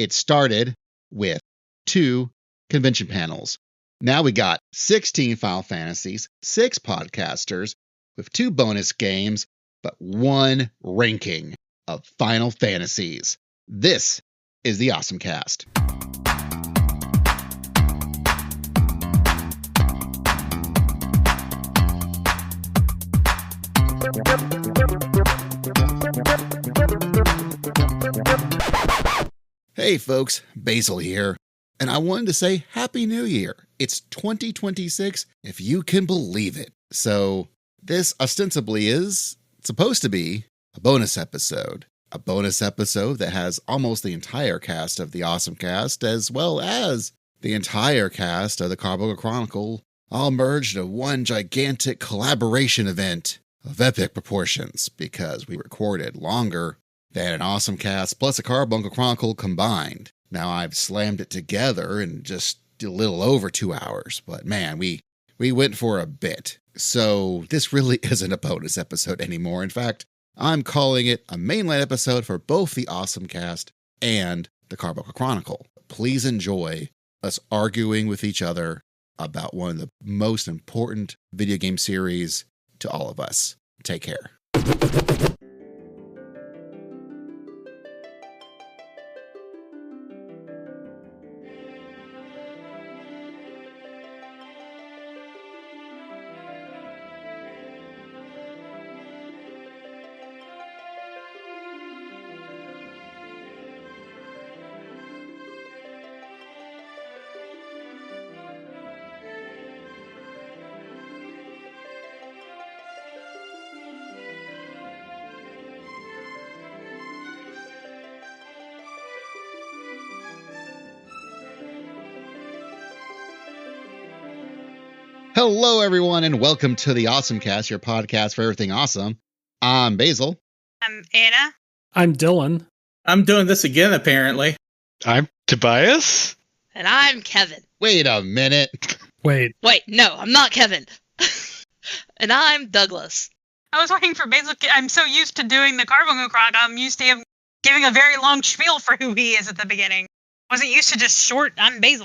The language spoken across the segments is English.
It started with 2 convention panels. Now we got 16 Final Fantasies, 6 podcasters, with 2 bonus games, but 1 ranking of Final Fantasies. This is the OSMcast. Hey folks, Basil here, and I wanted to say Happy New Year. It's 2026, if you can believe it. So this ostensibly is supposed to be a bonus episode that has almost the entire cast of the OSMcast, as well as the entire cast of the Carbuncle Chronicle, all merged in one gigantic collaboration event of epic proportions, because we recorded longer than an OSMcast plus a Carbuncle Chronicle combined. Now I've slammed it together in just a little over 2 hours, but man, we went for a bit. So this really isn't a bonus episode anymore. In fact, I'm calling it a mainline episode for both the OSMcast and the Carbuncle Chronicle. Please enjoy us arguing with each other about one of the most important video game series to all of us. Take care. Hello, everyone, and welcome to the OSMcast, your podcast for everything awesome. I'm Basil. I'm Anna. I'm Dylan. I'm doing this again, apparently. I'm Tobias. And I'm Kevin. Wait a minute. Wait, no, I'm not Kevin. And I'm Douglas. I was waiting for Basil. I'm so used to doing the Carbuncle Chronicle. I'm used to him giving a very long spiel for who he is at the beginning. Wasn't used to just short, I'm Basil.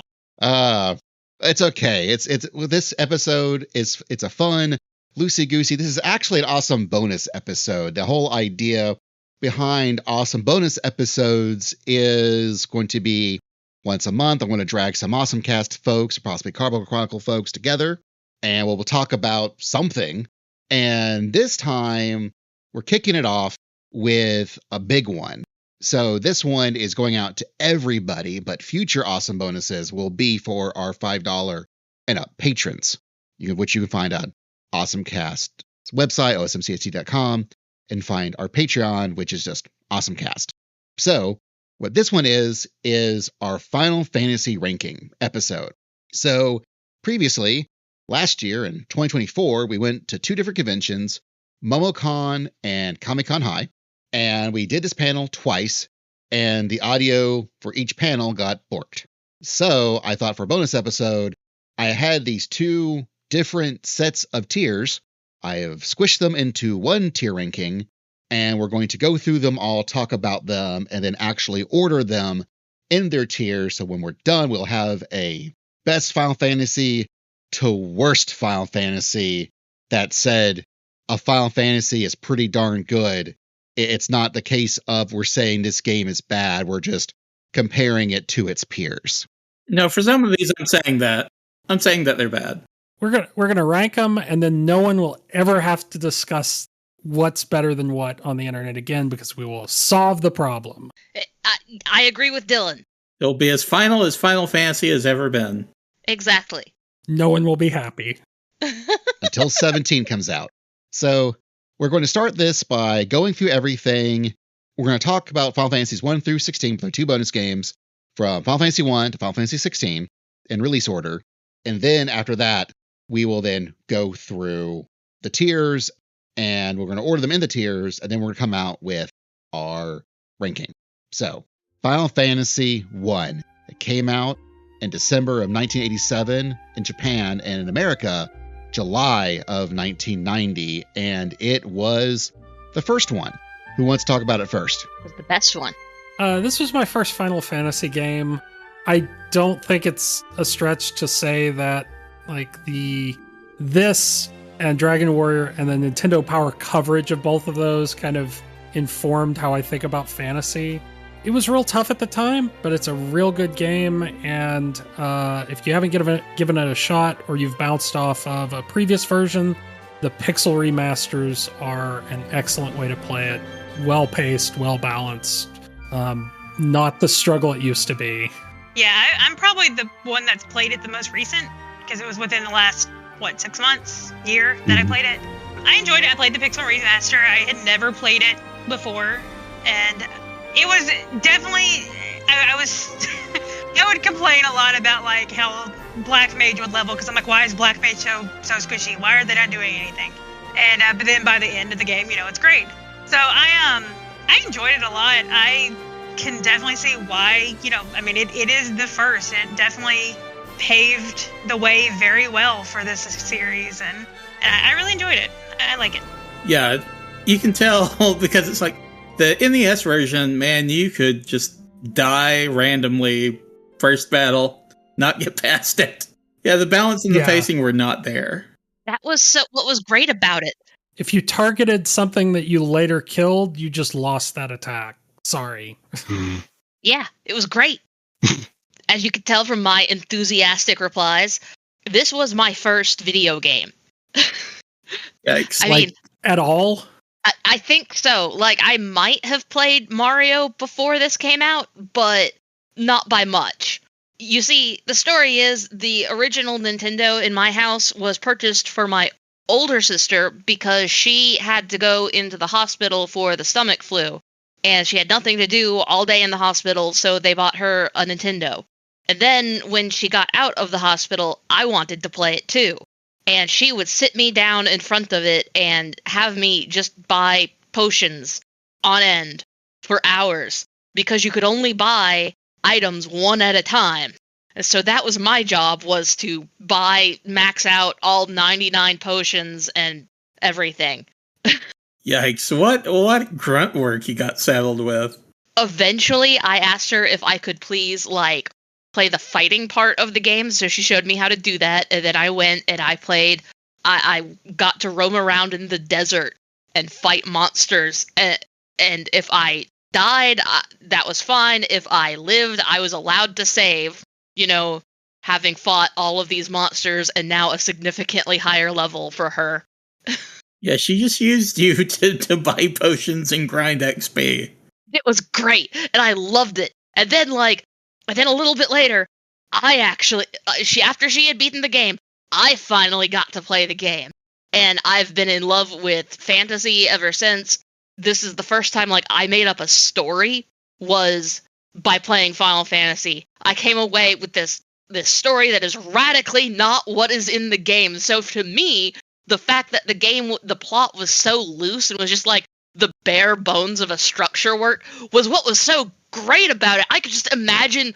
It's okay. It's this episode it's a fun, loosey-goosey. This is actually an awesome bonus episode. The whole idea behind awesome bonus episodes is going to be once a month. I'm going to drag some OSMcast folks, possibly Carbuncle Chronicle folks together, and we'll talk about something. And this time, we're kicking it off with a big one. So this one is going out to everybody, but future awesome bonuses will be for our $5 and up patrons, which you can find on OSMcast's website, OSMcast.com, and find our Patreon, which is just OSMcast. So what this one is our Final Fantasy ranking episode. So previously, last year in 2024, we went to 2 different conventions, MomoCon and KamiCon HAI. And we did this panel twice, and the audio for each panel got borked. So I thought for a bonus episode, I had these 2 different sets of tiers. I have squished them into one tier ranking, and we're going to go through them all, talk about them, and then actually order them in their tiers. So when we're done, we'll have a best Final Fantasy to worst Final Fantasy. That said, a Final Fantasy is pretty darn good. It's not the case of we're saying this game is bad. We're just comparing it to its peers. No, for some of these, I'm saying that they're bad. we're gonna rank them, and then no one will ever have to discuss what's better than what on the internet again, because we will solve the problem. I agree with Dylan. It'll be as final as Final Fantasy has ever been. Exactly. No one will be happy. Until 17 comes out. So we're going to start this by going through everything. We're going to talk about Final Fantasies 1 through 16 with our 2 bonus games, from Final Fantasy 1 to Final Fantasy 16 in release order. And then after that, we will then go through the tiers, and we're going to order them in the tiers, and then we're going to come out with our ranking. So Final Fantasy 1, it came out in December of 1987 in Japan, and in America, July of 1990, and it was the first one. Who wants to talk about it first? It was the best one. This was my first Final Fantasy game. I don't think it's a stretch to say that like this and Dragon Warrior and the Nintendo Power coverage of both of those kind of informed how I think about fantasy. It was real tough at the time, but it's a real good game, and if you haven't given it a shot or you've bounced off of a previous version, the pixel remasters are an excellent way to play it. Well-paced, well-balanced, not the struggle it used to be. Yeah, I'm probably the one that's played it the most recent, because it was within the last, 6 months, year that I played it. I enjoyed it. I played the Pixel Remaster. I had never played it before, and it was definitely, I was, I would complain a lot about, like, how Black Mage would level, because I'm like, why is Black Mage so squishy? Why are they not doing anything? And, but then by the end of the game, it's great. So I enjoyed it a lot. I can definitely see why, it is the first, and it definitely paved the way very well for this series, and I really enjoyed it. I like it. Yeah, you can tell because it's like the NES version, man, you could just die randomly first battle, not get past it. Yeah, the balance and the pacing were not there. That was what was great about it. If you targeted something that you later killed, you just lost that attack. Sorry. Yeah, it was great. As you can tell from my enthusiastic replies, this was my first video game. Yikes. I mean, at all? I think so. Like, I might have played Mario before this came out, but not by much. You see, the story is the original Nintendo in my house was purchased for my older sister because she had to go into the hospital for the stomach flu, and she had nothing to do all day in the hospital, so they bought her a Nintendo. And then when she got out of the hospital, I wanted to play it too. And she would sit me down in front of it and have me just buy potions on end for hours because you could only buy items one at a time. And so that was my job, was to max out all 99 potions and everything. Yikes. What grunt work you got saddled with? Eventually, I asked her if I could please, play the fighting part of the game, so she showed me how to do that, and then I went and I played. I got to roam around in the desert and fight monsters, and if I died, that was fine. If I lived, I was allowed to save, having fought all of these monsters and now a significantly higher level for her. Yeah, she just used you to buy potions and grind XP. It was great, and I loved it. And then, a little bit later, after she had beaten the game, I finally got to play the game. And I've been in love with fantasy ever since. This is the first time, I made up a story, was by playing Final Fantasy. I came away with this story that is radically not what is in the game. So to me, the fact that the plot was so loose and was just the bare bones of a structure work was what was so great about it. I could just imagine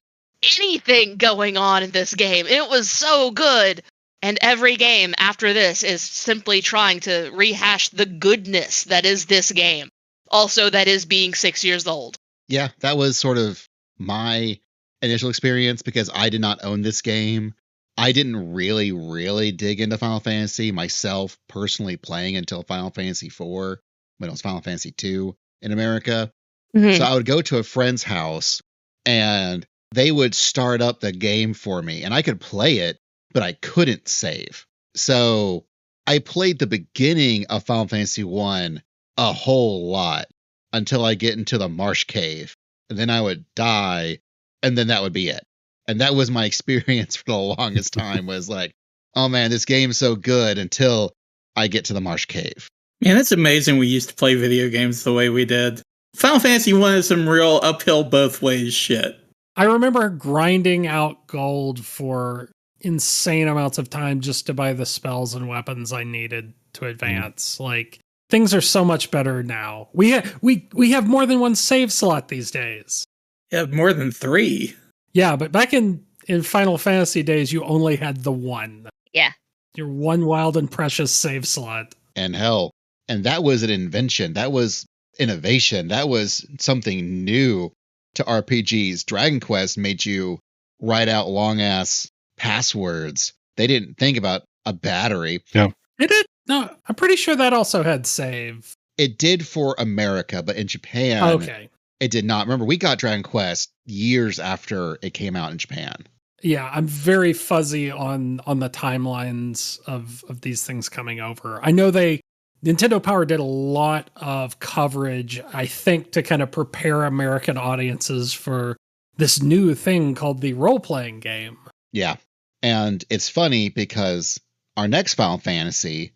anything going on in this game. It was so good. And every game after this is simply trying to rehash the goodness that is this game. Also, that is being 6 years old. Yeah, that was sort of my initial experience because I did not own this game. I didn't really, really dig into Final Fantasy myself, personally playing until Final Fantasy IV, when it was Final Fantasy II in America. Mm-hmm. So I would go to a friend's house and they would start up the game for me and I could play it, but I couldn't save. So I played the beginning of Final Fantasy I a whole lot until I get into the Marsh Cave. And then I would die, and then that would be it. And that was my experience for the longest time, was oh man, this game's so good until I get to the Marsh Cave. Man, it's amazing we used to play video games the way we did. Final Fantasy I is some real uphill both ways shit. I remember grinding out gold for insane amounts of time just to buy the spells and weapons I needed to advance. Things are so much better now. We have more than one save slot these days. Yeah, more than 3. Yeah, but back in Final Fantasy days, you only had the one. Yeah. Your one wild and precious save slot. And that was an invention. That was innovation. That was something new. to RPGs. Dragon Quest made you write out long-ass passwords. They didn't think about a battery. Yeah. It did. No, I'm pretty sure that also had save. It did for America, but in Japan, Okay. it did not. Remember, we got Dragon Quest years after it came out in Japan. Yeah, I'm very fuzzy on the timelines of these things coming over. I know Nintendo Power did a lot of coverage, I think, to kind of prepare American audiences for this new thing called the role-playing game. Yeah. And it's funny because our next Final Fantasy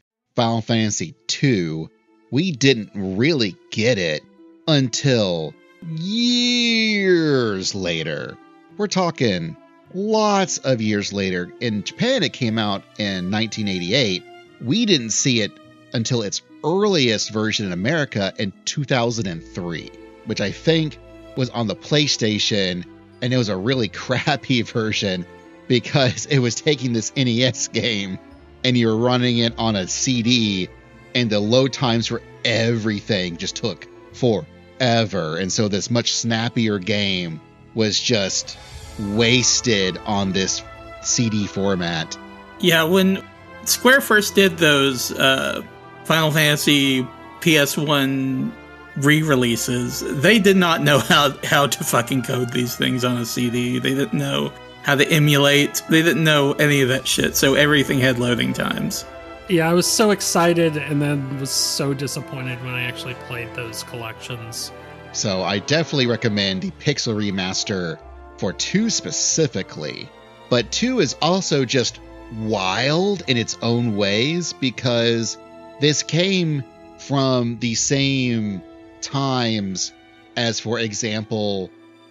II, we didn't really get it until years later. We're talking lots of years later. In Japan, it came out in 1988. We didn't see it until its earliest version in America in 2003, which I think was on the PlayStation, and it was a really crappy version because it was taking this NES game and you were running it on a CD, and the load times for everything just took forever. And so this much snappier game was just wasted on this CD format. Yeah, when Square first did those Final Fantasy PS1 re-releases, they did not know how to fucking code these things on a CD. They didn't know how to emulate. They didn't know any of that shit, so everything had loading times. Yeah, I was so excited and then was so disappointed when I actually played those collections. So I definitely recommend the Pixel Remaster for 2 specifically. But 2 is also just wild in its own ways because this came from the same times as, for example,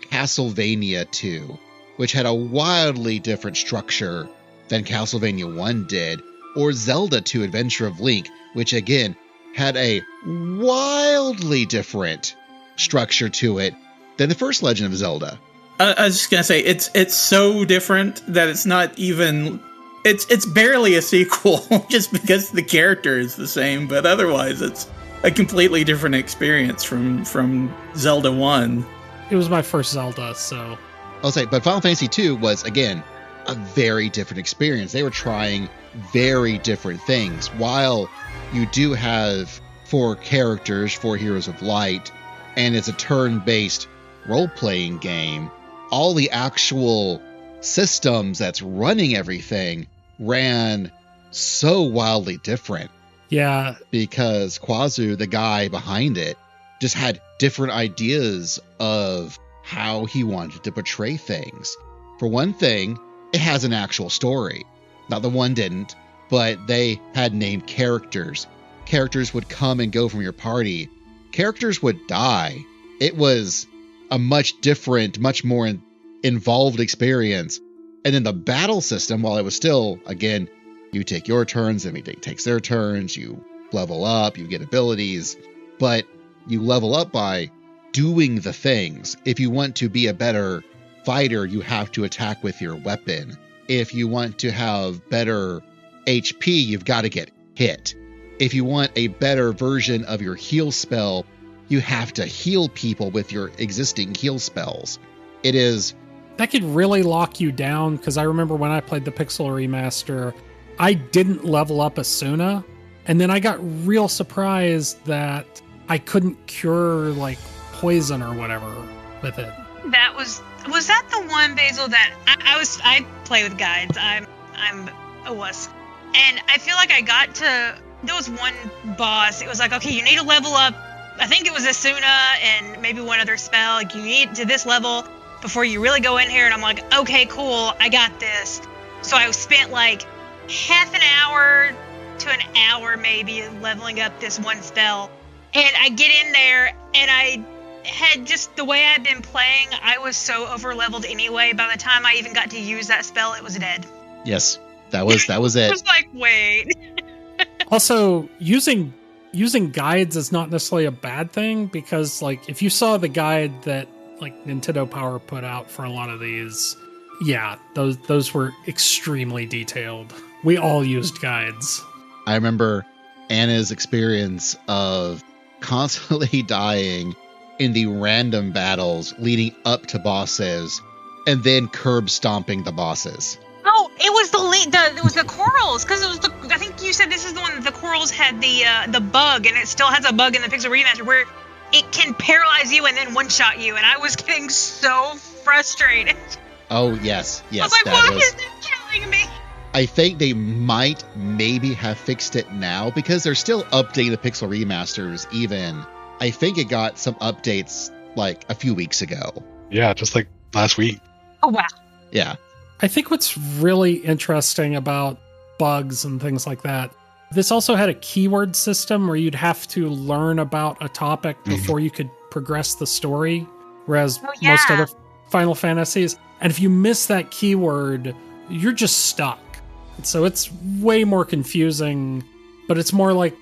Castlevania 2, which had a wildly different structure than Castlevania 1 did, or Zelda 2 Adventure of Link, which again had a wildly different structure to it than the first Legend of Zelda. I was just gonna say, it's so different that it's not even... It's barely a sequel, just because the character is the same, but otherwise it's a completely different experience from Zelda 1. It was my first Zelda, so... I'll say, but Final Fantasy II was, again, a very different experience. They were trying very different things. While you do have 4 characters, 4 Heroes of Light, and it's a turn-based role-playing game, all the actual systems that's running everything ran so wildly different. Yeah. Because Quazu, the guy behind it, just had different ideas of how he wanted to portray things. For one thing, it has an actual story. Not the one didn't, but they had named characters. Characters would come and go from your party. Characters would die. It was a much different, much more involved experience. And then the battle system, while it was still, again, you take your turns, everybody takes their turns, you level up, you get abilities, but you level up by doing the things. If you want to be a better fighter, you have to attack with your weapon. If you want to have better HP, you've got to get hit. If you want a better version of your heal spell, you have to heal people with your existing heal spells. It is... That could really lock you down, because I remember when I played the Pixel Remaster, I didn't level up Asuna, and then I got real surprised that I couldn't cure, like, poison or whatever with it. That was that the one, Basil, that I play with guides. I'm a wuss. And I feel like I got to, there was one boss, it was like, okay, you need to level up, I think it was Asuna and maybe one other spell, like you need to this level before you really go in here, and I'm like, okay, cool, I got this. So I spent like half an hour to an hour maybe leveling up this one spell, and I get in there, and I had just, the way I'd been playing, I was so over leveled anyway. By the time I even got to use that spell, it was dead. Yes, that was it. I was like, wait. Also, using guides is not necessarily a bad thing, because like if you saw the guide that like Nintendo Power put out for a lot of these, yeah, those were extremely detailed. We all used guides. I remember Anna's experience of constantly dying in the random battles leading up to bosses, and then curb stomping the bosses. Oh, it was it was the corals, because it was I think you said this is the one that the corals had the bug, and it still has a bug in the Pixel Remaster where it can paralyze you and then one-shot you, and I was getting so frustrated. Oh, yes. I was like, why is it killing me? I think they might maybe have fixed it now, because they're still updating the Pixel Remasters even. I think it got some updates like a few weeks ago. Yeah, just like last week. Oh, wow. Yeah. I think what's really interesting about bugs and things like that, this also had a keyword system where you'd have to learn about a topic before you could progress the story, whereas most other Final Fantasies. And if you miss that keyword, you're just stuck. So it's way more confusing, but it's more like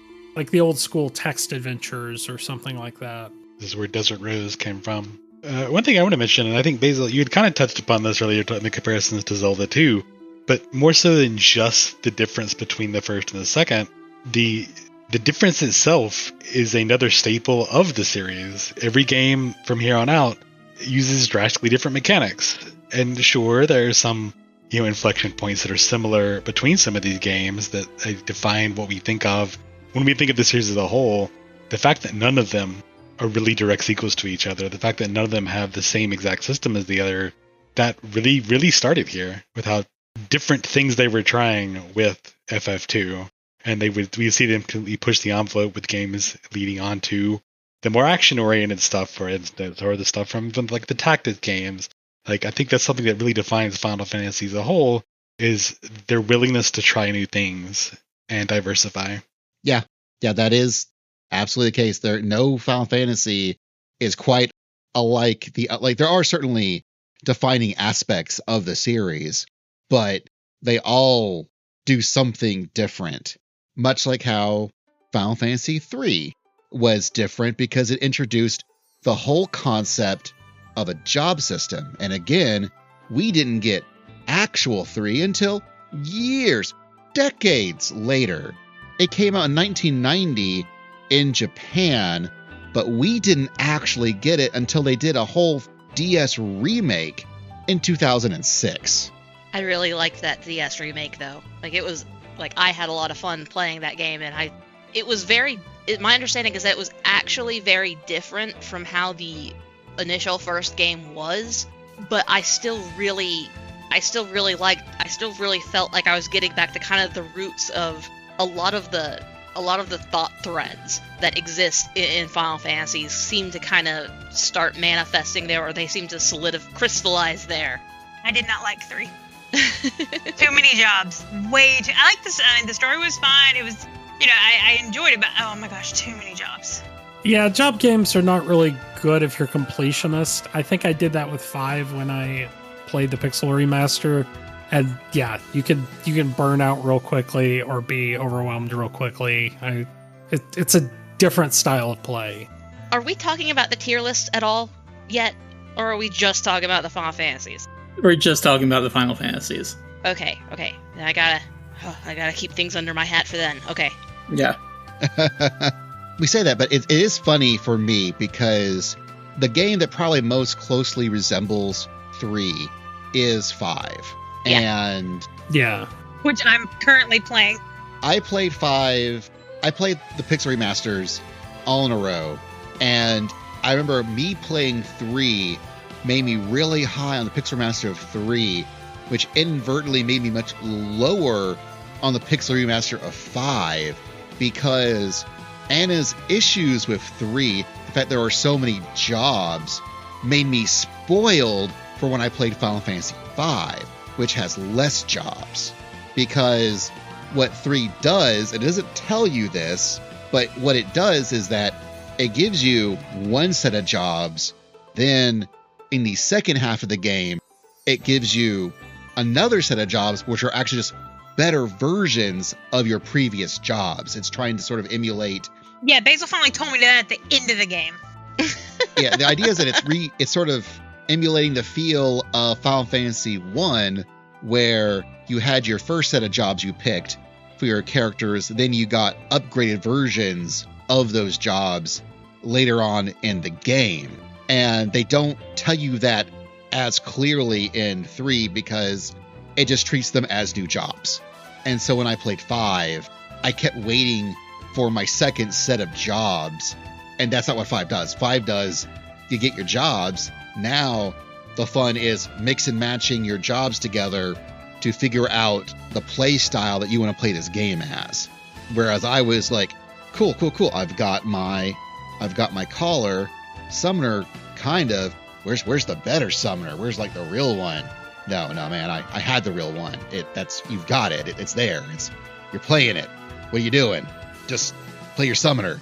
the old school text adventures or something like that. This is where Desert Rose came from. One thing I want to mention, and I think, Basil, you had kind of touched upon this earlier in the comparisons to Zelda 2, but more so than just the difference between the first and the second, the difference itself is another staple of the series. Every game from here on out uses drastically different mechanics. And sure, there are some inflection points that are similar between some of these games that define what we think of when we think of the series as a whole. The fact that none of them are really direct sequels to each other, the fact that none of them have the same exact system as the other, that really, really started here with how different things they were trying with FF2. And we see them completely push the envelope with games leading on to the more action-oriented stuff, for instance, or the stuff from like the tactics games. Like, I think that's something that really defines Final Fantasy as a whole, is their willingness to try new things and diversify. Yeah, that is absolutely the case. No Final Fantasy is quite alike. There are certainly defining aspects of the series, but they all do something different. Much like how Final Fantasy III was different because it introduced the whole concept of a job system. And again, we didn't get actual 3 until decades later. It came out in 1990 in Japan, but we didn't actually get it until they did a whole DS remake in 2006. I really liked that DS remake, though. I had a lot of fun playing that game, and my understanding is that it was actually very different from how the initial first game was, but I still really felt like I was getting back to kind of the roots of a lot of the thought threads that exist in Final Fantasies seem to kind of start manifesting there, or they seem to crystallize there. I did not like 3. Too many jobs. Way too. I like this. The story was fine. It was, I enjoyed it, but oh my gosh, too many jobs. Yeah, job games are not really good if you're completionist. I think I did that with 5 when I played the Pixel Remaster. And yeah, you can burn out real quickly or be overwhelmed real quickly. It's a different style of play. Are we talking about the tier list at all yet? Or are we just talking about the Final Fantasies? We're just talking about the Final Fantasies. Okay. Then I gotta keep things under my hat for then. Okay. Yeah. We say that, but it is funny for me because the game that probably most closely resembles 3 is 5. Yeah. And yeah, which I'm currently playing. I played 5. I played the Pixel Remasters all in a row, and I remember me playing 3 made me really high on the Pixel Remaster of 3, which inadvertently made me much lower on the Pixel Remaster of 5, because Anna's issues with 3, the fact there were so many jobs, made me spoiled for when I played Final Fantasy V, which has less jobs. Because what 3 does, it doesn't tell you this, but what it does is that it gives you one set of jobs, then in the second half of the game, it gives you another set of jobs, which are actually just better versions of your previous jobs. It's trying to sort of emulate. Yeah, Basil finally told me that at the end of the game. Yeah, the idea is that it's sort of emulating the feel of Final Fantasy I, where you had your first set of jobs you picked for your characters, then you got upgraded versions of those jobs later on in the game. And they don't tell you that as clearly in 3 because it just treats them as new jobs. And so when I played 5, I kept waiting for my second set of jobs. And that's not what 5 does. 5 does, you get your jobs. Now the fun is mix and matching your jobs together to figure out the play style that you want to play this game as. Whereas I was like, cool. I've got my caller, summoner, kind of. Where's the better summoner? Where's like the real one? No, man, I had the real one. You've got it. It's there. You're playing it. What are you doing? Just play your summoner.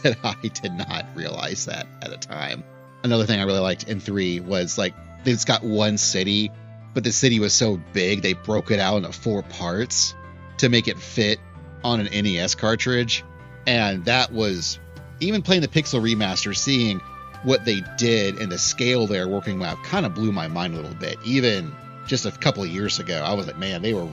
But I did not realize that at the time. Another thing I really liked in 3 was like it's got one city, but the city was so big they broke it out into 4 parts to make it fit on an NES cartridge. And that was, even playing the Pixel Remaster, seeing what they did and the scale they're working with kind of blew my mind a little bit. Even just a couple of years ago, I was like, man, they were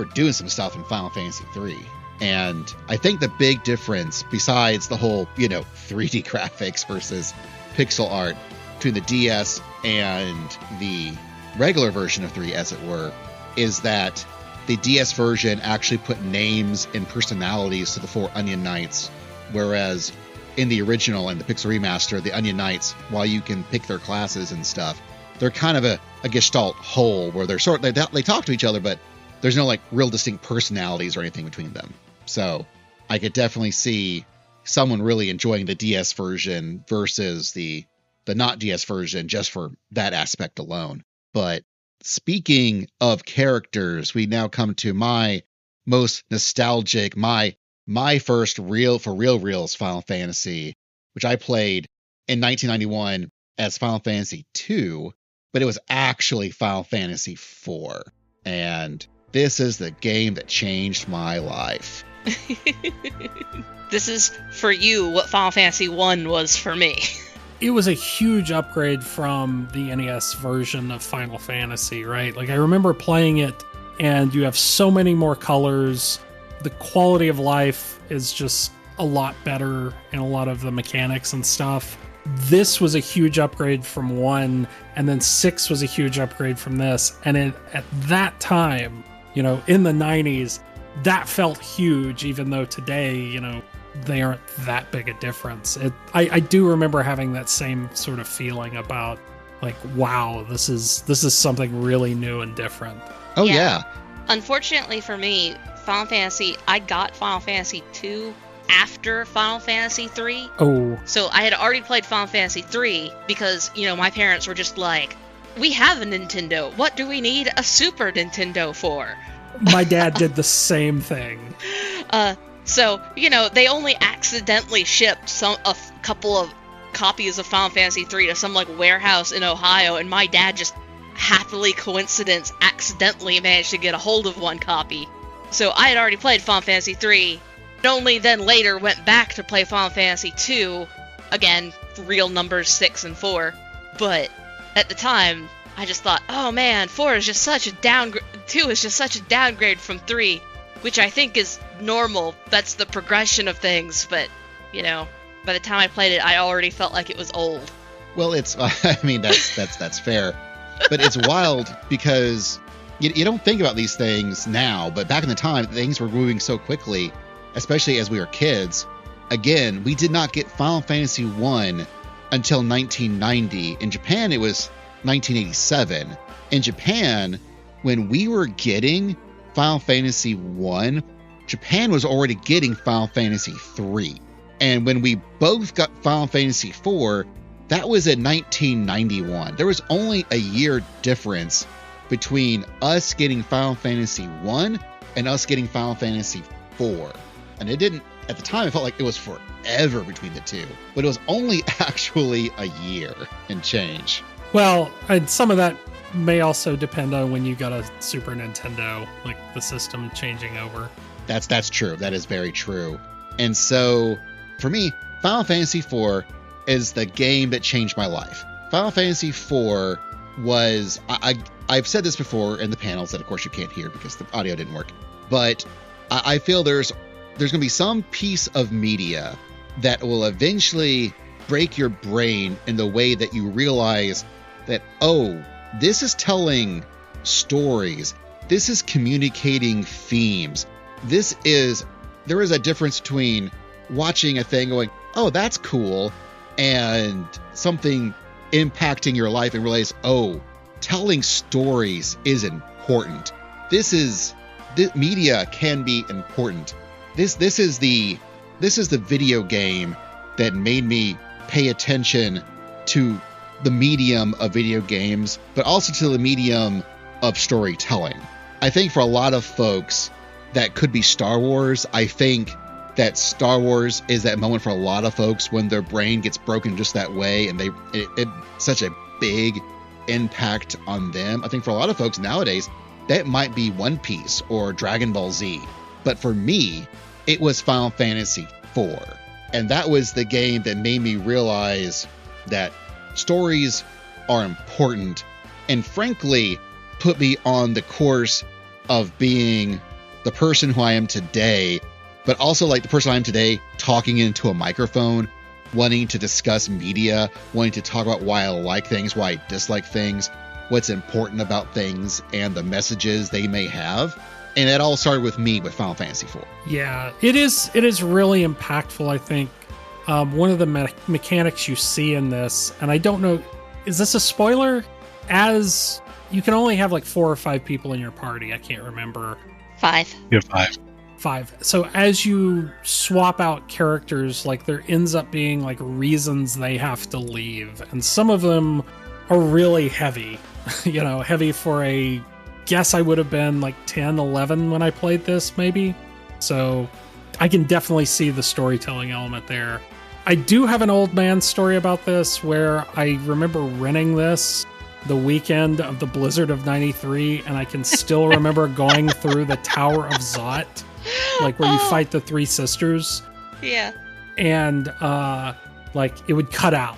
doing some stuff in Final Fantasy III. And I think the big difference, besides the whole, 3D graphics versus pixel art between the DS and the regular version of 3, as it were, is that the DS version actually put names and personalities to the 4 Onion Knights, whereas in the original and the Pixel Remaster, the Onion Knights, while you can pick their classes and stuff, they're kind of a gestalt whole where they talk to each other, but there's no like real distinct personalities or anything between them. So I could definitely see someone really enjoying the DS version versus the not DS version just for that aspect alone. But speaking of characters, we now come to my most nostalgic, my first real Final Fantasy, which I played in 1991 as Final Fantasy II, but it was actually Final Fantasy IV. And this is the game that changed my life. This is for you what Final Fantasy I was for me. It was a huge upgrade from the NES version of Final Fantasy, right? Like I remember playing it and you have so many more colors. The quality of life is just a lot better in a lot of the mechanics and stuff. This was a huge upgrade from 1, and then 6 was a huge upgrade from this. And at that time, in the 90s, that felt huge, even though today, they aren't that big a difference. I do remember having that same sort of feeling about like, wow, this is something really new and different. Oh yeah. Unfortunately for me, I got Final Fantasy II after Final Fantasy III. Oh. So I had already played Final Fantasy III because, my parents were just like, we have a Nintendo. What do we need a Super Nintendo for? My dad did the same thing. So, they only accidentally shipped a couple of copies of Final Fantasy III to some like warehouse in Ohio, and my dad just happily accidentally managed to get a hold of one copy. So I had already played Final Fantasy III, and only then later went back to play Final Fantasy II, again, real numbers 6 and 4. But at the time, I just thought, oh man, 4 is just such a downgrade, 2 is just such a downgrade from 3, which I think is normal. That's the progression of things, but, by the time I played it, I already felt like it was old. Well, that's fair. But it's wild because you don't think about these things now, but back in the time, things were moving so quickly, especially as we were kids. Again, we did not get Final Fantasy I until 1990. In Japan, it was 1987. In Japan, when we were getting Final Fantasy I, Japan was already getting Final Fantasy III. And when we both got Final Fantasy IV, that was in 1991. There was only a year difference between us getting Final Fantasy I and us getting Final Fantasy IV. And it didn't, at the time, it felt like it was forever between the two. But it was only actually a year and change. Well, and some of that may also depend on when you got a Super Nintendo, like the system changing over. That's true. That is very true. And so, for me, Final Fantasy IV is the game that changed my life. Final Fantasy IV was, I've said this before in the panels that of course you can't hear because the audio didn't work, but I feel there's going to be some piece of media that will eventually break your brain in the way that you realize that, oh, this is telling stories. This is communicating themes. There is a difference between watching a thing going, oh, that's cool, and something impacting your life and realize, oh, telling stories is important. Media can be important. This is the video game that made me pay attention to the medium of video games, but also to the medium of storytelling. I think for a lot of folks, that could be Star Wars. I think that Star Wars is that moment for a lot of folks when their brain gets broken just that way, and it such a big impact on them. I think for a lot of folks nowadays, that might be One Piece or Dragon Ball Z. But for me, it was Final Fantasy IV. And that was the game that made me realize that stories are important, and frankly, put me on the course of being the person who I am today, but also like the person I am today, talking into a microphone, wanting to discuss media, wanting to talk about why I like things, why I dislike things, what's important about things, and the messages they may have. And it all started with me with Final Fantasy IV. Yeah, it is really impactful, I think. One of the mechanics you see in this, and I don't know, is this a spoiler? As you can only have like 4 or 5 people in your party. I can't remember. 5. You have 5. 5. So as you swap out characters, like there ends up being like reasons they have to leave. And some of them are really heavy. Heavy for a guess I would have been like 10, 11 when I played this, maybe. So I can definitely see the storytelling element there. I do have an old man story about this where I remember renting this the weekend of the blizzard of 93, and I can still remember going through the Tower of Zot, like where you fight the 3 sisters. Yeah. And like it would cut out.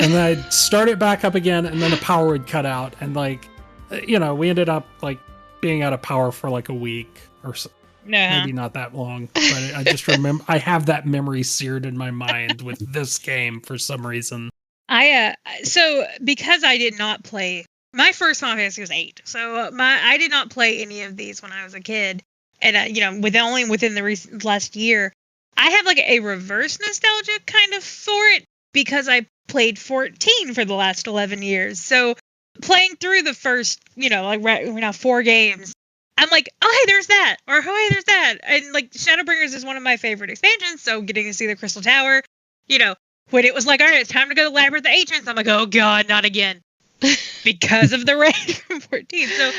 And then I'd start it back up again, and then the power would cut out. And like, we ended up like being out of power for like a week or so. Maybe not that long, but I just remember I have that memory seared in my mind with this game for some reason. So because I did not play, my first Final Fantasy was 8, so I did not play any of these when I was a kid, and within the last year, I have like a reverse nostalgia kind of for it because I played 14 for the last 11 years. So playing through the first, 4 games, I'm like, oh, hey, there's that. Or, oh, hey, there's that. And, like, Shadowbringers is one of my favorite expansions, so getting to see the Crystal Tower, when it was like, all right, it's time to go to the Labyrinth of Ancients, I'm like, oh, God, not again. Because of the raid from 14. So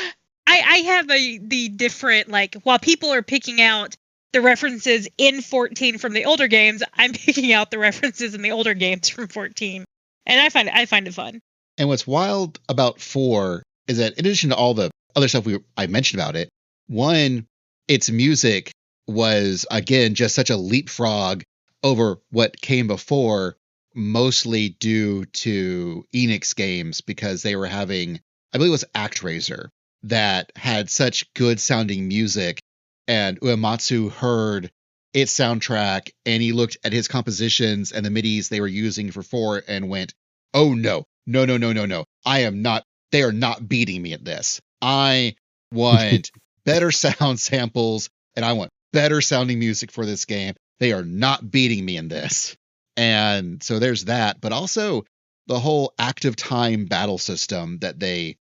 I have the different, like, while people are picking out the references in 14 from the older games, I'm picking out the references in the older games from 14. And I find it fun. And what's wild about 4 is that in addition to all the other stuff I mentioned about it, one, its music was, again, just such a leapfrog over what came before, mostly due to Enix games, because they were having, I believe it was ActRaiser, that had such good sounding music, and Uematsu heard its soundtrack, and he looked at his compositions and the MIDIs they were using for 4 and went, oh no, they are not beating me at this. I want better sound samples, and I want better sounding music for this game. They are not beating me in this. And so there's that, but also the whole active time battle system that they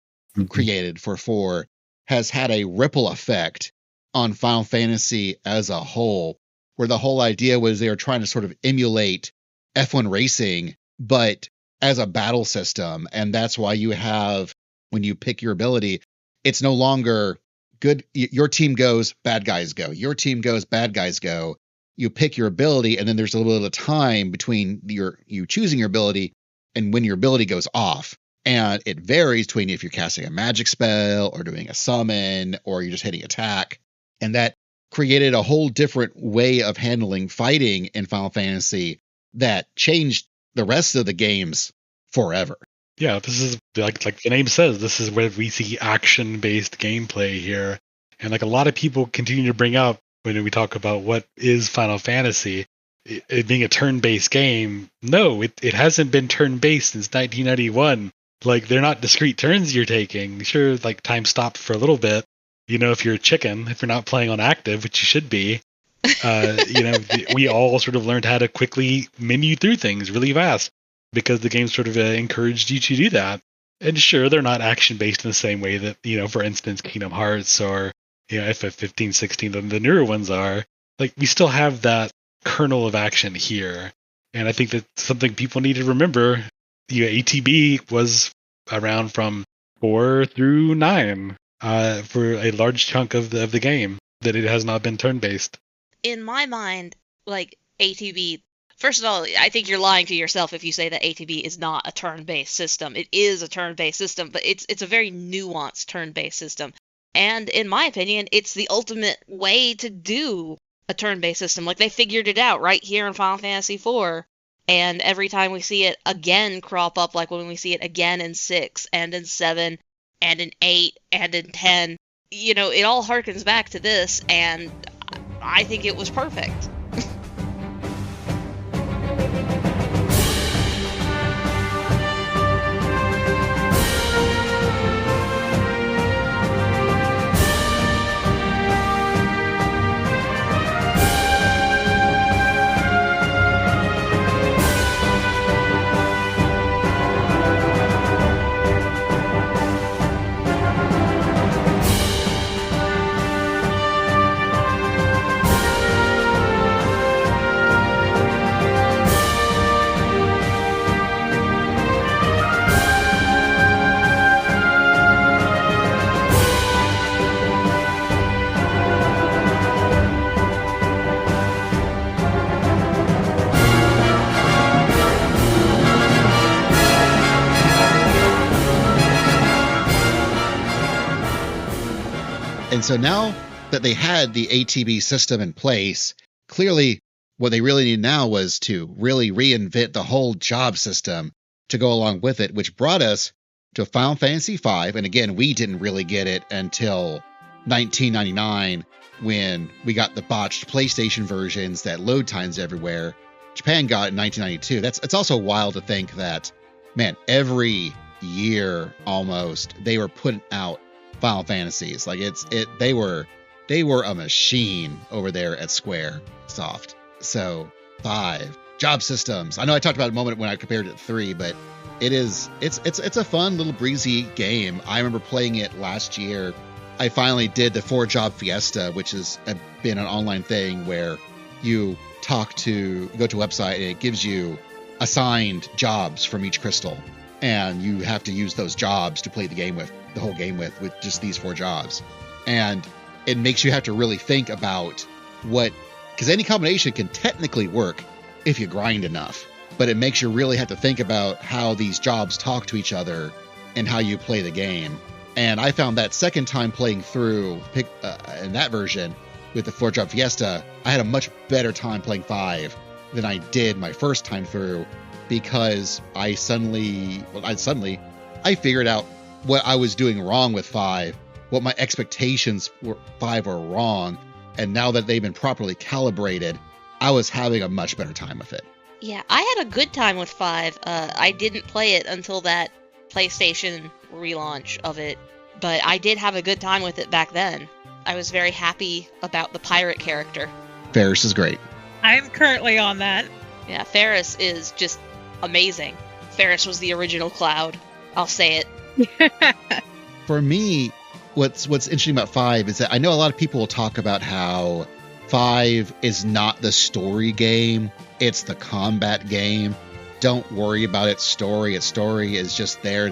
created for 4 has had a ripple effect on Final Fantasy as a whole, where the whole idea was they were trying to sort of emulate F1 racing, but as a battle system. And that's why you have, when you pick your ability, it's no longer good. Your team goes, bad guys go. Your team goes, bad guys go. You pick your ability, and then there's a little bit of time between you choosing your ability and when your ability goes off. And it varies between if you're casting a magic spell or doing a summon or you're just hitting attack. And that created a whole different way of handling fighting in Final Fantasy that changed the rest of the games forever. Yeah, this is like the name says, this is where we see action-based gameplay here. And like a lot of people continue to bring up when we talk about what is Final Fantasy, it being a turn-based game. No, it hasn't been turn-based since 1991. Like, they're not discrete turns you're taking. Sure, like, time stopped for a little bit. If you're a chicken, if you're not playing on active, which you should be, we all sort of learned how to quickly menu through things really fast because the game sort of encouraged you to do that. And sure, they're not action-based in the same way that, for instance, Kingdom Hearts or, FF15, 16, the newer ones are. Like, we still have that kernel of action here. And I think that's something people need to remember. ATB was around from 4 through 9 for a large chunk of the game, that it has not been turn-based. In my mind, like, ATB, first of all, I think you're lying to yourself if you say that ATB is not a turn-based system. It is a turn-based system, but it's a very nuanced turn-based system. And in my opinion, it's the ultimate way to do a turn-based system. Like, they figured it out right here in Final Fantasy IV. And every time we see it again crop up, like when we see it again in 6 and in 7 and in 8 and in 10, it all harkens back to this, and I think it was perfect. And so now that they had the ATB system in place, clearly what they really needed now was to really reinvent the whole job system to go along with it, which brought us to Final Fantasy V. And again, we didn't really get it until 1999 when we got the botched PlayStation versions that load times everywhere. Japan got it in 1992. It's also wild to think that, man, every year almost they were putting out Final Fantasies. Like they were a machine over there at Square Soft. So 5 job systems. I know I talked about it a moment when I compared it to 3, but it's a fun little breezy game. I remember playing it last year. I finally did the 4-job fiesta, which has been an online thing where you go to a website and it gives you assigned jobs from each crystal, and you have to use those jobs to play the whole game with just these 4 jobs. And it makes you have to really think about because any combination can technically work if you grind enough, but it makes you really have to think about how these jobs talk to each other and how you play the game. And I found that second time playing through in that version with the 4-job fiesta, I had a much better time playing 5 than I did my first time through, because I figured out what I was doing wrong with 5, what my expectations were 5 were wrong, and now that they've been properly calibrated, I was having a much better time with it. Yeah, I had a good time with 5. I didn't play it until that PlayStation relaunch of it, but I did have a good time with it back then. I was very happy about the pirate character. Ferris is great. I'm currently on that. Yeah, Ferris is just amazing. Ferris was the original Cloud. I'll say it. For me, what's interesting about 5 is that I know a lot of people will talk about how 5 is not the story game, it's the combat game. Don't worry about its story. Its story is just there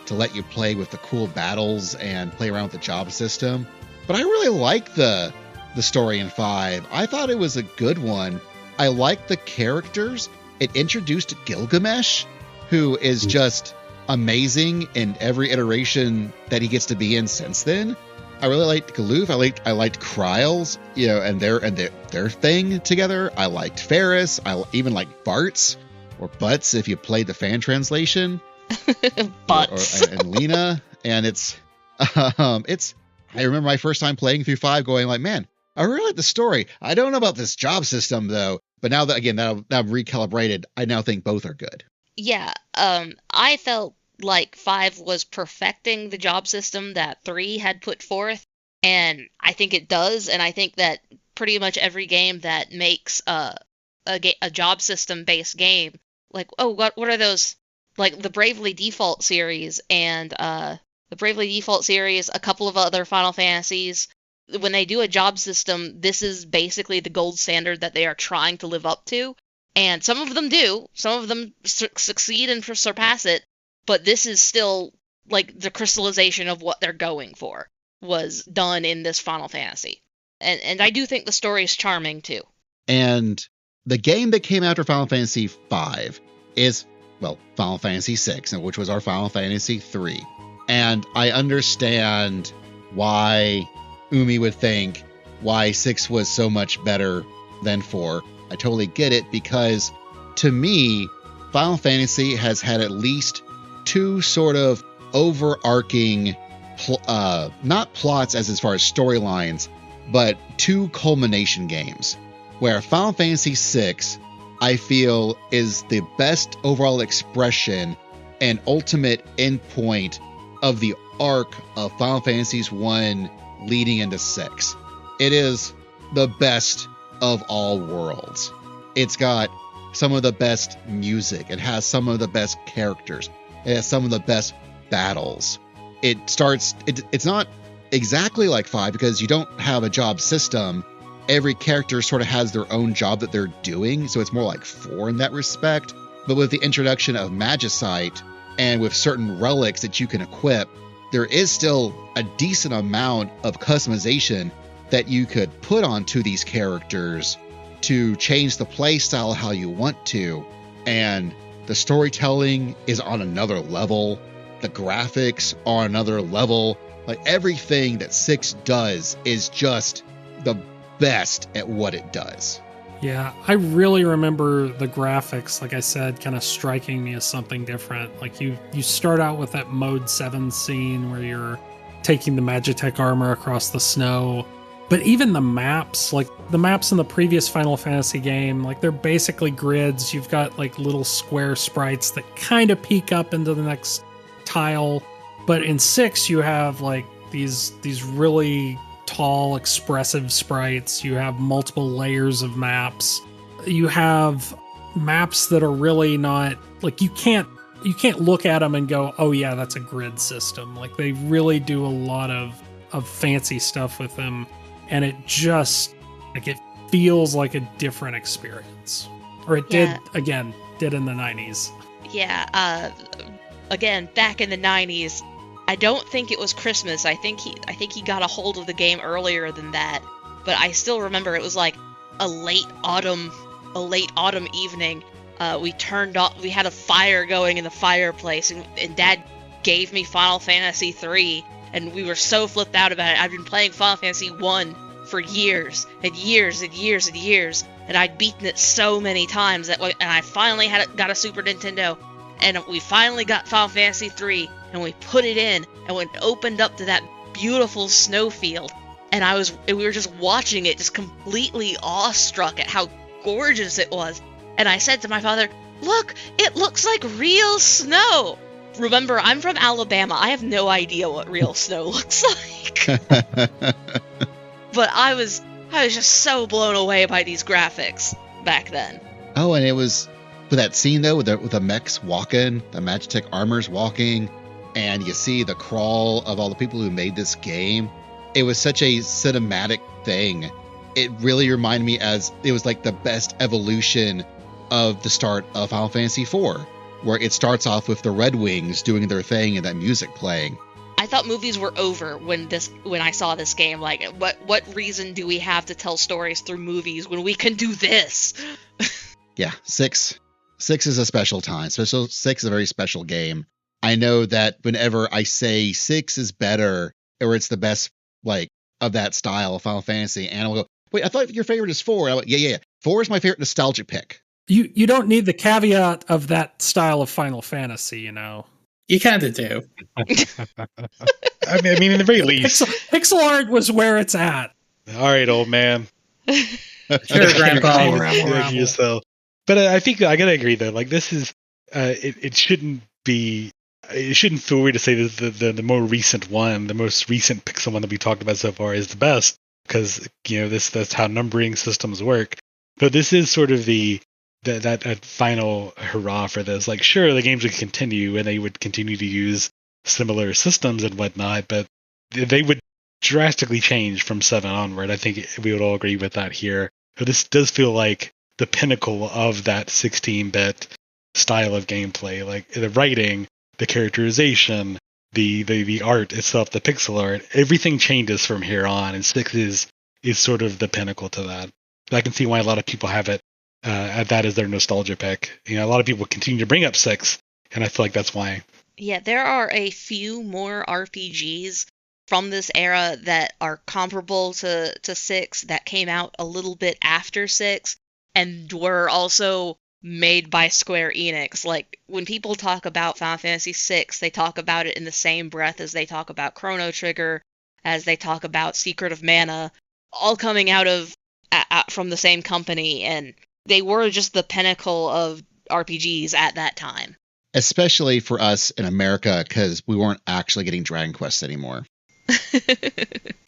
to let you play with the cool battles and play around with the job system. But I really like the story in 5. I thought it was a good one. I liked the characters. It introduced Gilgamesh, who is just amazing in every iteration that he gets to be in since then. I really liked Galoof. I liked Kryles, and their thing together. I liked Ferris. I even liked Bartz, or Butts if you played the fan translation. Butts. And Lena. And it's I remember my first time playing through 5 going like, man, I really like the story. I don't know about this job system though. But now that now I'm recalibrated, I now think both are good. Yeah, I felt like 5 was perfecting the job system that 3 had put forth, and I think it does, and I think that pretty much every game that makes a job system based game, like, what are those, like the Bravely Default series and a couple of other Final Fantasies, when they do a job system, this is basically the gold standard that they are trying to live up to. And some of them do. Some of them succeed and surpass it. But this is still, like, the crystallization of what they're going for was done in this Final Fantasy. And I do think the story is charming, too. And the game that came after Final Fantasy V is, well, Final Fantasy VI, which was our Final Fantasy III. And I understand why Umi would think why 6 was so much better than 4. I totally get it, because to me, Final Fantasy has had at least 2 sort of overarching, not plots as far as storylines, but 2 culmination games, where Final Fantasy VI, I feel, is the best overall expression and ultimate endpoint of the arc of Final Fantasies 1 leading into 6. It is the best of all worlds. It's got some of the best music. It has some of the best characters. It has some of the best battles. It's not exactly like 5 because you don't have a job system. Every character sort of has their own job that they're doing, so it's more like 4 in that respect. But with the introduction of Magicite and with certain relics that you can equip, there is still a decent amount of customization that you could put onto these characters to change the play style how you want to. And the storytelling is on another level. The graphics are another level. Like, everything that 6 does is just the best at what it does. Yeah, I really remember the graphics, like I said, kind of striking me as something different. Like, you start out with that Mode 7 scene where you're taking the Magitech armor across the snow. But even the maps, like the maps in the previous Final Fantasy game, like they're basically grids. You've got like little square sprites that kind of peek up into the next tile. But in 6, you have like these really tall, expressive sprites. You have multiple layers of maps. You have maps that are really not, like, you can't look at them and go, oh yeah, that's a grid system. Like, they really do a lot of fancy stuff with them. And it just, like, it feels like a different experience. Or it did in the 90s. Yeah, again, back in the 90s, I don't think it was Christmas. I think he got a hold of the game earlier than that. But I still remember it was like a late autumn evening. We had a fire going in the fireplace, and Dad gave me Final Fantasy III. And we were so flipped out about it. I'd been playing Final Fantasy 1 for years and years and years and years, and I'd beaten it so many times and I finally got a Super Nintendo, and we finally got Final Fantasy 3, and we put it in, and when it opened up to that beautiful snowfield, and we were just watching it, just completely awestruck at how gorgeous it was. And I said to my father, "Look, it looks like real snow." Remember, I'm from Alabama. I have no idea what real snow looks like. But I was just so blown away by these graphics back then. Oh, and it was with that scene though, with the mechs walking, the Magitech armors walking, and you see the crawl of all the people who made this game. It was such a cinematic thing. It really reminded me as it was like the best evolution of the start of Final Fantasy IV. Where it starts off with the Red Wings doing their thing and that music playing. I thought movies were over when I saw this game. Like, what reason do we have to tell stories through movies when we can do this? Yeah, 6 is a special time. 6 is a very special game. I know that whenever I say 6 is better, or it's the best, like, of that style of Final Fantasy, and will go, wait, I thought your favorite is 4. I went, yeah. 4 is my favorite nostalgic pick. You don't need the caveat of that style of Final Fantasy, you know. You kind of do. I mean, in the very least. Pixel art was where it's at. All right, old man. Sure, Grandpa. Like yourself. But I think I gotta agree though. Like this is, it shouldn't be. It shouldn't feel weird to say that the more recent one, the most recent Pixel one that we talked about so far is the best, because that's how numbering systems work. But this is sort of that final hurrah for this. Like, sure, the games would continue and they would continue to use similar systems and whatnot, but they would drastically change from 7 onward. I think we would all agree with that here. But this does feel like the pinnacle of that 16-bit style of gameplay, like the writing, the characterization, the art itself, the pixel art, everything changes from here on, and 6 is sort of the pinnacle to that. I can see why a lot of people have it that as their nostalgia pick. A lot of people continue to bring up 6, and I feel like that's why. Yeah, there are a few more RPGs from this era that are comparable to 6 that came out a little bit after 6 and were also made by Square Enix. Like, when people talk about Final Fantasy VI, they talk about it in the same breath as they talk about Chrono Trigger, as they talk about Secret of Mana, all coming out of from the same company, and they were just the pinnacle of RPGs at that time. Especially for us in America, because we weren't actually getting Dragon Quest anymore.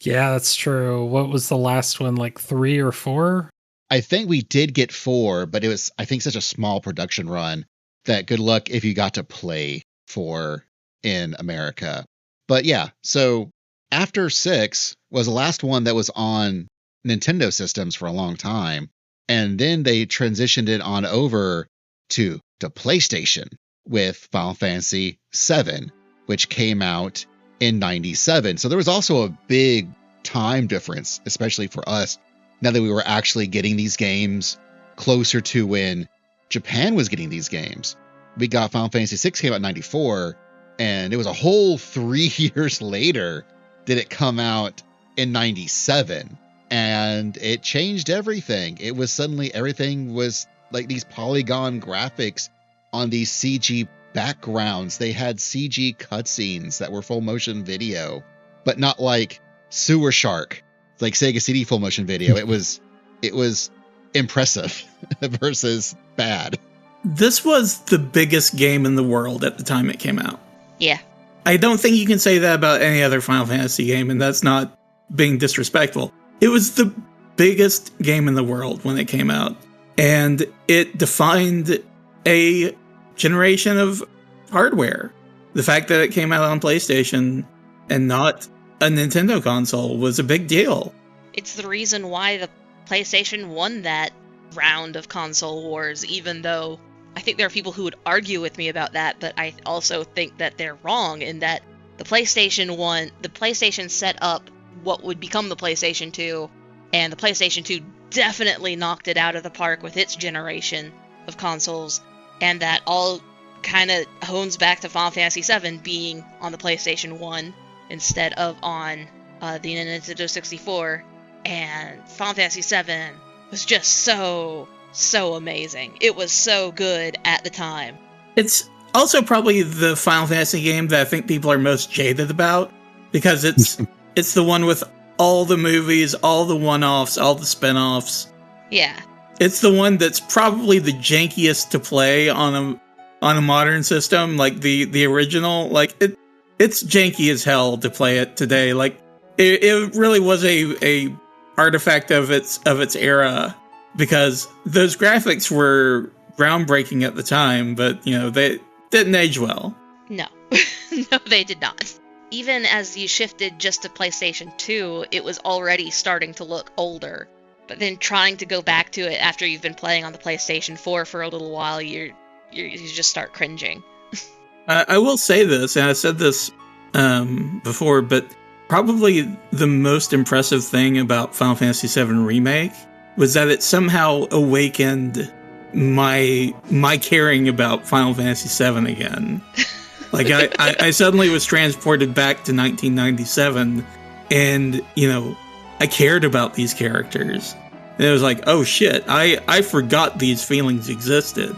Yeah, that's true. What was the last one, like 3 or 4? I think we did get 4, but it was, I think, such a small production run that good luck if you got to play 4 in America. But yeah, so after 6 was the last one that was on Nintendo systems for a long time. And then they transitioned it on over to the PlayStation with Final Fantasy VII, which came out in 97. So there was also a big time difference, especially for us, now that we were actually getting these games closer to when Japan was getting these games. We got Final Fantasy VI came out in 94, and it was a whole 3 years later did it come out in 97. And it changed everything. It was suddenly everything was like these polygon graphics on these CG backgrounds. They had CG cutscenes that were full motion video, but not like Sewer Shark, like Sega CD full motion video. It was impressive versus bad. This was the biggest game in the world at the time it came out. Yeah. I don't think you can say that about any other Final Fantasy game, and that's not being disrespectful. It was the biggest game in the world when it came out, and it defined a generation of hardware. The fact that it came out on PlayStation and not a Nintendo console was a big deal. It's the reason why the PlayStation won that round of console wars, even though I think there are people who would argue with me about that, but I also think that they're wrong in that the PlayStation set up what would become the PlayStation 2, and the PlayStation 2 definitely knocked it out of the park with its generation of consoles, and that all kind of hones back to Final Fantasy VII being on the PlayStation 1 instead of on the Nintendo 64, and Final Fantasy VII was just so amazing. It was so good at the time. It's also probably the Final Fantasy game that I think people are most jaded about, because it's the one with all the movies, all the one-offs, all the spin-offs. Yeah. It's the one that's probably the jankiest to play on a modern system, like the original. Like it's janky as hell to play it today. Like it really was a artifact of its era, because those graphics were groundbreaking at the time, but they didn't age well. No. No, they did not. Even as you shifted just to PlayStation 2, it was already starting to look older. But then trying to go back to it after you've been playing on the PlayStation 4 for a little while, you just start cringing. I will say this, and I said this before, but probably the most impressive thing about Final Fantasy VII Remake was that it somehow awakened my caring about Final Fantasy VII again. Like, I suddenly was transported back to 1997, and, I cared about these characters. And it was like, oh shit, I forgot these feelings existed.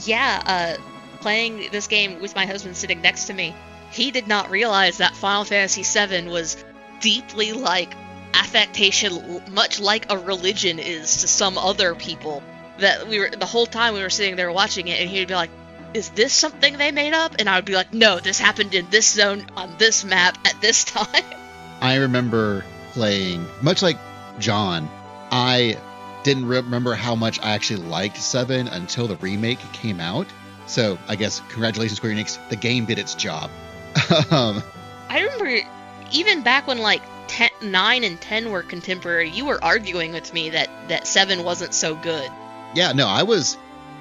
Yeah, playing this game with my husband sitting next to me, he did not realize that Final Fantasy VII was deeply, affectation, much like a religion is to some other people. That the whole time we were sitting there watching it, and he'd be like, "Is this something they made up?" And I would be like, "No, this happened in this zone on this map at this time." I remember playing, much like John, I didn't remember how much I actually liked 7 until the remake came out. So I guess congratulations, Square Enix. The game did its job. I remember even back when like 9 and 10 were contemporary, you were arguing with me that 7 wasn't so good. Yeah, no, I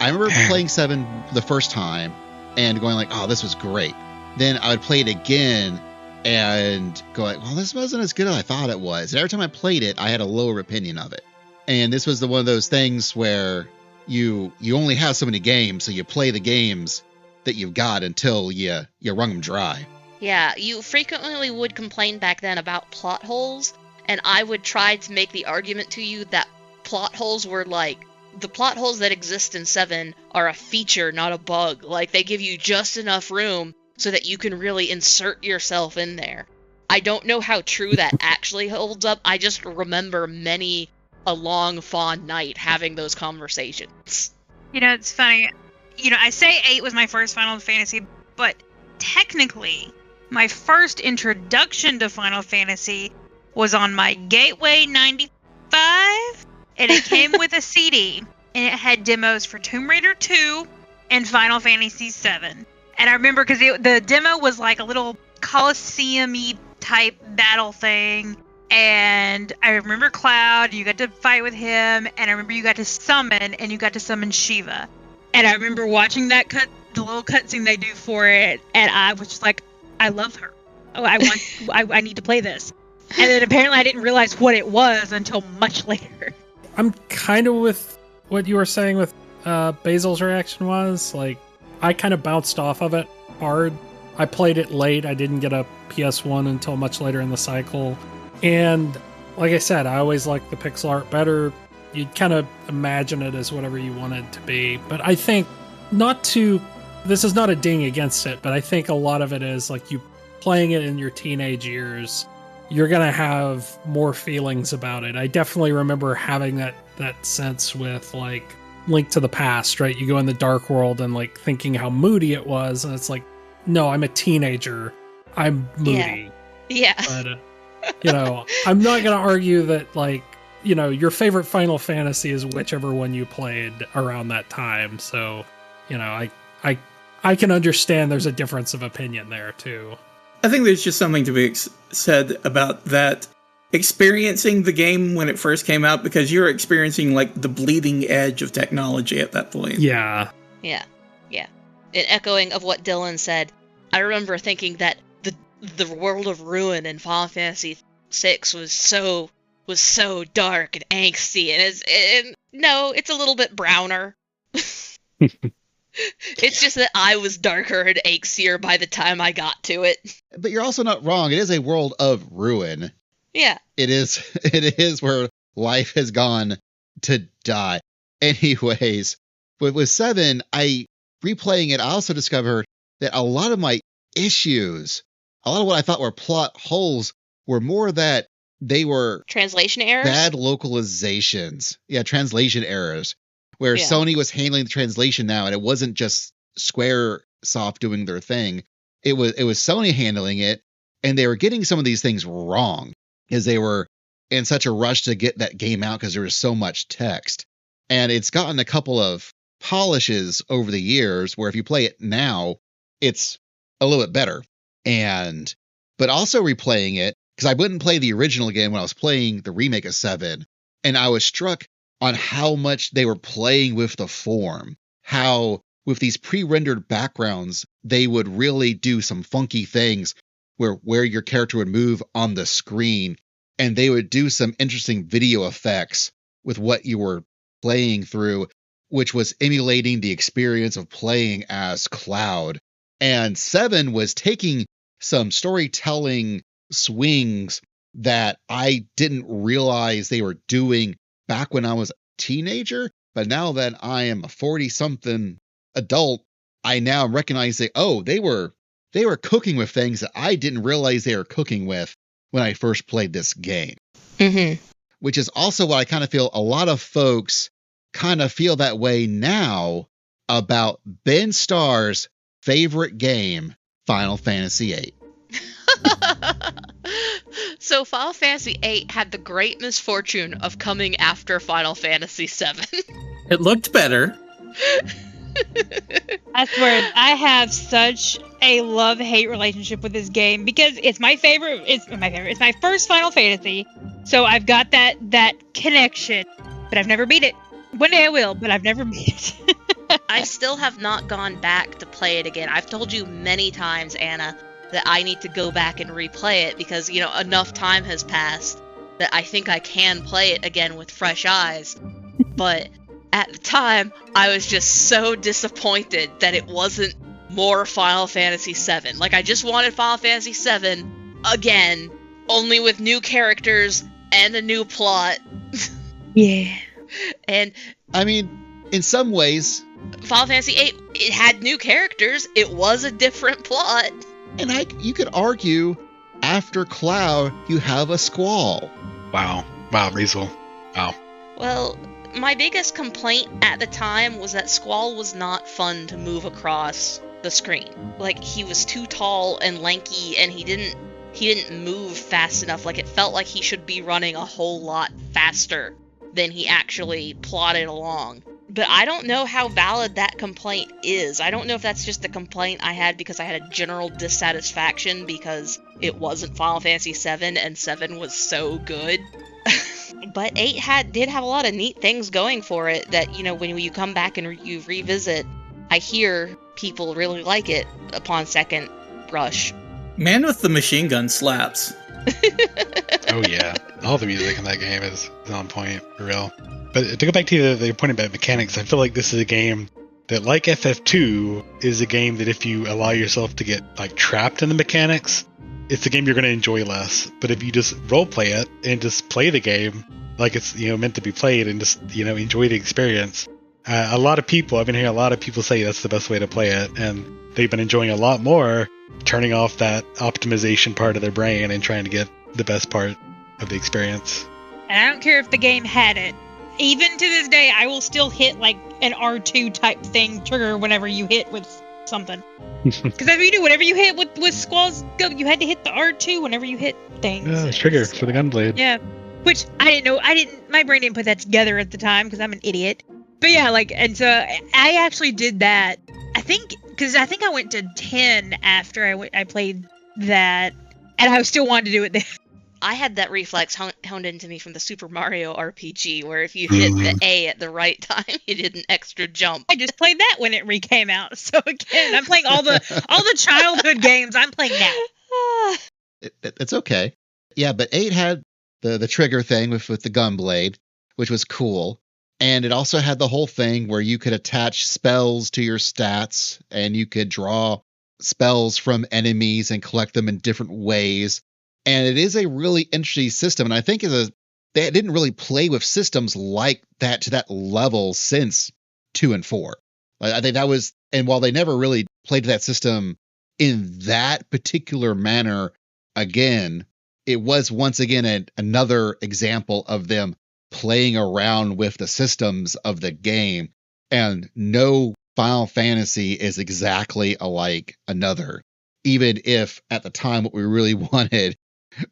remember playing 7 the first time and going like, oh, this was great. Then I would play it again and go like, well, this wasn't as good as I thought it was. And every time I played it, I had a lower opinion of it. And this was one of those things where you only have so many games, so you play the games that you've got until you wrung them dry. Yeah, you frequently would complain back then about plot holes, and I would try to make the argument to you that plot holes were like, the plot holes that exist in 7 are a feature, not a bug. Like, they give you just enough room so that you can really insert yourself in there. I don't know how true that actually holds up. I just remember many a long, fond night having those conversations. You know, it's funny. You know, I say 8 was my first Final Fantasy, but technically, my first introduction to Final Fantasy was on my Gateway 95, and it came with a CD, and it had demos for Tomb Raider 2 and Final Fantasy VII. And I remember because the demo was like a little Coliseum-y type battle thing, and I remember Cloud, you got to fight with him, and I remember you got to summon Shiva. And I remember watching the little cutscene they do for it, and I was just like, I love her. Oh, I need to play this. And then apparently I didn't realize what it was until much later. I'm kind of with what you were saying with Basil's reaction was. Like, I kind of bounced off of it hard. I played it late. I didn't get a PS1 until much later in the cycle. And like I said, I always liked the pixel art better. You'd kind of imagine it as whatever you want it to be. But I think this is not a ding against it, but I think a lot of it is like you playing it in your teenage years, you're going to have more feelings about it. I definitely remember having that sense with like Link to the Past, right? You go in the dark world and like thinking how moody it was, and it's like, no, I'm a teenager. I'm moody. Yeah. But, I'm not going to argue that like, your favorite Final Fantasy is whichever one you played around that time. So, I can understand there's a difference of opinion there too. I think there's just something to be said about that. Experiencing the game when it first came out, because you're experiencing like the bleeding edge of technology at that point. Yeah. Yeah. Yeah. And echoing of what Dylan said, I remember thinking that the world of Ruin in Final Fantasy VI was so dark and angsty, and no, it's a little bit browner. It's just that I was darker and angstier by the time I got to it. But you're also not wrong. It is a world of ruin. Yeah. It is where life has gone to die. Anyways, with 7, replaying it, I also discovered that a lot of my issues, a lot of what I thought were plot holes, were more that they were translation errors, bad localizations. Yeah, translation errors, where Sony was handling the translation now, and it wasn't just Squaresoft doing their thing. It was Sony handling it, and they were getting some of these things wrong because they were in such a rush to get that game out because there was so much text. And it's gotten a couple of polishes over the years where if you play it now, it's a little bit better. But also replaying it, because I wouldn't play the original again when I was playing the remake of 7, and I was struck on how much they were playing with the form, how with these pre-rendered backgrounds, they would really do some funky things where your character would move on the screen, and they would do some interesting video effects with what you were playing through, which was emulating the experience of playing as Cloud. And 7 was taking some storytelling swings that I didn't realize they were doing back when I was a teenager, but now that I am a 40-something adult, I now recognize that, oh, they were cooking with things that I didn't realize they were cooking with when I first played this game. Mm-hmm. Which is also what I kind of feel a lot of folks kind of feel that way now about Ben Starr's favorite game, Final Fantasy VIII. So Final Fantasy VIII had the great misfortune of coming after Final Fantasy VII. It looked better. I swear, I have such a love-hate relationship with this game because it's my favorite. It's my first Final Fantasy, so I've got that connection. But I've never beat it. One day I will, but I've never beat it. I still have not gone back to play it again. I've told you many times, Anna, that I need to go back and replay it because, you know, enough time has passed that I think I can play it again with fresh eyes. But at the time, I was just so disappointed that it wasn't more Final Fantasy VII. Like, I just wanted Final Fantasy VII again, only with new characters and a new plot. Yeah. And I mean, in some ways, Final Fantasy VIII, it had new characters. It was a different plot. and you could argue after Cloud, you have a Squall. Wow, Riesel. Wow. Well, my biggest complaint at the time was that Squall was not fun to move across the screen. Like, he was too tall and lanky, and he didn't move fast enough. Like, it felt like he should be running a whole lot faster than he actually plodded along. But I don't know how valid that complaint is. I don't know if that's just a complaint I had because I had a general dissatisfaction because it wasn't Final Fantasy VII and 7 was so good. But 8 did have a lot of neat things going for it that, you know, when you come back and you revisit, I hear people really like it upon second brush. Man with the Machine Gun slaps. Oh yeah, all the music in that game is on point, for real. But to go back to the point about mechanics, I feel like this is a game that, like FF2, is a game that if you allow yourself to get like trapped in the mechanics, it's a game you're going to enjoy less. But if you just role play it and just play the game like it's, you know, meant to be played and just, you know, enjoy the experience, a lot of people, I've been hearing a lot of people say that's the best way to play it, and they've been enjoying a lot more turning off that optimization part of their brain and trying to get the best part of the experience. And I don't care if the game had it. Even to this day, I will still hit like an R2 type thing trigger whenever you hit with something. Because if you do, whatever you hit with Squall's go, you had to hit the R2 whenever you hit things. Yeah, trigger for the gunblade. Yeah, which I didn't know. My brain didn't put that together at the time because I'm an idiot. But yeah, like, and so I actually did that. I think I went to 10 after I played that, and I still wanted to do it then. I had that reflex honed into me from the Super Mario RPG, where if you hit the A at the right time, you did an extra jump. I just played that when it re-came out. So again, I'm playing all the childhood games I'm playing now. It's okay. Yeah, but 8 had the trigger thing with the gunblade, which was cool. And it also had the whole thing where you could attach spells to your stats, and you could draw spells from enemies and collect them in different ways. And it is a really interesting system. And I think they didn't really play with systems like that to that level since 2 and 4. I think that was, and while they never really played that system in that particular manner again, it was once again another example of them playing around with the systems of the game. And no Final Fantasy is exactly alike another, even if at the time what we really wanted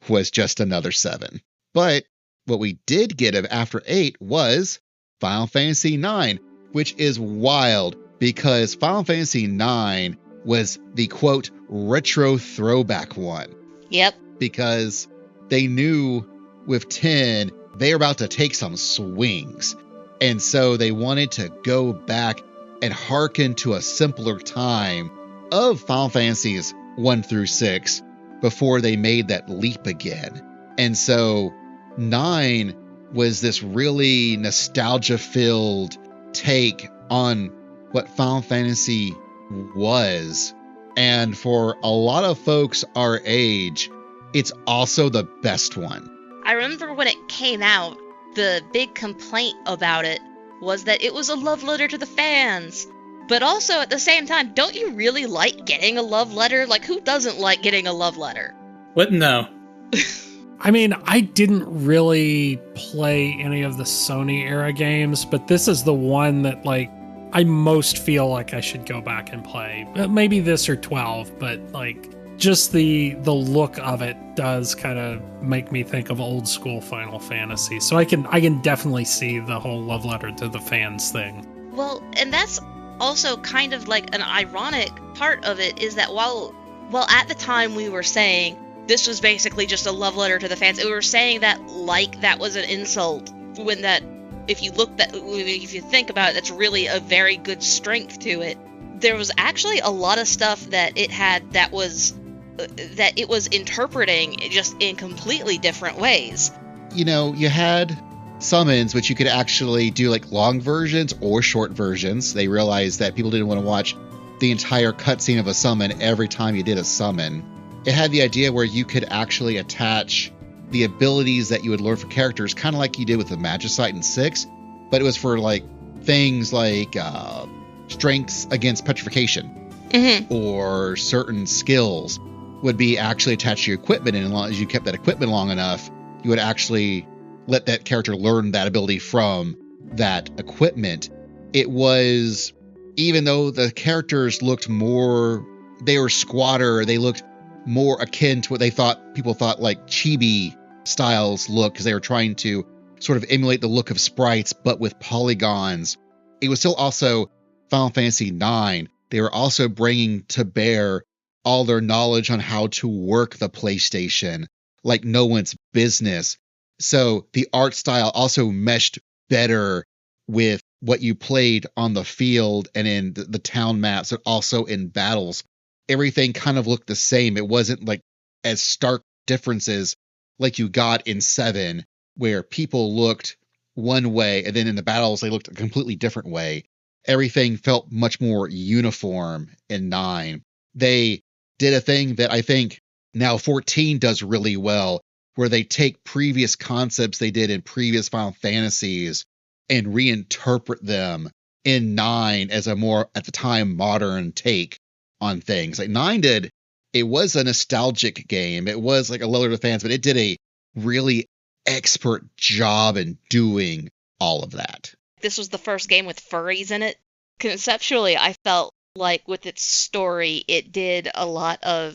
was just another 7. But what we did get after 8 was Final Fantasy IX, which is wild because Final Fantasy IX was the quote retro throwback one. Yep. Because they knew with 10 they were about to take some swings. And so they wanted to go back and hearken to a simpler time of Final Fantasies 1 through 6 before they made that leap again. And so 9 was this really nostalgia-filled take on what Final Fantasy was. And for a lot of folks our age, it's also the best one. I remember when it came out, the big complaint about it was that it was a love letter to the fans. But also, at the same time, don't you really like getting a love letter? Like, who doesn't like getting a love letter? What? No. I mean, I didn't really play any of the Sony era games, but this is the one that, like, I most feel like I should go back and play. Maybe this or 12, but, like, just the look of it does kind of make me think of old school Final Fantasy. So I can definitely see the whole love letter to the fans thing. Well, and that's also kind of like an ironic part of it, is that while at the time we were saying this was basically just a love letter to the fans, we were saying that like that was an insult, when that, if you think about it, that's really a very good strength to it. There was actually a lot of stuff that it had that it was interpreting just in completely different ways. You know, you had summons, which you could actually do like long versions or short versions. They realized that people didn't want to watch the entire cutscene of a summon every time you did a summon. It had the idea where you could actually attach the abilities that you would learn for characters, kind of like you did with the Magicite in 6, but it was for like things like strengths against petrification, or certain skills would be actually attached to your equipment, and as long as you kept that equipment long enough, you would actually let that character learn that ability from that equipment. It was, even though the characters looked more, they were squatter, they looked more akin to what people thought like chibi styles look, because they were trying to sort of emulate the look of sprites, but with polygons. It was still also Final Fantasy IX. They were also bringing to bear all their knowledge on how to work the PlayStation like no one's business. So the art style also meshed better with what you played on the field and in the town maps, and also in battles. Everything kind of looked the same. It wasn't like as stark differences like you got in 7, where people looked one way and then in the battles they looked a completely different way. Everything felt much more uniform in 9. They did a thing that I think now 14 does really well, where they take previous concepts they did in previous Final Fantasies and reinterpret them in 9 as a more, at the time, modern take on things. Like 9 did, it was a nostalgic game. It was like a love letter to fans, but it did a really expert job in doing all of that. This was the first game with furries in it. Conceptually, I felt like with its story, it did a lot of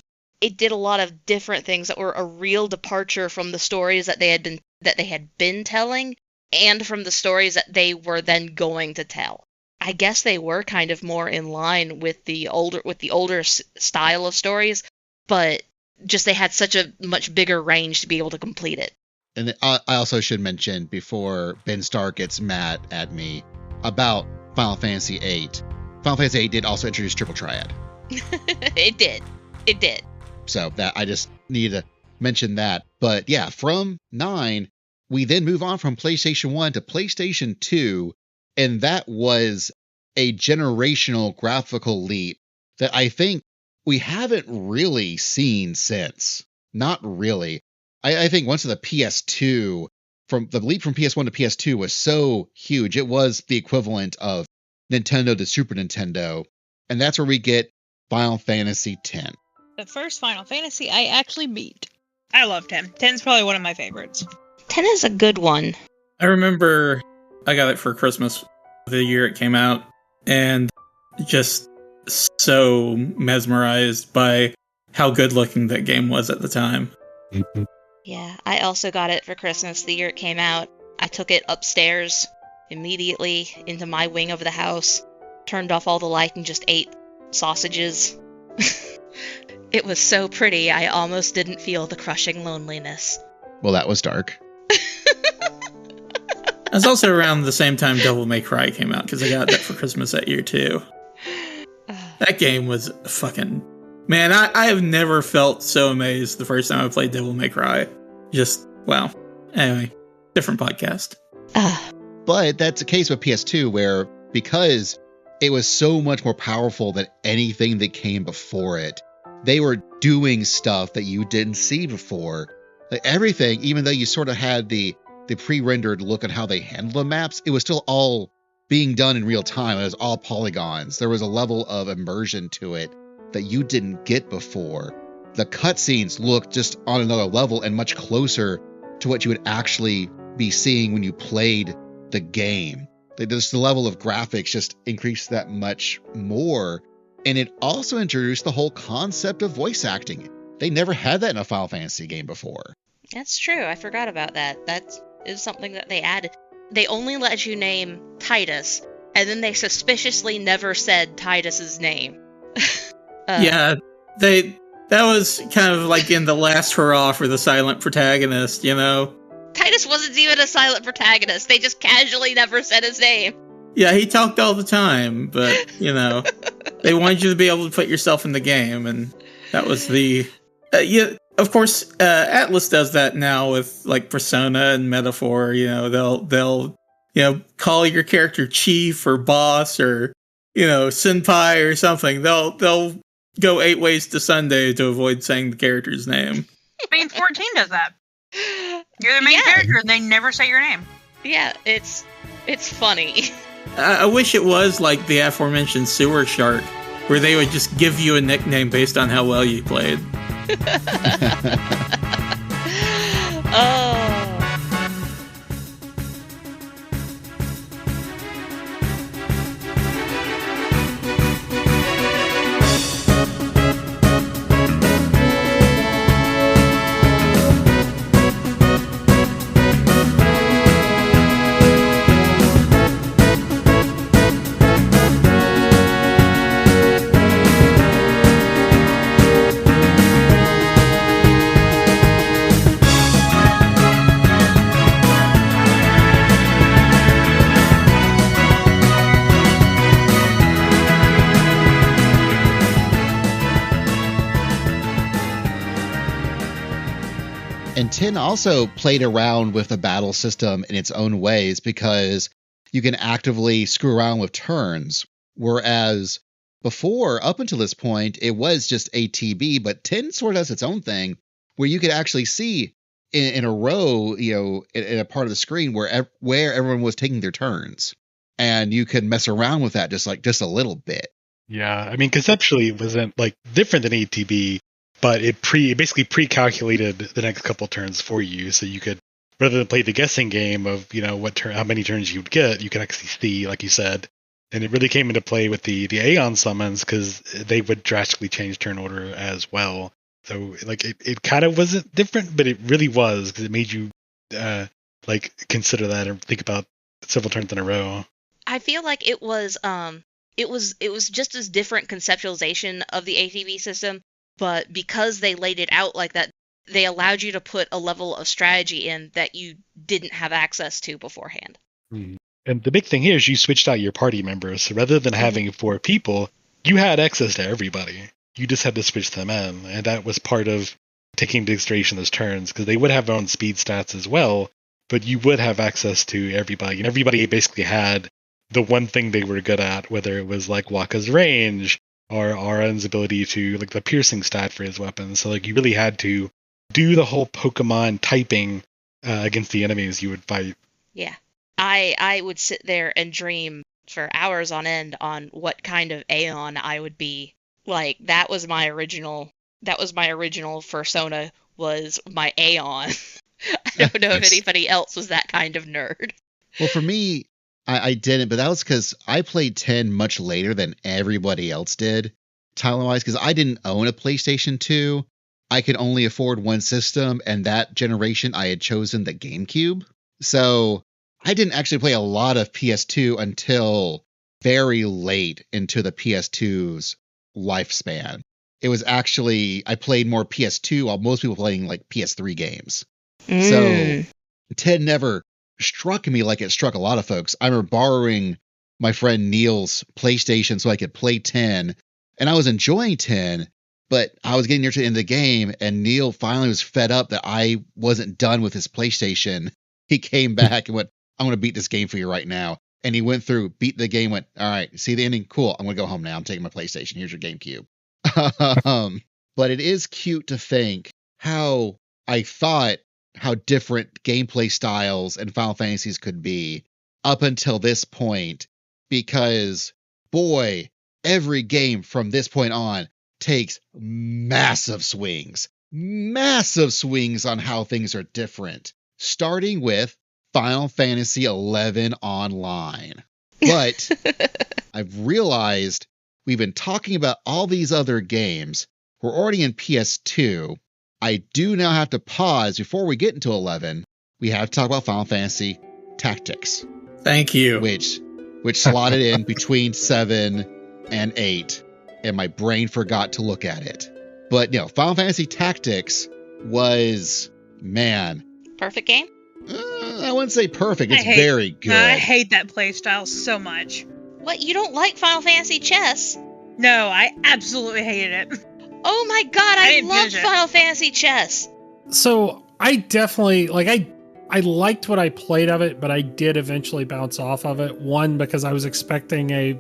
different things that were a real departure from the stories that they had been telling, and from the stories that they were then going to tell. I guess they were kind of more in line with the older style of stories, but just they had such a much bigger range to be able to complete it. And I also should mention, before Ben Starr gets mad at me, about Final Fantasy VIII. Final Fantasy VIII did also introduce Triple Triad. It did. So that I just need to mention that. But yeah, from 9, we then move on from PlayStation 1 to PlayStation 2, and that was a generational graphical leap that I think we haven't really seen since. Not really. I think once the PS2, from the leap from PS1 to PS2 was so huge, it was the equivalent of Nintendo to Super Nintendo, and that's where we get Final Fantasy X. The first Final Fantasy I actually beat. I love 10. 10's probably one of my favorites. 10 is a good one. I remember I got it for Christmas the year it came out, and just so mesmerized by how good looking that game was at the time. Yeah, I also got it for Christmas the year it came out. I took it upstairs immediately into my wing of the house, turned off all the light, and just ate sausages. It was so pretty, I almost didn't feel the crushing loneliness. Well, that was dark. It was also around the same time Devil May Cry came out, because I got that for Christmas that year too. That game was fucking... Man, I have never felt so amazed the first time I played Devil May Cry. Just, wow. Anyway, different podcast. But that's the case with PS2, where because it was so much more powerful than anything that came before it, they were doing stuff that you didn't see before. Like everything, even though you sort of had the pre-rendered look at how they handled the maps, it was still all being done in real time. It was all polygons. There was a level of immersion to it that you didn't get before. the cutscenes look just on another level and much closer to what you would actually be seeing when you played the game. Just the level of graphics just increased that much more. And it also introduced the whole concept of voice acting. They never had that in a Final Fantasy game before. That's true. I forgot about that. That is something that they added. They only let you name Titus, and then they suspiciously never said Titus's name. That was kind of like in the last hurrah for the silent protagonist, you know? Titus wasn't even a silent protagonist. They just casually never said his name. Yeah, he talked all the time, but, you know, they wanted you to be able to put yourself in the game, and that was the... of course, Atlas does that now with, like, Persona and Metaphor. You know, they'll call your character Chief or Boss or, Senpai or something. They'll go 8 ways to Sunday to avoid saying the character's name. I mean, 14 does that. You're the main character, and they never say your name. Yeah, it's funny. I wish it was like the aforementioned Sewer Shark, where they would just give you a nickname based on how well you played. Oh. And 10 also played around with the battle system in its own ways because you can actively screw around with turns. Whereas before, up until this point, it was just ATB, but 10 sort of has its own thing where you could actually see in a row, in a part of the screen where everyone was taking their turns. And you could mess around with that just a little bit. Yeah, I mean, conceptually, it wasn't like different than ATB. But it basically pre-calculated the next couple turns for you, so you could, rather than play the guessing game of how many turns you would get, you could actually see, like you said. And it really came into play with the Aeon summons because they would drastically change turn order as well. So like it kind of wasn't different, but it really was because it made you consider that and think about several turns in a row. I feel like it was just as different conceptualization of the ATB system. But because they laid it out like that, they allowed you to put a level of strategy in that you didn't have access to beforehand. And the big thing here is you switched out your party members. So rather than having 4 people, you had access to everybody. You just had to switch them in. And that was part of taking into consideration those turns, because they would have their own speed stats as well, but you would have access to everybody. And everybody basically had the one thing they were good at, whether it was like Waka's range, or Aran's ability to, like, the piercing stat for his weapons. So, like, you really had to do the whole Pokemon typing against the enemies you would fight. Yeah. I would sit there and dream for hours on end on what kind of Aeon I would be. Like, that was my original persona, was my Aeon. I don't know if anybody else was that kind of nerd. Well, for me, I didn't, but that was because I played 10 much later than everybody else did, timeline-wise, because I didn't own a PlayStation 2. I could only afford one system, and that generation I had chosen the GameCube. So I didn't actually play a lot of PS2 until very late into the PS2's lifespan. It was actually, I played more PS2 while most people were playing like PS3 games. So 10 never struck me like it struck a lot of folks. I remember borrowing my friend Neil's PlayStation so I could play 10, and I was enjoying 10, but I was getting near to the end of the game, and Neil finally was fed up that I wasn't done with his PlayStation. He came back and went, "I'm going to beat this game for you right now." And he went through, beat the game, went, "All right, see the ending? Cool. I'm going to go home now. I'm taking my PlayStation. Here's your GameCube." But it is cute to think how different gameplay styles and Final Fantasies could be up until this point, because boy, every game from this point on takes massive swings on how things are different, starting with Final Fantasy XI Online. But I've realized we've been talking about all these other games. We're already in PS2. I do now have to pause before we get into 11. We have to talk about Final Fantasy Tactics. Thank you. Which slotted in between 7 and 8, and my brain forgot to look at it. But Final Fantasy Tactics was, man. Perfect game? I wouldn't say perfect. It's very good. I hate that playstyle so much. What, you don't like Final Fantasy Chess? No, I absolutely hated it. Oh my god, I love Final Fantasy Chess. So I definitely, I liked what I played of it, but I did eventually bounce off of it. One, because I was expecting a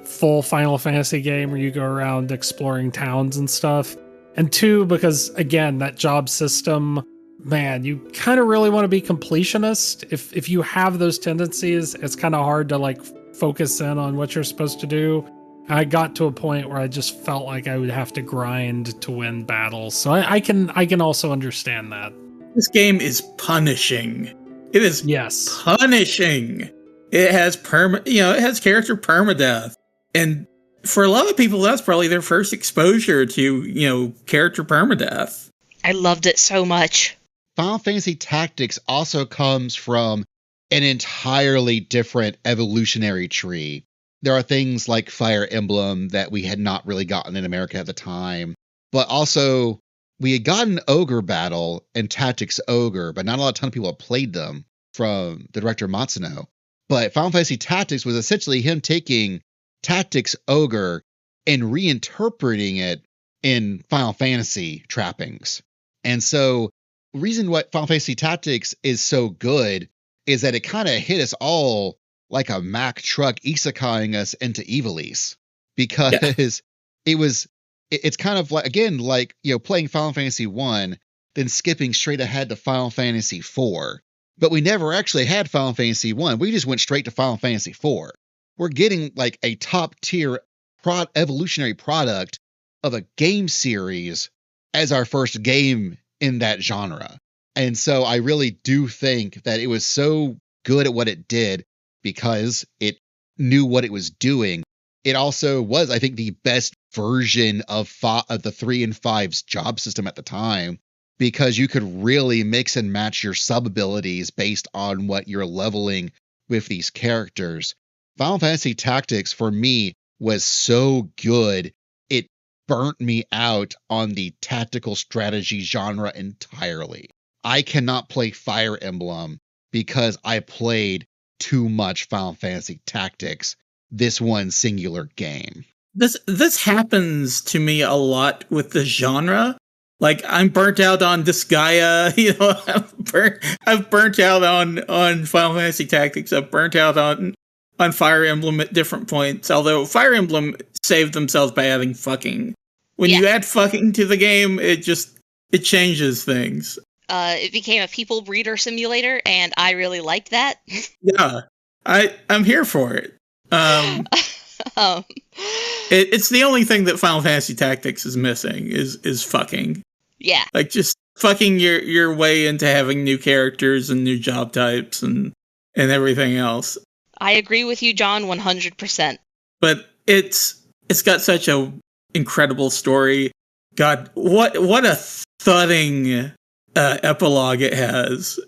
full Final Fantasy game where you go around exploring towns and stuff. And two, because again, that job system, man, you kind of really want to be completionist. If you have those tendencies, it's kind of hard to focus in on what you're supposed to do. I got to a point where I just felt like I would have to grind to win battles. So I can also understand that. This game is punishing. It is punishing. It has it has character permadeath. And for a lot of people, that's probably their first exposure to, character permadeath. I loved it so much. Final Fantasy Tactics also comes from an entirely different evolutionary tree. There are things like Fire Emblem that we had not really gotten in America at the time, but also we had gotten Ogre Battle and Tactics Ogre, but not a ton of people had played them from the director Matsuno. But Final Fantasy Tactics was essentially him taking Tactics Ogre and reinterpreting it in Final Fantasy trappings. And so the reason why Final Fantasy Tactics is so good is that it kind of hit us all like a Mack truck isekaiing us into Ivalice, because it's kind of like, again, playing Final Fantasy 1, then skipping straight ahead to Final Fantasy 4. But we never actually had Final Fantasy 1. We just went straight to Final Fantasy 4. We're getting a top tier evolutionary product of a game series as our first game in that genre. And so I really do think that it was so good at what it did because it knew what it was doing. It also was, I think, the best version of the 3 and 5's job system at the time, because you could really mix and match your sub abilities based on what you're leveling with these characters. Final Fantasy Tactics, for me, was so good, it burnt me out on the tactical strategy genre entirely. I cannot play Fire Emblem because I played too much Final Fantasy Tactics, this one singular game. This happens to me a lot with the genre. I'm burnt out on Disgaea, I've burnt out on Final Fantasy Tactics, I've burnt out on Fire Emblem at different points, although Fire Emblem saved themselves by adding fucking. When you add fucking to the game, it changes things. It became a people breeder simulator, and I really liked that. Yeah, I'm here for it. It's the only thing that Final Fantasy Tactics is missing is fucking. Yeah. Just fucking your way into having new characters and new job types and everything else. I agree with you, John, 100%. But it's got such a incredible story. God, what a thudding epilogue it has.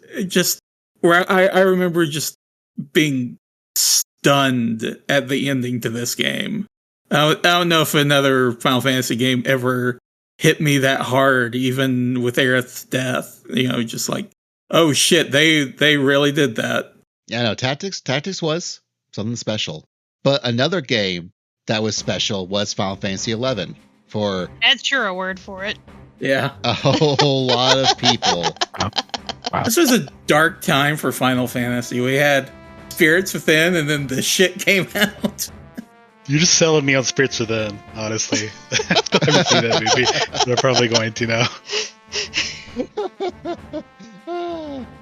Where I remember just being stunned at the ending to this game. I don't know if another Final Fantasy game ever hit me that hard, even with Aerith's death. Just oh shit, they really did that. Yeah, no, Tactics was something special. But another game that was special was Final Fantasy XI. That's sure a word for it. Yeah. A whole lot of people. Wow. This was a dark time for Final Fantasy. We had Spirits Within, and then the shit came out. You're just selling me on Spirits Within, honestly. I still haven't seen that movie, but I'm probably going to now.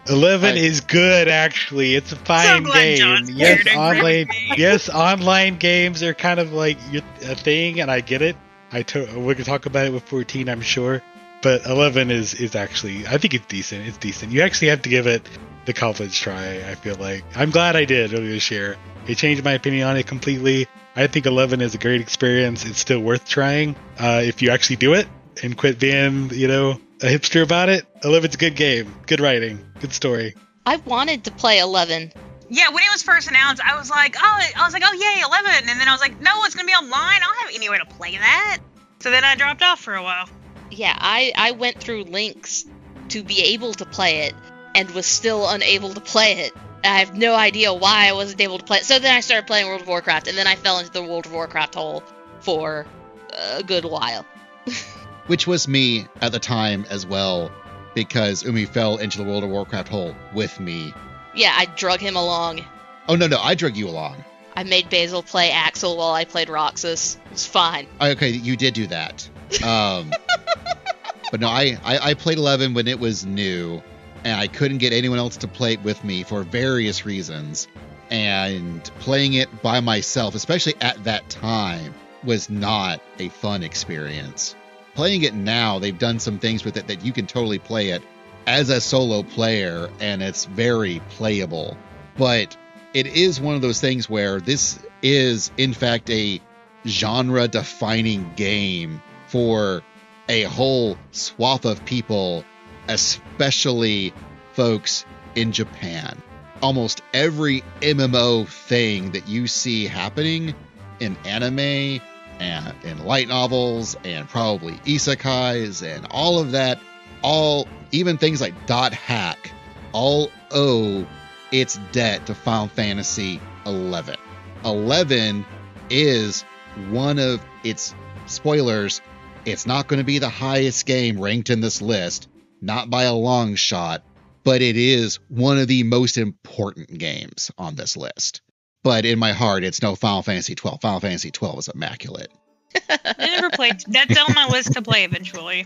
11 is good, actually. It's a fine game. Yes, online games are kind of like a thing, and I get it. We could talk about it with 14, I'm sure. But 11 is actually, I think it's decent. It's decent. You actually have to give it the college try, I feel like. I'm glad I did earlier this year. It changed my opinion on it completely. I think 11 is a great experience. It's still worth trying if you actually do it and quit being, a hipster about it. 11's a good game. Good writing. Good story. I wanted to play 11. Yeah, when it was first announced, I was like, oh yay, 11. And then I was like, no, it's going to be online. I don't have anywhere to play that. So then I dropped off for a while. Yeah, I went through links to be able to play it and was still unable to play it. I have no idea why I wasn't able to play it. So then I started playing World of Warcraft, and then I fell into the World of Warcraft hole for a good while. Which was me at the time as well, because Umi fell into the World of Warcraft hole with me. Yeah, I drug him along. Oh, no, I drug you along. I made Basil play Axel while I played Roxas. It was fine. Okay, you did do that. But no, I played 11 when it was new, and I couldn't get anyone else to play it with me for various reasons. And playing it by myself, especially at that time, was not a fun experience. Playing it now, they've done some things with it that you can totally play it as a solo player, and it's very playable. But it is one of those things where this is, in fact, a genre-defining game for a whole swath of people, especially folks in Japan. Almost every MMO thing that you see happening in anime and in light novels and probably isekais and all of that, even things like .hack, all owe its debt to Final Fantasy XI. 11 is one of its spoilers. It's not going to be the highest game ranked in this list, not by a long shot, but it is one of the most important games on this list. But in my heart, it's no Final Fantasy XII. Final Fantasy XII is immaculate. I never played. That's on my list to play eventually.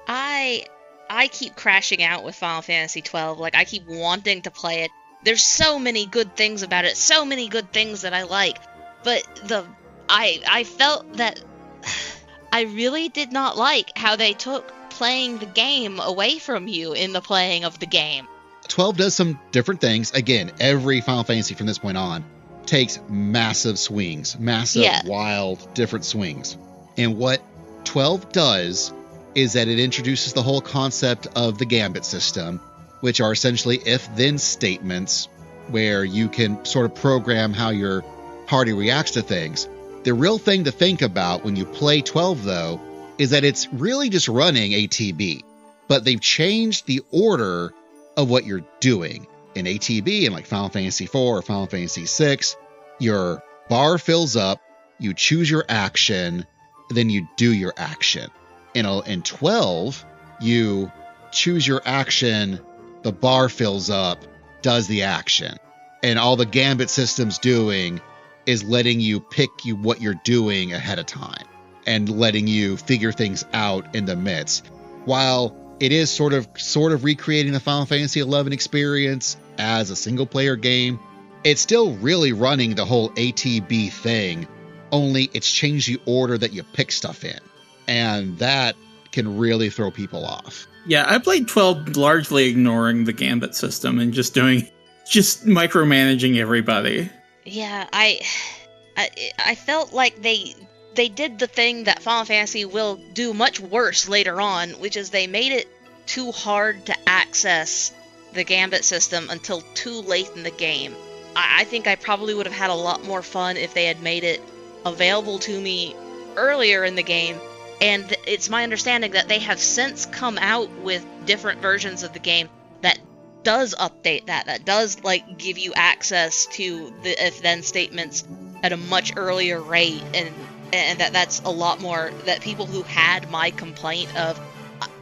I keep crashing out with Final Fantasy XII. Like, I keep wanting to play it. There's so many good things about it, so many good things that I like. But I felt that I really did not like how they took playing the game away from you in the playing of the game. 12 does some different things. Again, every Final Fantasy from this point on takes massive swings, wild, different swings. And what 12 does is that it introduces the whole concept of the Gambit system, which are essentially if-then statements where you can sort of program how your party reacts to things. The real thing to think about when you play 12, though, is that it's really just running ATB, but they've changed the order of what you're doing. In ATB, in like Final Fantasy IV or Final Fantasy VI, your bar fills up, you choose your action, then you do your action. In 12, you choose your action, the bar fills up, does the action. And all the Gambit system's doing is letting you pick what you're doing ahead of time and letting you figure things out in the midst. While it is sort of recreating the Final Fantasy XI experience as a single-player game, it's still really running the whole ATB thing, only it's changed the order that you pick stuff in. And that can really throw people off. Yeah, I played 12 largely ignoring the Gambit system and just micromanaging everybody. Yeah, I felt like they did the thing that Final Fantasy will do much worse later on, which is they made it too hard to access the Gambit system until too late in the game. I think I probably would have had a lot more fun if they had made it available to me earlier in the game. And it's my understanding that they have since come out with different versions of the game that does update that does like give you access to the if-then statements at a much earlier rate, and that's a lot more that people who had my complaint of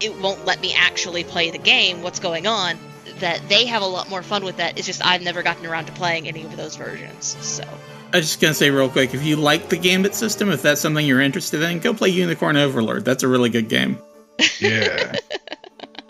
it won't let me actually play the game, what's going on, that they have a lot more fun with that. It's just I've never gotten around to playing any of those versions. So I was just going to say real quick, if you like the Gambit system, if that's something you're interested in, go play Unicorn Overlord. That's a really good game. Yeah.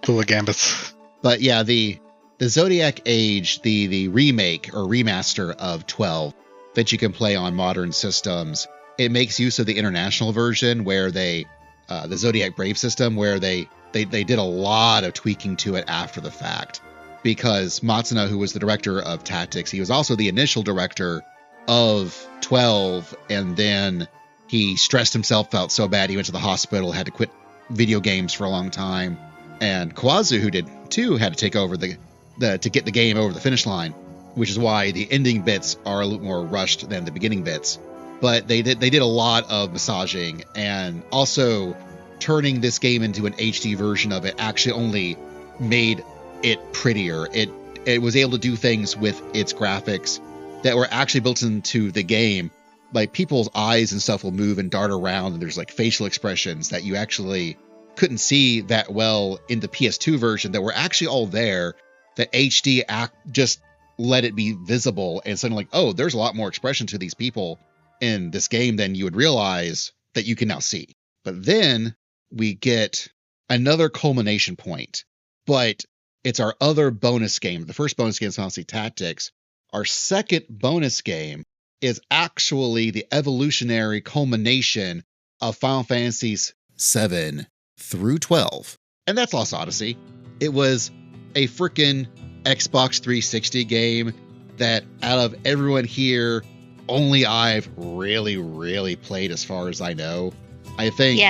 Full of Gambits. But yeah, the Zodiac Age, the remake or remaster of 12 that you can play on modern systems it makes use of the international version where they, the Zodiac Brave system, where they did a lot of tweaking to it after the fact. Because Matsuno, who was the director of Tactics, he was also the initial director of 12, and then he stressed himself out so bad he went to the hospital, had to quit video games for a long time. And Kawazu, who did 2, had to take over to get the game over the finish line, which is why the ending bits are a little more rushed than the beginning bits. But they did a lot of massaging, and also turning this game into an HD version of it actually only made it prettier. It was able to do things with its graphics that were actually built into the game. Like people's eyes and stuff will move and dart around, and there's like facial expressions that you actually couldn't see that well in the PS2 version that were actually all there, that HD just let it be visible, and suddenly like, oh, there's a lot more expression to these people in this game than you would realize that you can now see. But then we get another culmination point, but it's our other bonus game. The first bonus game is Final Fantasy Tactics. Our second bonus game is actually the evolutionary culmination of Final Fantasies VII through 12. And that's Lost Odyssey. It was a freaking Xbox 360 game that out of everyone here, only I've really, really played as far as I know. I think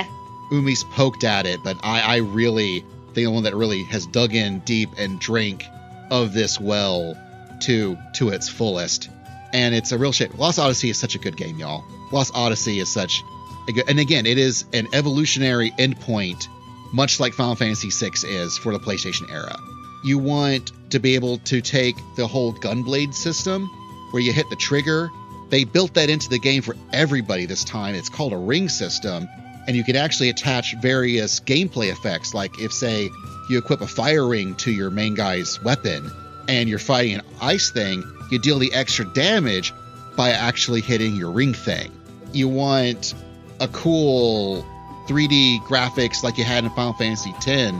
Umi's poked at it, but I really think the one that really has dug in deep and drank of this well to its fullest. And it's a real shit. Lost Odyssey is such a good game, y'all. Lost Odyssey is such a good, and again, it is an evolutionary endpoint, much like Final Fantasy VI is for the PlayStation era. You want to be able to take the whole Gunblade system where you hit the trigger. They built that into the game for everybody this time. It's called a ring system, and you can actually attach various gameplay effects. Like if, say, you equip a fire ring to your main guy's weapon and you're fighting an ice thing, you deal the extra damage by actually hitting your ring thing. You want a cool 3D graphics like you had in Final Fantasy X,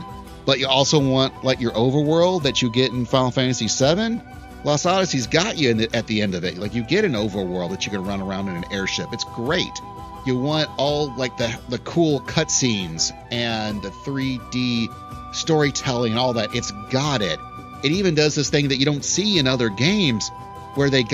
but you also want like your overworld that you get in Final Fantasy VII. Lost Odyssey's got you at the end of it. Like you get an overworld that you can run around in an airship. It's great. You want all like the cool cutscenes and the 3D storytelling and all that. It's got it. It even does this thing that you don't see in other games where the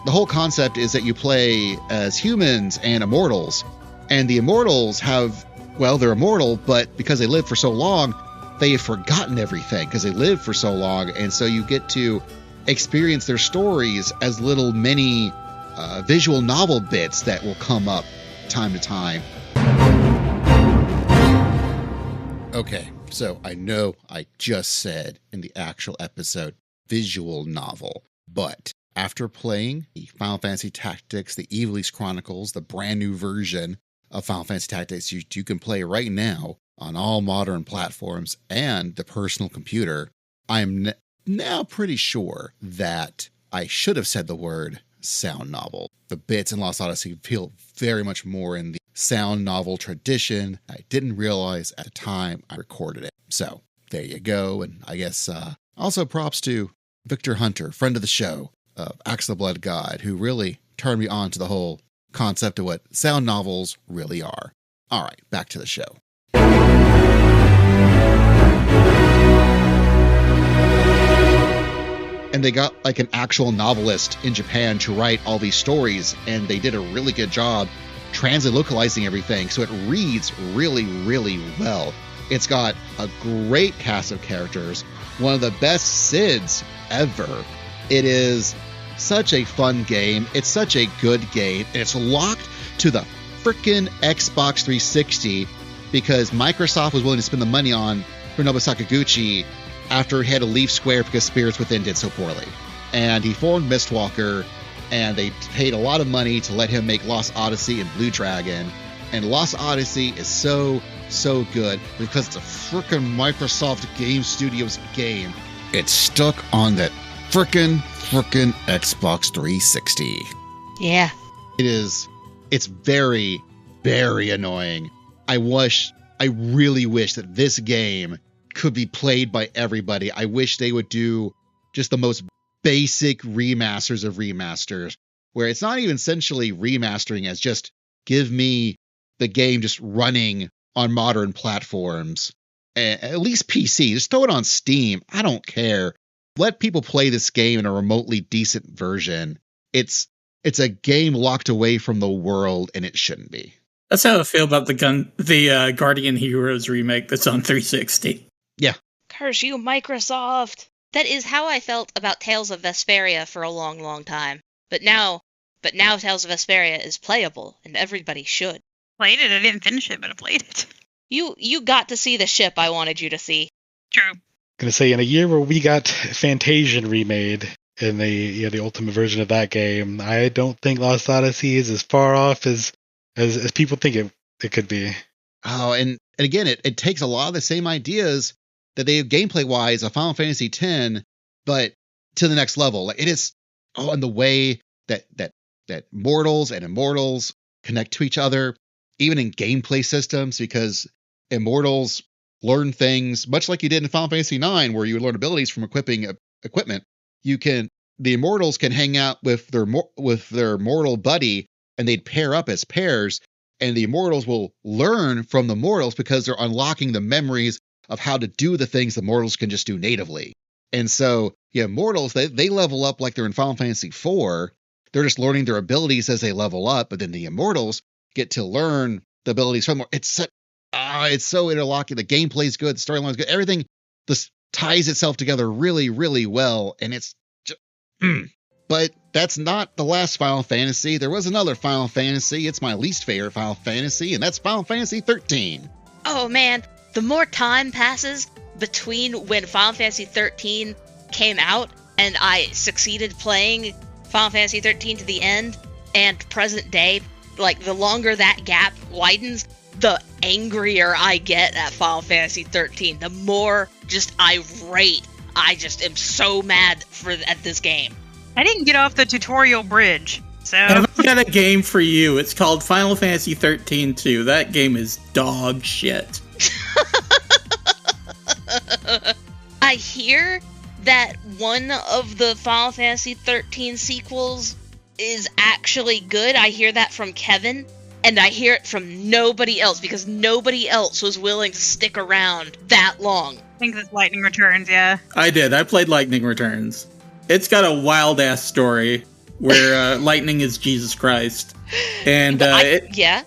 whole concept is that you play as humans and immortals. And the immortals they're immortal, but because they live for so long, they have forgotten everything because they lived for so long. And so you get to experience their stories as little mini visual novel bits that will come up time to time. Okay, so I know I just said in the actual episode visual novel, but after playing the Final Fantasy Tactics, the Ivalice Chronicles, the brand new version of Final Fantasy Tactics you can play right now on all modern platforms and the personal computer, I'm now pretty sure that I should have said the word sound novel. The bits in Lost Odyssey feel very much more in the sound novel tradition. I didn't realize at the time I recorded it. So there you go. And I guess also props to Victor Hunter, friend of the show, of Axe the Blood God, who really turned me on to the whole concept of what sound novels really are. All right, back to the show. And they got like an actual novelist in Japan to write all these stories, and they did a really good job localizing everything, so it reads really, really well. It's got a great cast of characters, one of the best SIDs ever. It is such a fun game. It's such a good game, and it's locked to the frickin' Xbox 360 because Microsoft was willing to spend the money on Hironobu Sakaguchi after he had to leave Square because Spirits Within did so poorly. And he formed Mistwalker, and they paid a lot of money to let him make Lost Odyssey and Blue Dragon. And Lost Odyssey is so good because it's a frickin' Microsoft Game Studios game. It's stuck on that frickin' Xbox 360. Yeah. It's very, very annoying. I really wish that this game could be played by everybody. I wish they would do just the most basic remasters of remasters, where it's not even essentially remastering as just give me the game just running on modern platforms, at least PC. Just throw it on Steam. I don't care. Let people play this game in a remotely decent version. It's a game locked away from the world, and it shouldn't be. That's how I feel about the Guardian Heroes remake that's on 360. Yeah. Curse you, Microsoft! That is how I felt about Tales of Vesperia for a long, long time. But now Tales of Vesperia is playable, and everybody should. Played it. I didn't finish it, but I played it. You got to see the ship I wanted you to see. True. Gonna say, in a year where we got Fantasian remade in the ultimate version of that game, I don't think Lost Odyssey is as far off as people think it could be. Oh, and again, it takes a lot of the same ideas that they have gameplay wise of Final Fantasy X, but to the next level. Like, it is, and the way that mortals and immortals connect to each other, even in gameplay systems, because immortals learn things much like you did in Final Fantasy IX, where you would learn abilities from equipping equipment. The immortals can hang out with their mortal buddy, and they'd pair up as pairs, and the immortals will learn from the mortals because they're unlocking the memories of how to do the things the mortals can just do natively. And so, mortals, they level up like they're in Final Fantasy IV. They're just learning their abilities as they level up, but then the immortals get to learn the abilities from them. It's so interlocking. The gameplay's good, the storyline's good. Everything just ties itself together really, really well, and it's just... But that's not the last Final Fantasy. There was another Final Fantasy. It's my least favorite Final Fantasy, and that's Final Fantasy XIII. Oh man, the more time passes between when Final Fantasy XIII came out and I succeeded playing Final Fantasy XIII to the end, and present day, like the longer that gap widens, the angrier I get at Final Fantasy XIII. The more just irate I just am so mad at this game. I didn't get off the tutorial bridge, so... I've got a game for you. It's called Final Fantasy XIII 2. That game is dog shit. I hear that one of the Final Fantasy XIII sequels is actually good. I hear that from Kevin, and I hear it from nobody else, because nobody else was willing to stick around that long. I think it's Lightning Returns, yeah. I did. I played Lightning Returns. It's got a wild-ass story where Lightning is Jesus Christ. And yeah.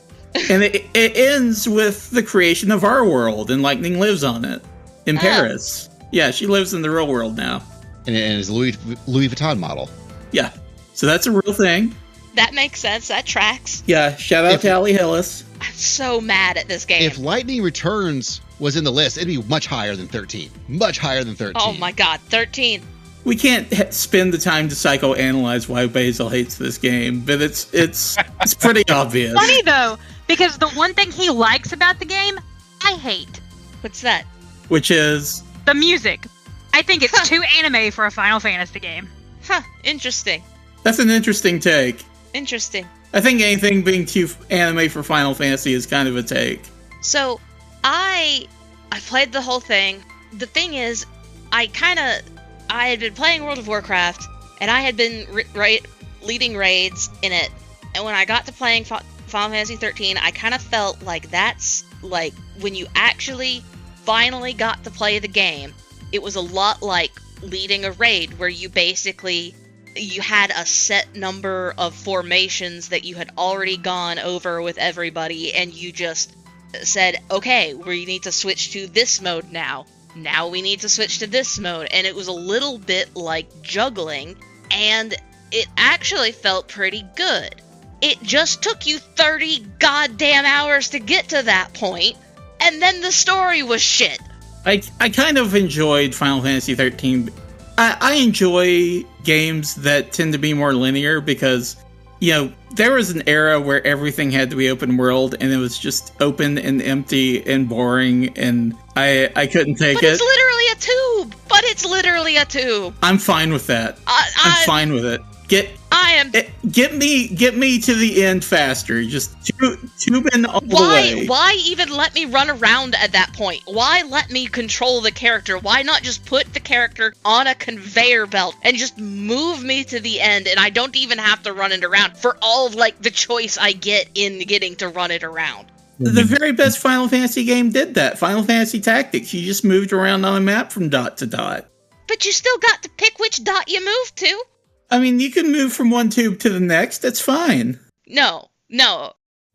And it ends with the creation of our world, and Lightning lives on it in Paris. Yeah, she lives in the real world now. And it's a Louis Vuitton model. Yeah. So that's a real thing. That makes sense. That tracks. Yeah, shout out to Ali Hillis. I'm so mad at this game. If Lightning Returns was in the list, it'd be much higher than 13. Much higher than 13. Oh my god, 13. We can't spend the time to psychoanalyze why Basil hates this game, but it's pretty obvious. Funny though, because the one thing he likes about the game, I hate. What's that? Which is? The music. I think it's too anime for a Final Fantasy game. Huh, interesting. That's an interesting take. Interesting. I think anything being too anime for Final Fantasy is kind of a take. So, I played the whole thing. The thing is, I had been playing World of Warcraft, and I had been leading raids in it. And when I got to playing Final Fantasy XIII, I kind of felt like that's like when you actually finally got to play the game. It was a lot like leading a raid, where you had a set number of formations that you had already gone over with everybody, and you just said, okay, we need to switch to this mode now. Now we need to switch to this mode. And it was a little bit like juggling, and it actually felt pretty good. It just took you 30 goddamn hours to get to that point, and then the story was shit. I kind of enjoyed Final Fantasy XIII. I enjoy games that tend to be more linear because, there was an era where everything had to be open world, and it was just open and empty and boring, and I couldn't take it. But it's literally a tube. I'm fine with that. I'm fine with it. Get me to the end faster. Just tubing all the way. Why even let me run around at that point? Why let me control the character? Why not just put the character on a conveyor belt and just move me to the end, and I don't even have to run it around for all of, like, the choice I get in getting to run it around? The very best Final Fantasy game did that. Final Fantasy Tactics. You just moved around on a map from dot to dot. But you still got to pick which dot you move to. I mean, you can move from one tube to the next. That's fine. No.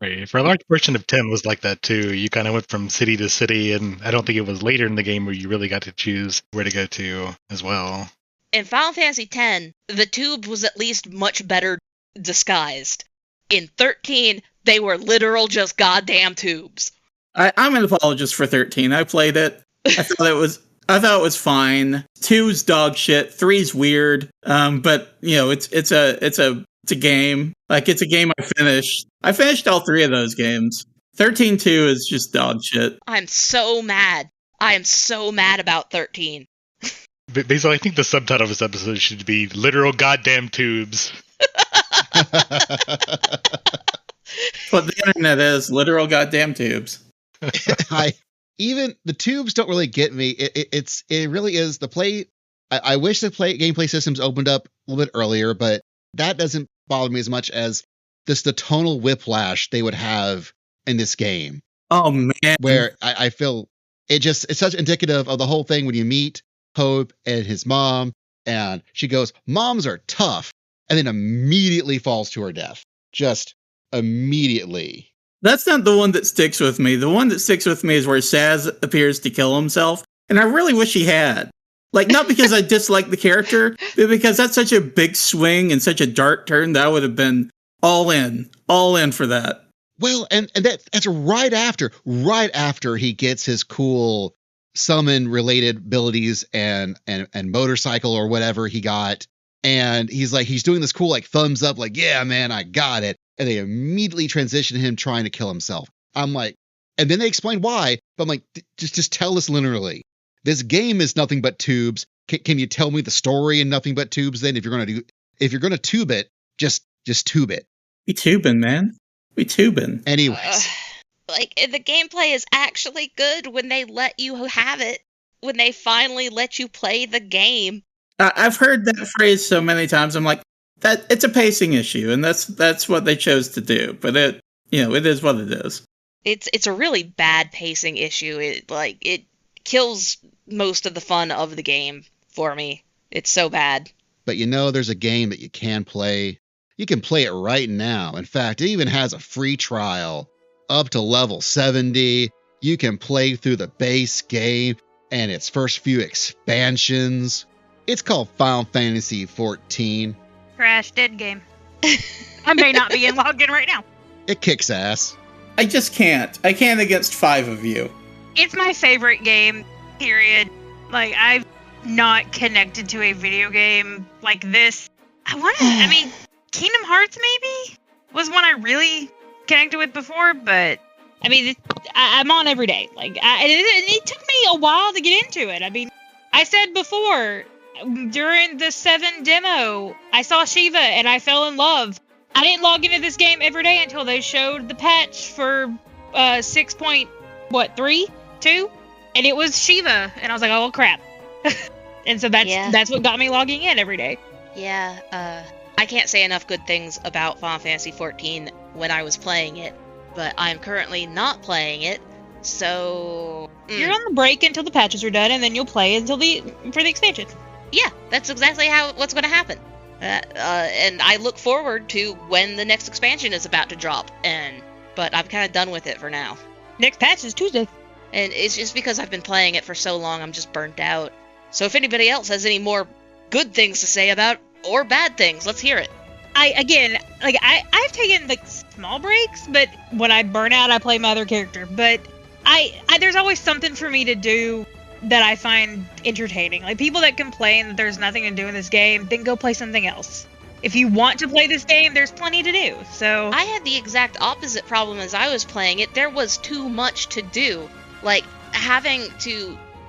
Right. For a large portion of 10 was like that too. You kind of went from city to city, and I don't think it was later in the game where you really got to choose where to go to as well. In Final Fantasy X, the tube was at least much better disguised. In 13, they were literal just goddamn tubes. I'm an apologist for 13. I played it. I thought it was fine. 2's dog shit. 3's weird. But you know, it's a game. Like, it's a game I finished. I finished all 3 of those games. 13-2 is just dog shit. I'm so mad. I am so mad about 13. Basil, I think the subtitle of this episode should be literal goddamn tubes. What the internet is, literal goddamn tubes. Even the tubes don't really get me. It really is the play. I wish the gameplay systems opened up a little bit earlier, but that doesn't bother me as much as the tonal whiplash they would have in this game. Oh man, where I feel it's such indicative of the whole thing when you meet Hope and his mom, and she goes, "Moms are tough," and then immediately falls to her death. Just immediately. That's not the one that sticks with me. The one that sticks with me is where Saz appears to kill himself, and I really wish he had. Like, not because I dislike the character, but because that's such a big swing and such a dark turn that I would have been all in for that. Well, and that's right after he gets his cool summon-related abilities and motorcycle or whatever he got, and he's doing this cool, like, thumbs up, like, yeah, man, I got it. And they immediately transition him trying to kill himself. I'm like, and then they explain why, but I'm like, just tell us linearly. This game is nothing but tubes. Can you tell me the story in nothing but tubes then? If you're gonna tube it, just tube it. We tubing, man. We tubing. Anyways. Like, the gameplay is actually good when they let you have it. When they finally let you play the game. I've heard that phrase so many times. I'm like, that it's a pacing issue, and that's what they chose to do. But it is what it is. It's a really bad pacing issue. It kills most of the fun of the game for me. It's so bad. But there's a game that you can play. You can play it right now. In fact, it even has a free trial up to level 70. You can play through the base game and its first few expansions. It's called Final Fantasy XIV. Crash, dead game. I may not be logged in right now. It kicks ass. I just can't. I can't against 5 of you. It's my favorite game, period. Like, I've not connected to a video game like this. Kingdom Hearts maybe was one I really connected with before, but I mean, I'm on every day. Like, it took me a while to get into it. I mean, I said before, during the 7 demo, I saw Shiva and I fell in love. I didn't log into this game every day until they showed the patch for 6.3.2, and it was Shiva, and I was like, oh crap. And so that's what got me logging in every day. Yeah, I can't say enough good things about Final Fantasy XIV when I was playing it, but I'm currently not playing it, so... You're on the break until the patches are done, and then you'll play for the expansion. Yeah, that's exactly what's going to happen. And I look forward to when the next expansion is about to drop, but I'm kind of done with it for now. Next patch is Tuesday. And it's just because I've been playing it for so long, I'm just burnt out. So if anybody else has any more good things to say about, or bad things, let's hear it. I've taken like small breaks, but when I burn out, I play my other character. But there's always something for me to do that I find entertaining. Like, people that complain that there's nothing to do in this game, then go play something else. If you want to play this game, there's plenty to do. So I had the exact opposite problem as I was playing it. There was too much to do. Like,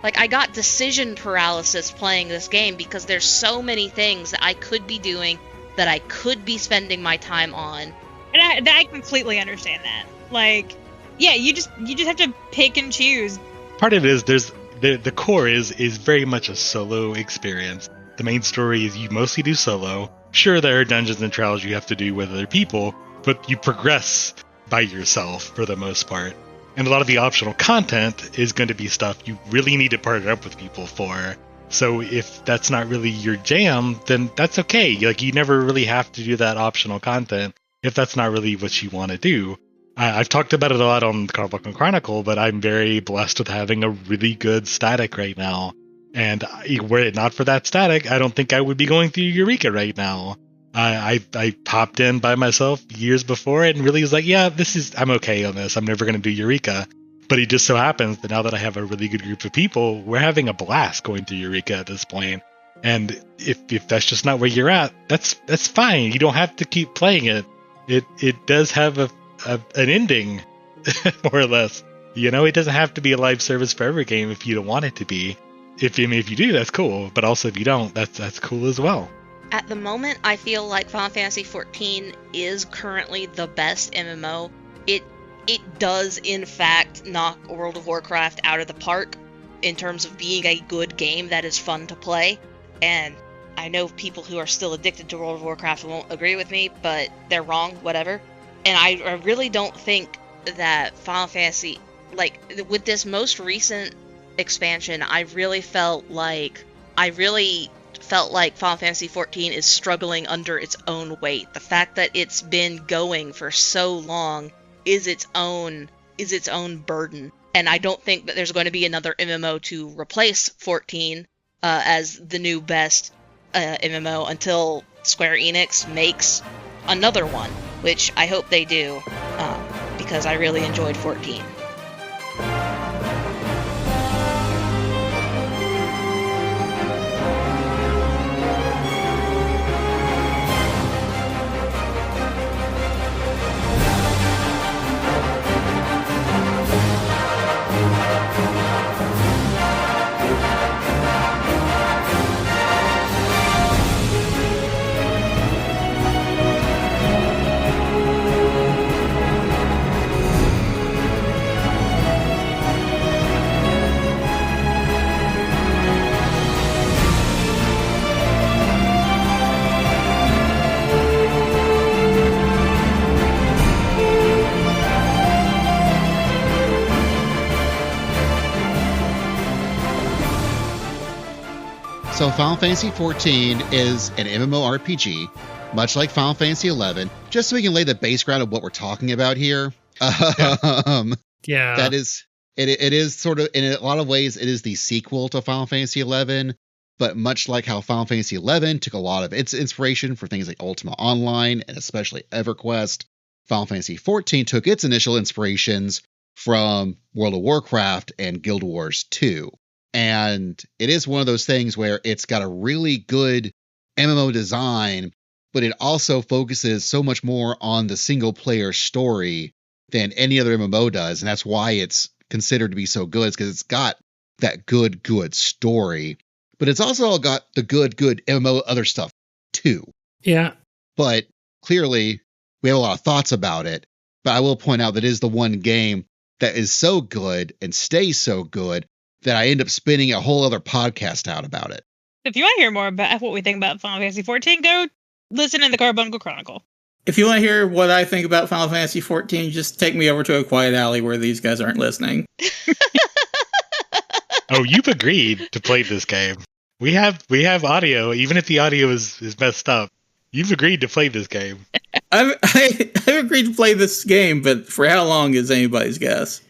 I got decision paralysis playing this game because there's so many things that I could be doing that I could be spending my time on. And I completely understand that. Like, yeah, you just have to pick and choose. Part of it is the core is very much a solo experience. The main story is you mostly do solo. Sure, there are dungeons and trials you have to do with other people, but you progress by yourself for the most part. And a lot of the optional content is going to be stuff you really need to partner up with people for. So if that's not really your jam, then that's okay. Like, you never really have to do that optional content if that's not really what you want to do. I've talked about it a lot on the Carbuncle Chronicle, but I'm very blessed with having a really good static right now. And were it not for that static, I don't think I would be going through Eureka right now. I popped in by myself years before and really was like, yeah, I'm okay on this. I'm never going to do Eureka. But it just so happens that now that I have a really good group of people, we're having a blast going through Eureka at this point. And if that's just not where you're at, that's fine. You don't have to keep playing it. It does have an ending, more or less. You know, it doesn't have to be a live service for every game if you don't want it to be. If you do, that's cool. But also if you don't, that's cool as well. At the moment, I feel like Final Fantasy XIV is currently the best MMO. It does, in fact, knock World of Warcraft out of the park in terms of being a good game that is fun to play. And I know people who are still addicted to World of Warcraft won't agree with me, but they're wrong, whatever. And I really don't think that Final Fantasy, like, with this most recent expansion, I really felt like Final Fantasy XIV is struggling under its own weight. The fact that it's been going for so long is its own burden. And I don't think that there's going to be another MMO to replace 14 as the new best MMO until Square Enix makes another one, which I hope they do, because I really enjoyed 14. So Final Fantasy XIV is an MMORPG, much like Final Fantasy XI, just so we can lay the base ground of what we're talking about here. Yeah. That is, it is sort of, in a lot of ways, it is the sequel to Final Fantasy XI, but much like how Final Fantasy XI took a lot of its inspiration for things like Ultima Online and especially EverQuest, Final Fantasy XIV took its initial inspirations from World of Warcraft and Guild Wars 2. And it is one of those things where it's got a really good MMO design, but it also focuses so much more on the single player story than any other MMO does. And that's why it's considered to be so good, because it's got that good story, but it's also got the good MMO other stuff too. Yeah. But clearly we have a lot of thoughts about it, but I will point out that it is the one game that is so good and stays so good that I end up spinning a whole other podcast out about it. If you want to hear more about what we think about Final Fantasy XIV, go listen to the Carbuncle Chronicle. If you want to hear what I think about Final Fantasy XIV, just take me over to a quiet alley where these guys aren't listening. Oh, you've agreed to play this game. We have audio, even if the audio is messed up. You've agreed to play this game. I've agreed to play this game, but for how long is anybody's guess?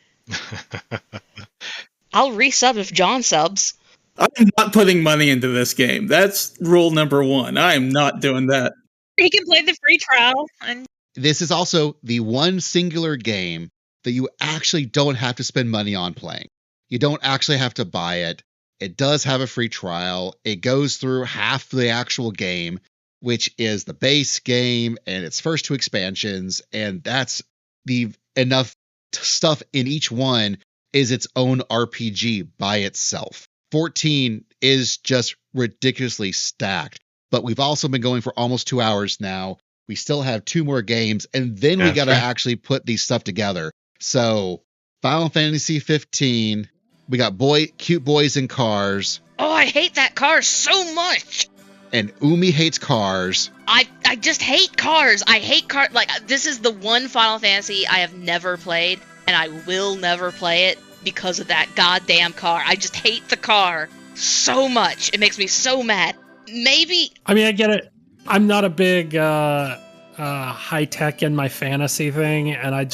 I'll resub if John subs. I'm not putting money into this game. That's rule number one. I am not doing that. He can play the free trial. And This is also the one singular game that you actually don't have to spend money on playing. You don't actually have to buy it. It does have a free trial. It goes through half the actual game, which is the base game and its first two expansions. And that's the enough stuff in each one is its own RPG by itself. 14 is just ridiculously stacked. but we've also been going for almost 2 hours now. We still have 2 more games, and then we got to actually put these stuff together. So, Final Fantasy XV, we got cute boys in cars. Oh, I hate that car so much. And Umi hates cars. I just hate cars. I hate cars. Like, this is the one Final Fantasy I have never played, and I will never play it because of that goddamn car. I just hate the car so much. It makes me so mad. Maybe. I mean, I get it. I'm not a big high tech in my fantasy thing, and I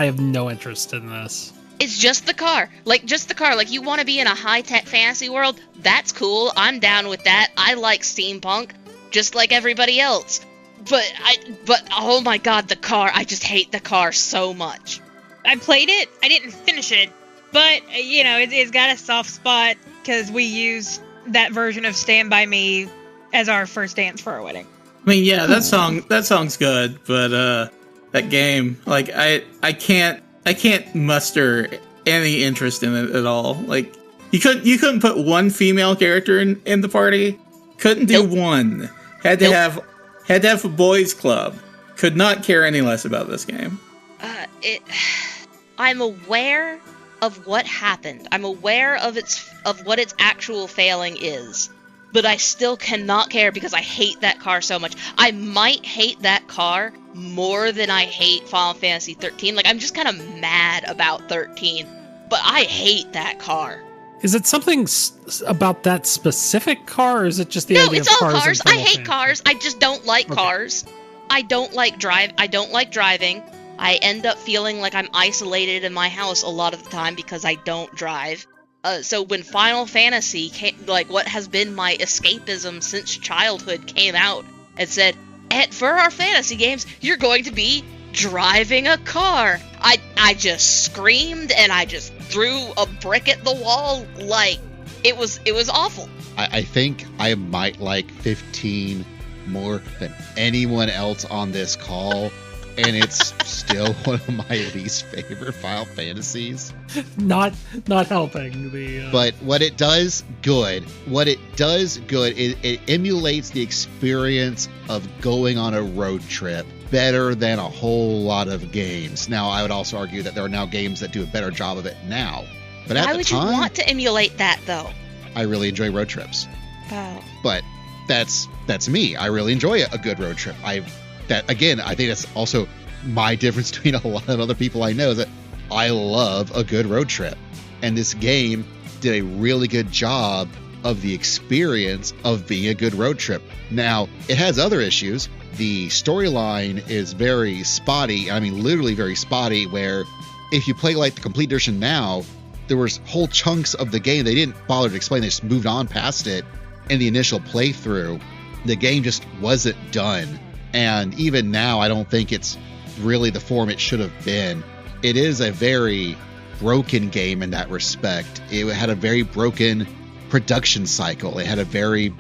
have no interest in this. It's just the car. Like, just the car. Like, you want to be in a high-tech fantasy world? That's cool. I'm down with that. I like steampunk, just like everybody else. But oh my god, the car. I just hate the car so much. I played it. I didn't finish it. But, it's got a soft spot because we used that version of Stand By Me as our first dance for our wedding. I mean, yeah, that song's good, but that game, like, I can't muster any interest in it at all. Like, you couldn't put one female character in the party. Couldn't do one. Had to have a boys club. Could not care any less about this game. I'm aware of what happened. I'm aware of what its actual failing is. But I still cannot care because I hate that car so much. I might hate that car more than I hate Final Fantasy XIII. Like, I'm just kind of mad about 13, but I hate that car. Is it something about that specific car, or is it just the idea of cars? No, it's all cars. I hate Fantasy? cars. I just don't like cars. I don't like driving. I end up feeling like I'm isolated in my house a lot of the time because I don't drive. So when Final Fantasy came, like what has been my escapism since childhood, came out and said, for our fantasy games, you're going to be driving a car, I just screamed and I just threw a brick at the wall. Like, it was awful. I think I might like 15 more than anyone else on this call. And it's still one of my least favorite Final Fantasies. Not helping the. But what it does good is it emulates the experience of going on a road trip better than a whole lot of games. Now, I would also argue that there are now games that do a better job of it now. But at Why the would time, you want to emulate that, though? I really enjoy road trips. Oh. But that's me. I really enjoy a good road trip. I think that's also my difference between a lot of other people I know, is that I love a good road trip. And this game did a really good job of the experience of being a good road trip. Now, it has other issues. The storyline is very spotty. I mean, literally very spotty, where if you play like the complete edition now, there was whole chunks of the game they didn't bother to explain. They just moved on past it in the initial playthrough. The game just wasn't done. And even now, I don't think it's really the form it should have been. It is a very broken game in that respect. It had a very broken production cycle. It had a very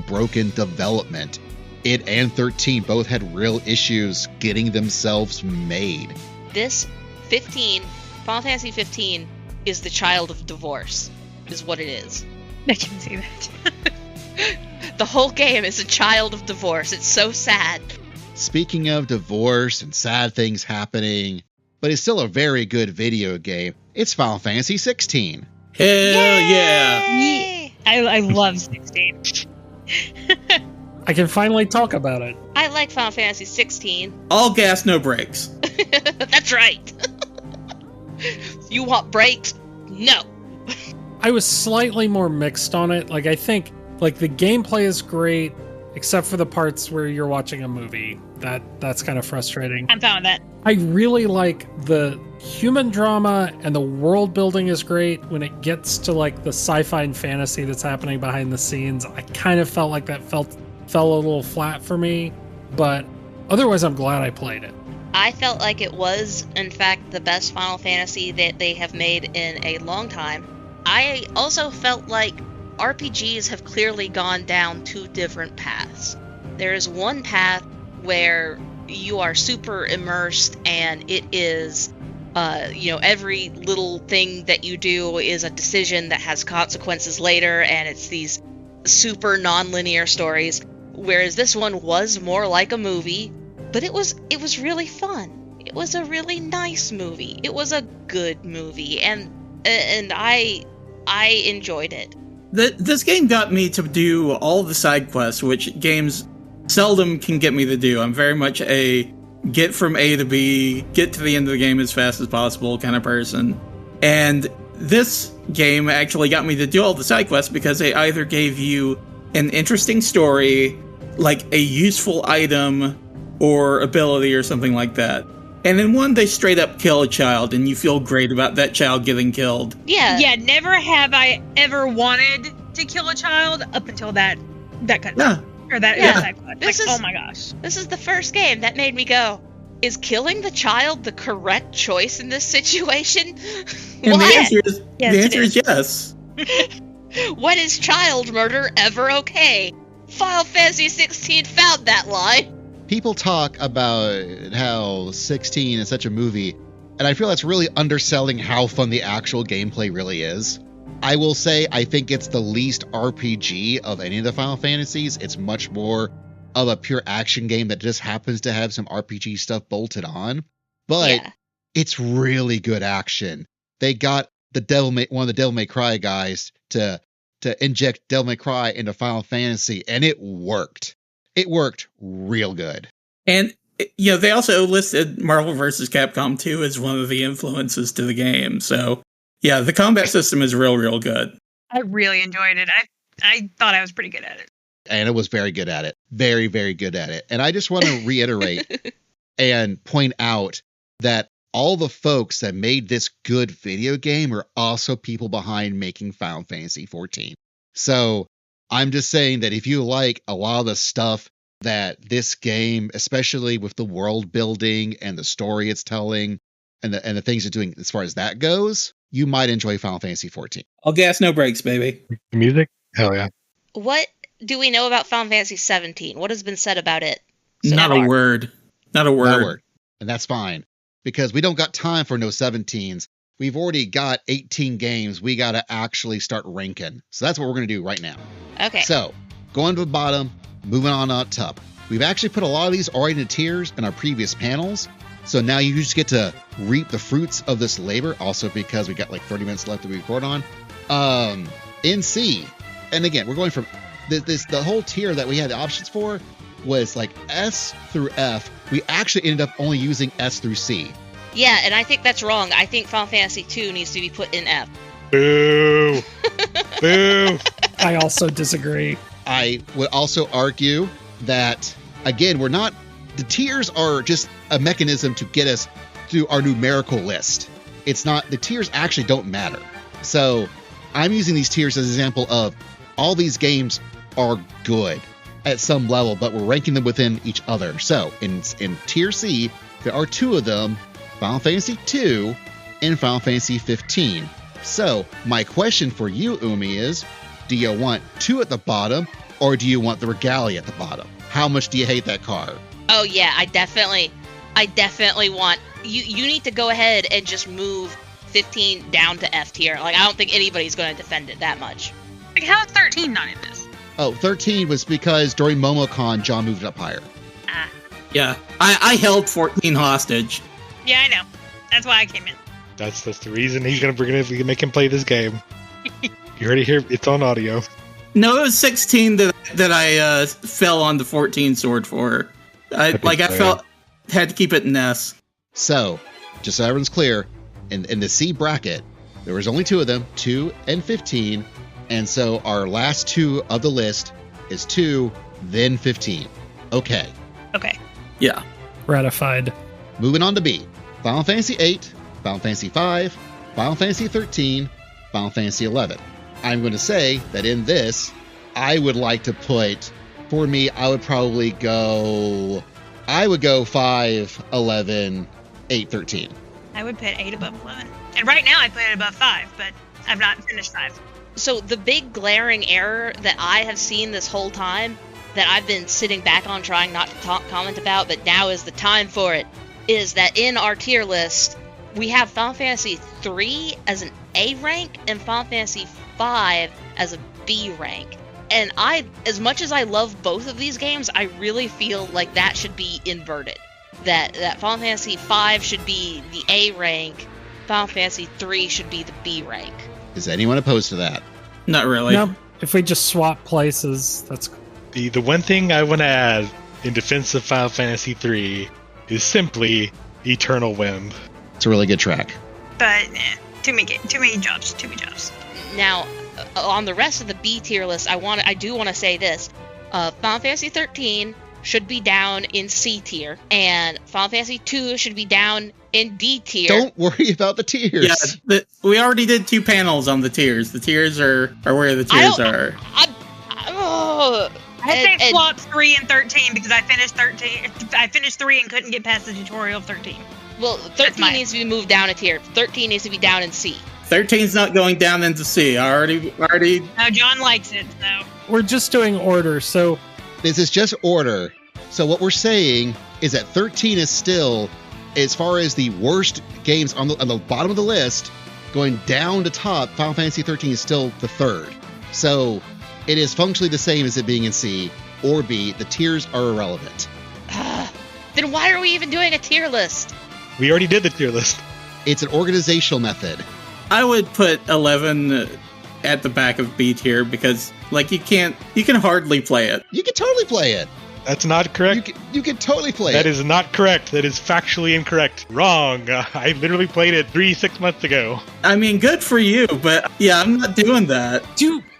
broken development. It and 13 both had real issues getting themselves made. This 15, Final Fantasy 15, is the child of divorce, is what it is. I didn't see that. The whole game is a child of divorce. It's so sad. Speaking of divorce and sad things happening, but it's still a very good video game, it's Final Fantasy XVI. Hell yeah! Yay! I love 16. I can finally talk about it. I like Final Fantasy 16. All gas, no brakes. That's right. You want brakes? No. I was slightly more mixed on it. Like, I think, like, the gameplay is great, except for the parts where you're watching a movie. That's kind of frustrating. I'm fine with that. I really like the human drama, and the world building is great. When it gets to like the sci-fi and fantasy that's happening behind the scenes, I kind of felt like that fell a little flat for me. But otherwise, I'm glad I played it. I felt like it was, in fact, the best Final Fantasy that they have made in a long time. I also felt like RPGs have clearly gone down 2 different paths. There is one path where you are super immersed, and it is, every little thing that you do is a decision that has consequences later, and it's these super non-linear stories, whereas this one was more like a movie, but it was really fun. It was a really nice movie. It was a good movie, and I enjoyed it. This game got me to do all the side quests, which games seldom can get me to do. I'm very much a get from A to B, get to the end of the game as fast as possible kind of person. And this game actually got me to do all the side quests because they either gave you an interesting story, like a useful item or ability or something like that. And in one, they straight up kill a child, and you feel great about that child getting killed. Yeah. Yeah, never have I ever wanted to kill a child up until that cut. Yeah. Or that side quest. Oh my gosh. This is the first game that made me go, is killing the child the correct choice in this situation? And the answer is yes. When is child murder ever okay? Final Fantasy XVI found that line. People talk about how 16 is such a movie, and I feel that's really underselling how fun the actual gameplay really is. I will say I think it's the least RPG of any of the Final Fantasies. It's much more of a pure action game that just happens to have some RPG stuff bolted on. But it's really good action. They got one of the Devil May Cry guys to inject Devil May Cry into Final Fantasy, and it worked. It worked real good. And, they also listed Marvel vs. Capcom 2 as one of the influences to the game. So, yeah, the combat system is real good. I really enjoyed it. I thought I was pretty good at it. And it was very good at it. Very, very good at it. And I just want to reiterate and point out that all the folks that made this good video game are also people behind making Final Fantasy XIV. So I'm just saying that if you like a lot of the stuff that this game, especially with the world building and the story it's telling and the things it's doing as far as that goes, you might enjoy Final Fantasy XIV. All gas, no brakes, baby. The music? Hell yeah. What do we know about Final Fantasy XVII? What has been said about it? Not a word. Not a word. And that's fine, because we don't got time for no 17s. We've already got 18 games we got to actually start ranking. So that's what we're going to do right now. Okay. So, going to the bottom, moving on up top. We've actually put a lot of these already into tiers in our previous panels. So now you just get to reap the fruits of this labor, also because we got like 30 minutes left to record on. In C, and again, we're going from the whole tier that we had the options for was like S through F. We actually ended up only using S through C. Yeah, and I think that's wrong. I think Final Fantasy II needs to be put in F. Boo! Boo! I also disagree. I would also argue that, again, the tiers are just a mechanism to get us to our numerical list. It's not, the tiers actually don't matter. So I'm using these tiers as an example of all these games are good at some level, but we're ranking them within each other. So in tier C, there are two of them, Final Fantasy II and Final Fantasy XV. So my question for you, Umi, is, do you want 2 at the bottom, or do you want the Regalia at the bottom? How much do you hate that card? Oh yeah, I definitely want you need to go ahead and just move 15 down to F tier. Like, I don't think anybody's going to defend it that much. Like, how is 13 not in this? Oh, 13 was because during MomoCon, John moved it up higher. Ah. Yeah, I held 14 hostage. Yeah, I know. That's why I came in. That's the reason we're gonna make him play this game. You heard it here. It's on audio. No, it was 16 that I fell on the 14 sword for. I had to keep it in S. So, just so everyone's clear, in the C bracket, there was only 2 of them, 2 and 15, and so our last 2 of the list is 2, then 15. Okay. Okay. Yeah. Ratified. Moving on to B. Final Fantasy VIII, Final Fantasy V, Final Fantasy XIII, Final Fantasy XI. I'm going to say that in this, I would like to put, for me, I would go 5, 11, 8, 13. I would put 8 above 11. And right now I put it above 5, but I've not finished 5. So the big glaring error that I have seen this whole time, that I've been sitting back on trying not to comment about, but now is the time for it, is that in our tier list, we have Final Fantasy III as an A rank and Final Fantasy V as a B rank. And as much as I love both of these games, I really feel like that should be inverted. That Final Fantasy V should be the A rank, Final Fantasy III should be the B rank. Is anyone opposed to that? Not really. No, if we just swap places, that's cool. The one thing I want to add in defense of Final Fantasy III is simply Eternal Wind. It's a really good track. But too many jobs. Now, on the rest of the B tier list, I do want to say this: Final Fantasy XIII should be down in C tier, and Final Fantasy II should be down in D tier. Don't worry about the tiers. Yeah, we already did 2 panels on the tiers. The tiers are where the tiers are. I say swap 3 and 13 because I finished 13. I finished 3 and couldn't get past the tutorial of 13. Well, 13 needs to be moved down a tier. 13 needs to be down in C. 13's not going down into C. I already. No, John likes it, so. We're just doing order, so This is just order. So what we're saying is that 13 is still, as far as the worst games on the bottom of the list, going down to top, Final Fantasy 13 is still the third. So it is functionally the same as it being in C or B. The tiers are irrelevant. Then why are we even doing a tier list? We already did the tier list. It's an organizational method. I would put 11 at the back of B tier because, like, you can hardly play it. You can totally play it. That's not correct. You can totally play That it. is not correct. That is factually incorrect. Wrong. I literally played it 6 months ago. I mean, good for you, but yeah, I'm not doing that.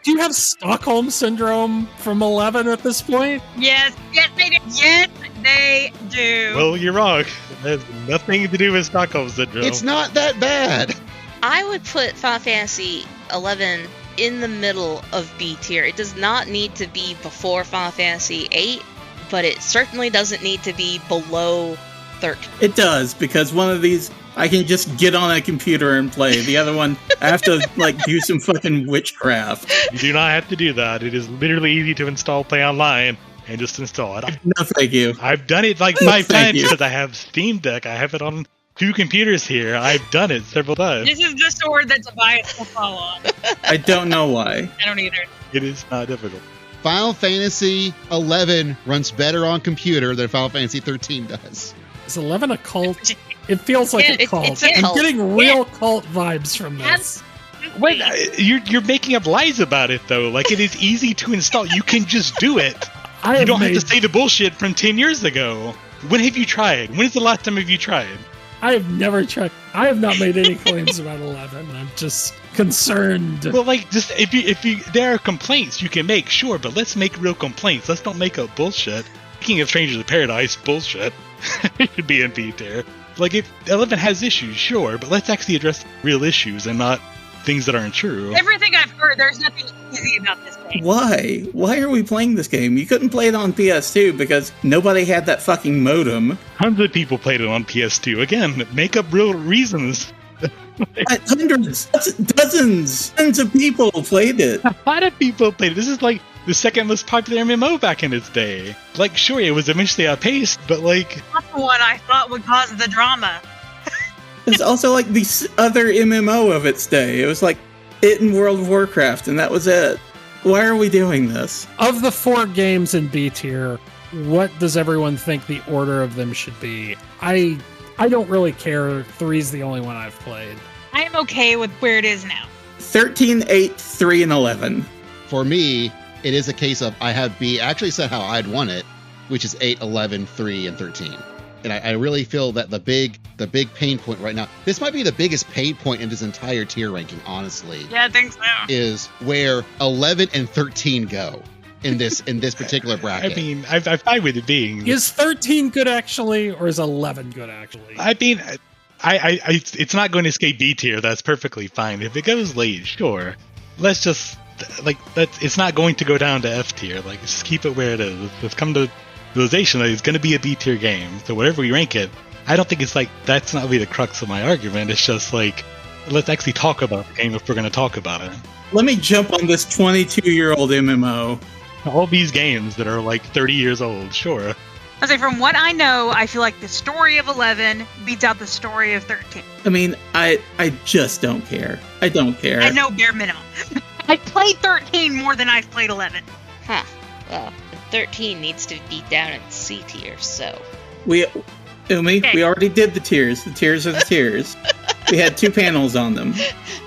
do you have Stockholm Syndrome from 11 at this point? Yes, they do. Yes, they do. Well, you're wrong. That has nothing to do with Stockholm Syndrome. It's not that bad. I would put Final Fantasy XI in the middle of B tier. It does not need to be before Final Fantasy VIII, but it certainly doesn't need to be below 13. It does, because one of these I can just get on a computer and play. The other one, I have to, like, do some fucking witchcraft. You do not have to do that. It is literally easy to install Play Online and just install it. No, thank you. I've done it like No, 5 thank times you. because I have Steam Deck. I have it on 2 computers here. I've done it several times. This is the sword that Tobias will fall on. I don't know why. I don't either. It is not difficult. Final Fantasy XI runs better on computer than Final Fantasy 13 does. Is 11 a cult? It feels like a cult. it's a I'm cult. getting real cult vibes from this. Wait, you're making up lies about it though. Like, it is easy to install. You can just do it. You don't have to say the bullshit from 10 years ago. When have you tried? When is the last time have you tried? I have never tried. I have not made any claims about 11. I'm just concerned. Well, like, just if you there are complaints you can make, sure, but let's make real complaints. Let's don't make up bullshit. Speaking of Strangers of Paradise, bullshit. It should be in B tier. Like, if 11 has issues, sure, but let's actually address real issues and not things that aren't true. Everything I've heard, there's nothing easy about this game. Why? Why are we playing this game? You couldn't play it on PS2 because nobody had that fucking modem. Tons of people played it on PS2. Again, make up real reasons. Hundreds, dozens, tons of people played it. A lot of people played it. This is like the second most popular MMO back in its day. Like, sure, it was eventually outpaced, but like... That's the one I thought would cause the drama. There's also like the other MMO of its day. It was like it in World of Warcraft, and that was it. Why are we doing this? Of the 4 games in B tier, what does everyone think the order of them should be? I don't really care. 3's the only one I've played. I am okay with where it is now. 13, 8, 3, and 11. For me, it is a case of I have B. I actually said how I'd want it, which is 8, 11, 3, and 13. And I really feel that the big pain point right now, this might be the biggest pain point in this entire tier ranking, honestly, Yeah, I think so. is where 11 and 13 go in this particular bracket. I mean, I'm fine with it being... Is 13 good actually, or is 11 good actually? I mean, it's not going to escape B tier. That's perfectly fine. If it goes late, sure. Let's just... Like, it's not going to go down to F tier. Like, just keep it where it is. Let's come to realization that it's going to be a B tier game. So whatever we rank it, I don't think it's like, that's not really the crux of my argument. It's just like, let's actually talk about the game if we're going to talk about it. Let me jump on this 22-year-old MMO. All these games that are like 30 years old, sure. I say, from what I know, I feel like the story of 11 beats out the story of 13. I mean, I just don't care. I don't care. I know bare minimum. I played 13 more than I've played 11. Huh. Well, 13 needs to be down in C tier, so. Umi, Okay. we already did the tiers. The tiers are the tiers. We had 2 panels on them.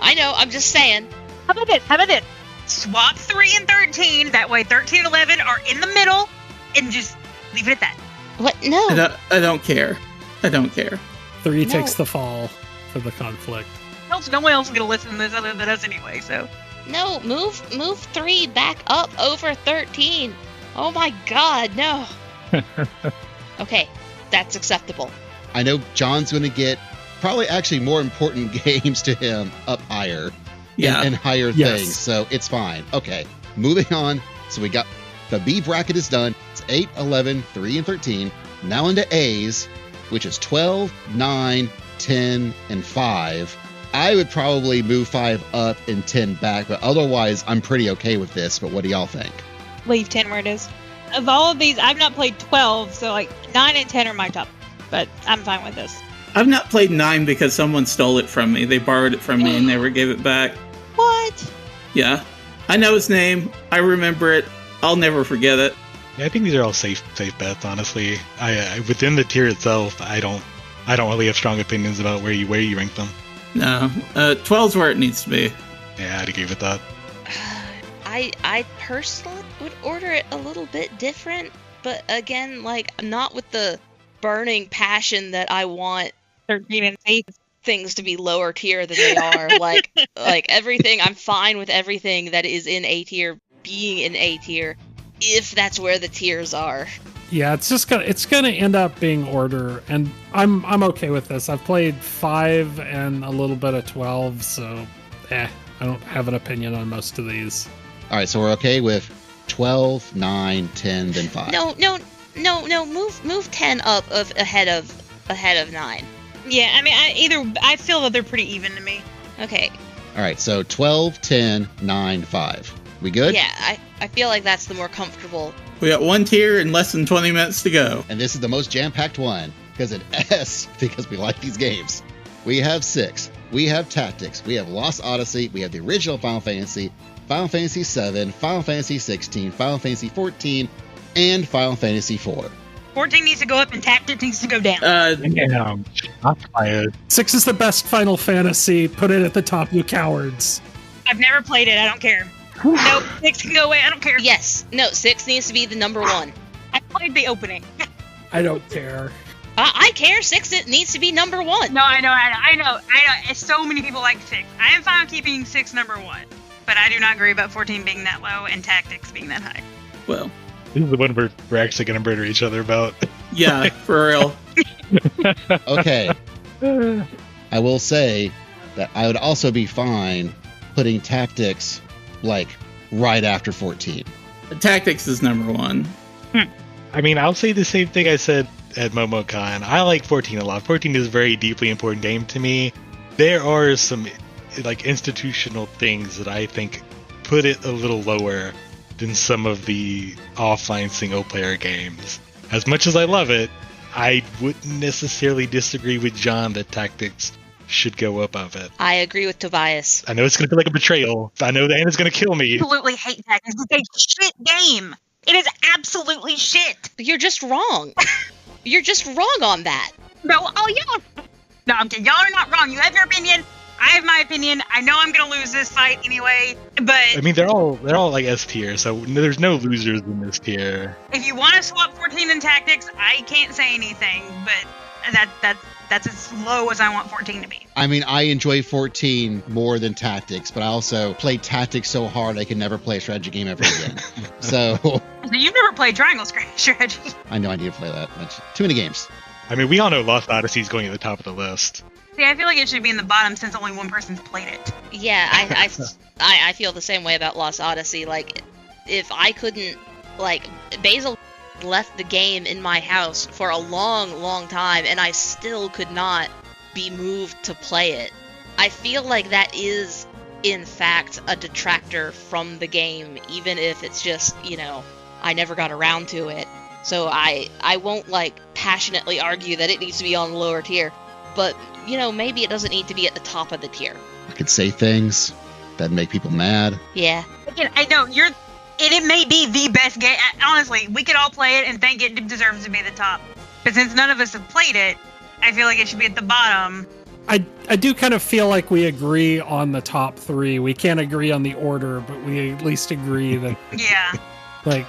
I know, I'm just saying. How about this? Swap 3 and 13. That way 13 and 11 are in the middle, and just leave it at that. What? No. I don't care. 3 takes the fall for the conflict. No one else is going to listen to this other than us anyway, so. No, move 3 back up over 13. Oh my god, no. Okay, that's acceptable. I know John's going to get probably actually more important games to him up higher. Yeah. And higher Yes. things, so it's fine. Okay, moving on. So we got the B bracket is done. It's 8, 11, 3, and 13. Now into A's, which is 12, 9, 10, and 5. I would probably move 5 up and 10 back, but otherwise I'm pretty okay with this. But what do y'all think? Leave 10 where it is. Of all of these, I've not played 12, so like 9 and 10 are my top. But I'm fine with this. I've not played 9 because someone stole it from me. They borrowed it from me and never gave it back. What? Yeah. I know his name. I remember it. I'll never forget it. Yeah, I think these are all safe bets. Honestly, I within the tier itself, I don't really have strong opinions about where you rank them. No. 12's where it needs to be. Yeah, I'd agree with that. I personally would order it a little bit different, but again, like, not with the burning passion that I want 13 and 8. things to be lower tier than they are. like everything, I'm fine with everything that is in A tier being in A tier, if that's where the tiers are. Yeah, it's gonna end up being order, and I'm okay with this. I've played 5 and a little bit of 12, so I don't have an opinion on most of these. All right, so we're okay with 12, 9, 10, then 5. No, move 10 up ahead of 9. Yeah, I mean, I feel that they're pretty even to me. Okay. All right, so 12, 10, 9, 5. We good? Yeah, I feel like that's the more comfortable. We got 1 tier and less than 20 minutes to go. And this is the most jam-packed one, because at S, because we like these games, we have 6. We have Tactics. We have Lost Odyssey. We have the original Final Fantasy, Final Fantasy VII, Final Fantasy XVI, Final Fantasy XIV, and Final Fantasy IV. 14 needs to go up and Tactics needs to go down. Damn, shots fired. 6 is the best Final Fantasy. Put it at the top, you cowards. I've never played it. I don't care. Nope, 6 can go away. I don't care. Yes, no, 6 needs to be the number 1. I played the opening. I don't care. I care. 6 it needs to be number 1. No, I know. It's so many people like 6. I am fine with keeping 6 number 1. But I do not agree about 14 being that low and Tactics being that high. Well, This is the one we're actually going to murder each other about. yeah, for real. Okay. I will say that I would also be fine putting Tactics, like, right after 14. Tactics is number 1. I mean, I'll say the same thing I said at MomoCon. I like 14 a lot. 14 is a very deeply important game to me. There are some like institutional things that I think put it a little lower than some of the offline single player games. As much as I love it, I wouldn't necessarily disagree with John that Tactics should go above it. I agree with Tobias. I know it's going to feel like a betrayal. I know that Anna's going to kill me. Absolutely hate Tactics. It's a shit game. It is absolutely shit. You're just wrong. You're just wrong on that. No, I'm kidding. Y'all are not wrong. You have your opinion. I have my opinion. I know I'm gonna lose this fight anyway, but I mean, they're all like S tier, so there's no losers in this tier. if you want to swap 14 and Tactics, I can't say anything. But that's as low as I want 14 to be. I mean, I enjoy 14 more than Tactics, but I also play Tactics so hard I can never play a strategy game ever again. So So you've never played Triangle Strategy. I know I need to play that much. Too many games. I mean, we all know Lost Odyssey is going at the top of the list. See, I feel like it should be in the bottom since only one person's played it. Yeah, I feel the same way about Lost Odyssey. Like, if I couldn't, like, Basil left the game in my house for a long, long time, and I still could not be moved to play it. I feel like that is, in fact, a detractor from the game, even if it's just, I never got around to it. So I won't, like, passionately argue that it needs to be on the lower tier. But, maybe it doesn't need to be at the top of the tier. I could say things. That'd make people mad. Yeah. Again, I know it may be the best game. Honestly, we could all play it and think it deserves to be the top. But since none of us have played it, I feel like it should be at the bottom. I do kind of feel like we agree on the top 3. We can't agree on the order, but we at least agree that, Yeah. like...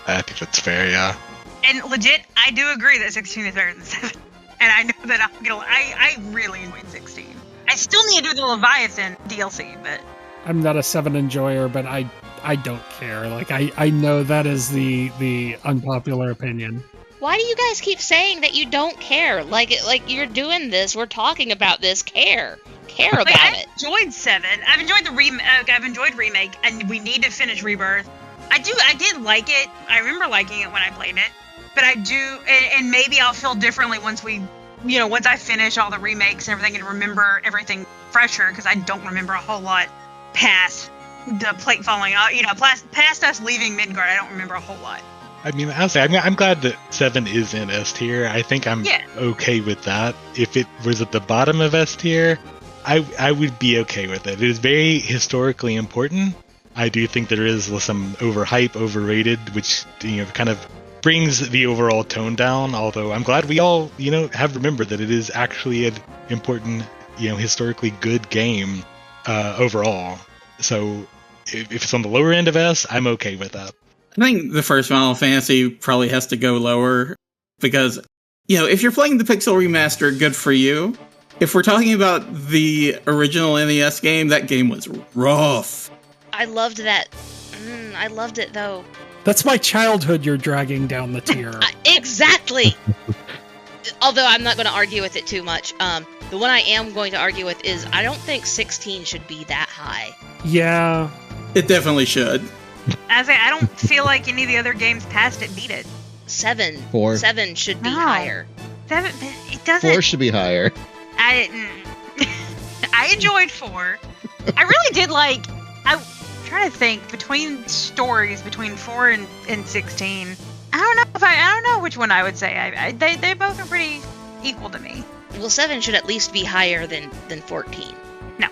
I think that's fair, yeah. And legit, I do agree that 16 is better than 7. And I know that I really enjoyed 16. I still need to do the Leviathan DLC, but... I'm not a 7 enjoyer, but I don't care. Like, I know that is the unpopular opinion. Why do you guys keep saying that you don't care? Like you're doing this, we're talking about this. Care about it. I enjoyed 7. I've enjoyed I've enjoyed Remake, and we need to finish Rebirth. I did like it. I remember liking it when I played it. But I do, and maybe I'll feel differently once once I finish all the remakes and everything and remember everything fresher, because I don't remember a whole lot past the plate falling out. Past us leaving Midgard, I don't remember a whole lot. I mean, honestly, I'm glad that 7 is in S tier. I think I'm okay with that. If it was at the bottom of S tier, I would be okay with it. It is very historically important. I do think there is some overhype, overrated, which kind of brings the overall tone down. Although I'm glad we all have remembered that it is actually an important, historically good game overall. So if it's on the lower end of S, I'm okay with that. I think the first Final Fantasy probably has to go lower because, if you're playing the Pixel Remaster, good for you. If we're talking about the original NES game, that game was rough. I loved that. I loved it, though. That's my childhood you're dragging down the tier. Exactly! Although I'm not going to argue with it too much. The one I am going to argue with is I don't think 16 should be that high. Yeah. It definitely should. I don't feel like any of the other games past it beat it. 7. 4. 7 should be No. higher. 7, it doesn't. 4 should be higher. I enjoyed 4. I really did like. I'm trying to think between stories between 4 and 16. I don't know which one I would say. They both are pretty equal to me. Well, 7 should at least be higher than 14. No.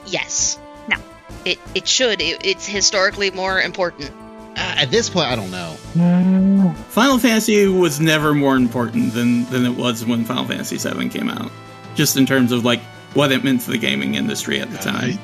Yes. No. It should. It's historically more important. At this point, I don't know. Final Fantasy was never more important than it was when Final Fantasy VII came out. Just in terms of what it meant to the gaming industry at the time.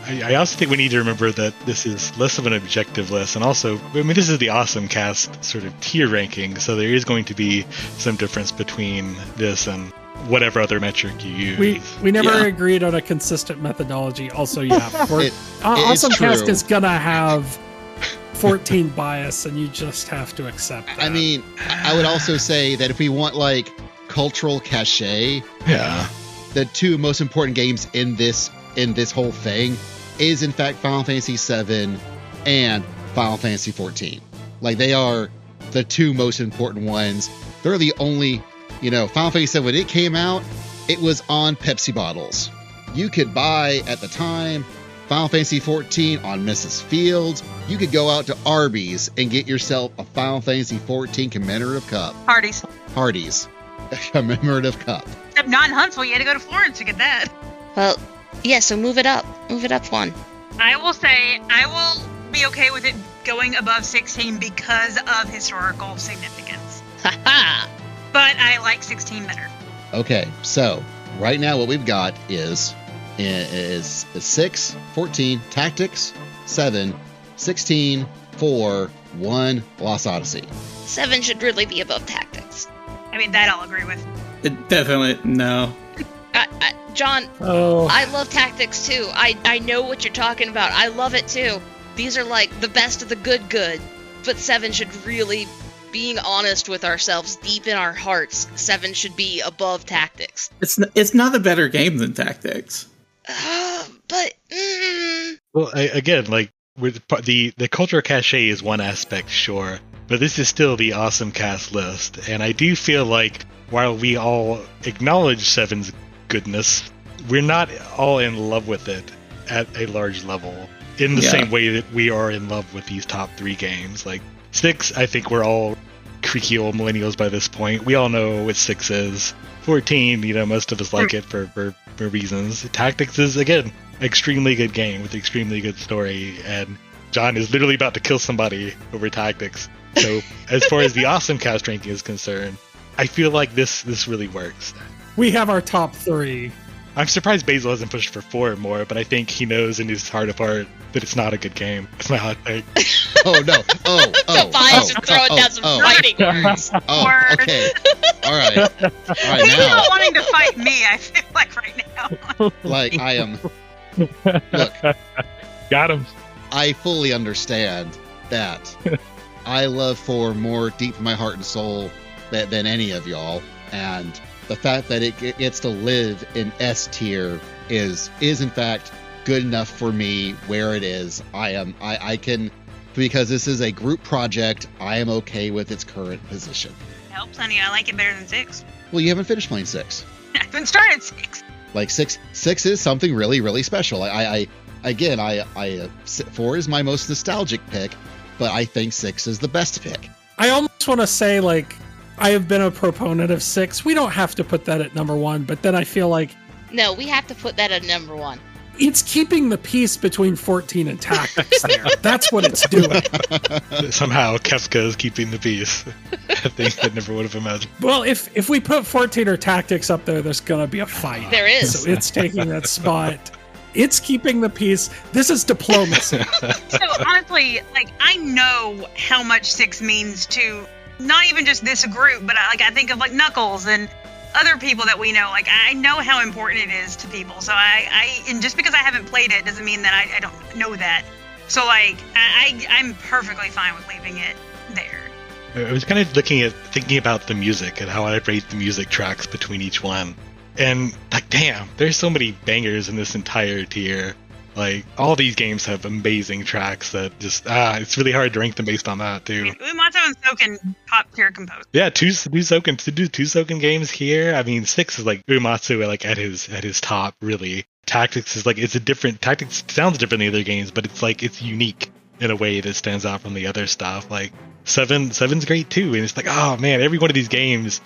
I also think we need to remember that this is less of an objective list, and also, this is the OSMcast sort of tier ranking, so there is going to be some difference between this and whatever other metric you use. We never agreed on a consistent methodology. Also, OSMcast true. is gonna have 14 bias, and you just have to accept that. I mean, I would also say that if we want cultural cachet, the 2 most important games in this whole thing is in fact Final Fantasy VII and Final Fantasy XIV. They are the 2 most important ones. They're the only, Final Fantasy VII, when it came out, it was on Pepsi bottles. You could buy at the time Final Fantasy XIV on Mrs. Fields. You could go out to Arby's and get yourself a Final Fantasy XIV commemorative cup. Hardee's. Commemorative cup. Except not in Huntsville, you had to go to Florence to get that. Well, yeah, so move it up. Move it up 1. I will say I will be okay with it going above 16 because of historical significance. Haha! But I like 16 better. Okay, so right now what we've got is 6, 14, Tactics, 7, 16, 4, 1, Lost Odyssey. 7 should really be above Tactics. I mean, that I'll agree with. It definitely, no. John, I love Tactics too. I know what you're talking about. I love it too. These are the best of the good. But 7 should really, being honest with ourselves, deep in our hearts, 7 should be above Tactics. It's not a better game than Tactics. But Well, again, with the cultural cachet is one aspect, sure, but this is still the OSMcast list, and I do feel like while we all acknowledge 7's goodness, we're not all in love with it at a large level in the same way that we are in love with these top 3 games. 6, I think we're all creaky old millennials by this point. We all know what 6 is. 14, most of us like it for reasons. Tactics is, again, extremely good game with extremely good story, and John is literally about to kill somebody over tactics. So as far as the OSMcast ranking is concerned, I feel like this really works. We have our top 3. I'm surprised Basil hasn't pushed for 4 or more, but I think he knows in his heart of heart that it's not a good game. That's my hot take. Oh, no. Defiance just throwing down some fighting words. Oh, okay. All right. He's Now, not wanting to fight me, I feel like, right now. like, I am... Look, Got him. I fully understand that I love 4 more deep in my heart and soul than any of y'all, and the fact that it gets to live in S tier is in fact good enough for me where it is. I can, because this is a group project, I am okay with its current position. It helps, honey. I like it better than 6. Well, you haven't finished playing 6. I haven't started 6. Like 6 is something really, really special. I 4 is my most nostalgic pick, but I think 6 is the best pick. I almost want to say, like, I have been a proponent of 6. We don't have to put that at number 1, but then I feel like No, we have to put that at number 1. it's keeping the peace between 14 and tactics there. That's what it's doing. Somehow Kefka is keeping the peace. I think I never would have imagined. Well, if we put 14 or tactics up there, there's going to be a fight. There is. So it's taking that spot. It's keeping the peace. This is diplomacy. So honestly, like, I know how much 6 means to not even just this group, but I think of like Knuckles and other people that we know. Like, I know how important it is to people. So and just because I haven't played it doesn't mean that I don't know that. So like, I'm perfectly fine with leaving it there. I was kind of thinking about the music and how I rate the music tracks between each one. And like, damn, there's so many bangers in this entire tier. Like, all these games have amazing tracks that just, it's really hard to rank them based on that, too. Uematsu and Soken, top tier composed. Yeah, two Soken games here. I mean, 6 is like Uematsu at his top, really. Tactics is like, Tactics sounds different than the other games, but it's like, it's unique in a way that stands out from the other stuff. Like, 7's great, too. And it's like, oh, man, every one of these games,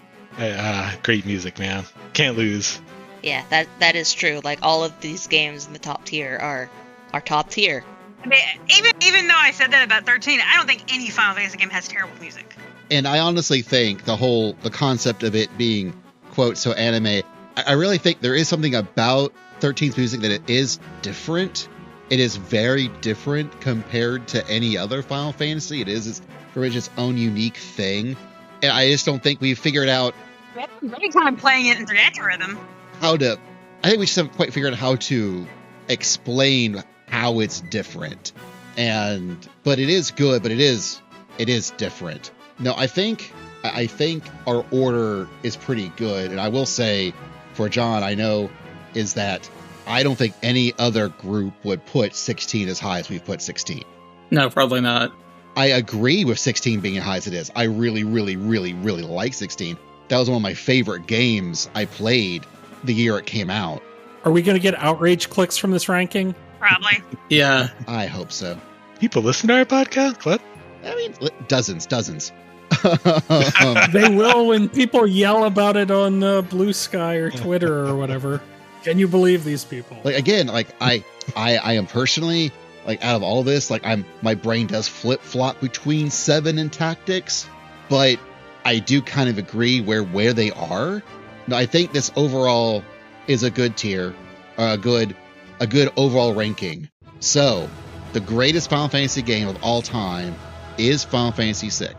great music, man. Can't lose. Yeah, that is true. Like, all of these games in the top tier are top tier. Even though I said that about 13, I don't think any Final Fantasy game has terrible music. And I honestly think the concept of it being, quote, so anime, I really think there is something about 13's music that it is different. It is very different compared to any other Final Fantasy. It is its own unique thing. And I just don't think we've figured out We had a great time playing it in 3-act rhythm. I think we just haven't quite figured out how to explain how it's different. But it is good, but it is different. No, I think our order is pretty good. And I will say for John, I know is that I don't think any other group would put 16 as high as we've put 16. No, probably not. I agree with 16 being as high as it is. I really, really, really, really like 16. That was one of my favorite games I played the year it came out. Are we going to get outrage clicks from this ranking? Probably. Yeah. I hope so. People listen to our podcast? What? I mean, dozens. They will when people yell about it on Blue Sky or Twitter or whatever. Can you believe these people? Like, again, like I am personally, like, out of all this, like, my brain does flip-flop between 7 and Tactics, but I do kind of agree where they are. No, I think this overall is a good tier, a good overall ranking. So, the greatest Final Fantasy game of all time is Final Fantasy VI.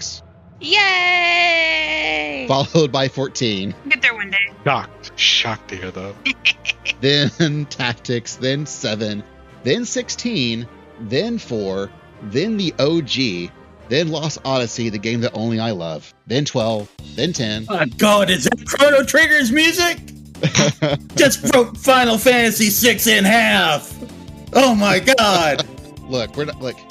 Yay! Followed by 14. Get there one day. Shocked to hear that. Then Tactics, then 7, then 16, then 4, then the OG, then Lost Odyssey, the game that only I love, then 12, then 10. Oh God, is that Chrono Trigger's music? Just broke Final Fantasy VI in half. Oh my God. Look,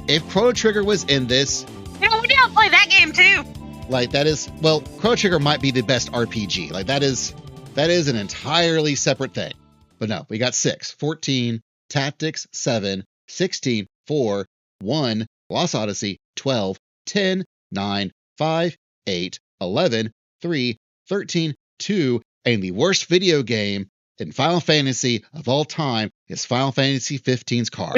if Chrono Trigger was in this, We don't play that game too. like, that is, well, Chrono Trigger might be the best RPG. Like, that is an entirely separate thing. But no, we got 6, 14, Tactics, 7, 16, 4, 1, Lost Odyssey, 12, 10, 9, 5, 8, 11, 3, 13, 2, and the worst video game in Final Fantasy of all time is Final Fantasy XV's car.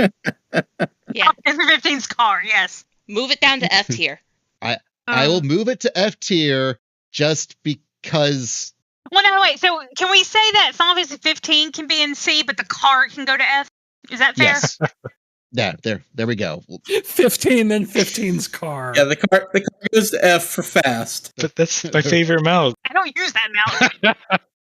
Yeah. Final Fantasy XV's car, yes. Move it down to F tier. I will move it to F tier just because. Well, no, wait. So can we say that Final Fantasy 15 can be in C, but the car can go to F? Is that fair? Yes. Yeah, there we go. 15, then 15's car. Yeah, the car goes to F for fast. But that's my favorite mount. I don't use that mount.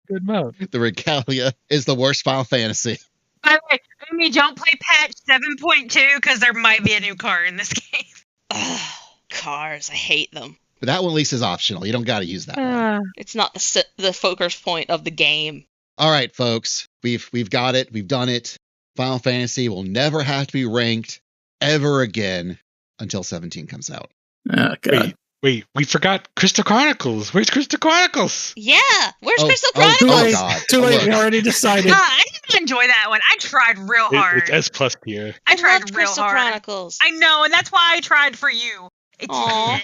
Good mount. The Regalia is the worst Final Fantasy. By the way, Amy, don't play patch 7.2 because there might be a new car in this game. Ugh, cars. I hate them. But that one at least is optional. You don't got to use that one. It's not the focus point of the game. All right, folks. We've got it. We've done it. Final Fantasy will never have to be ranked ever again until 17 comes out. Oh, God. Wait, we forgot Crystal Chronicles. Where's Crystal Chronicles? Yeah. Where's Crystal Too Chronicles? late. God. Too late. Look. We already decided. I didn't enjoy that one. I tried real hard. It's S plus tier. I tried loved real Crystal hard. Chronicles. I know, and that's why I tried for you. Aw.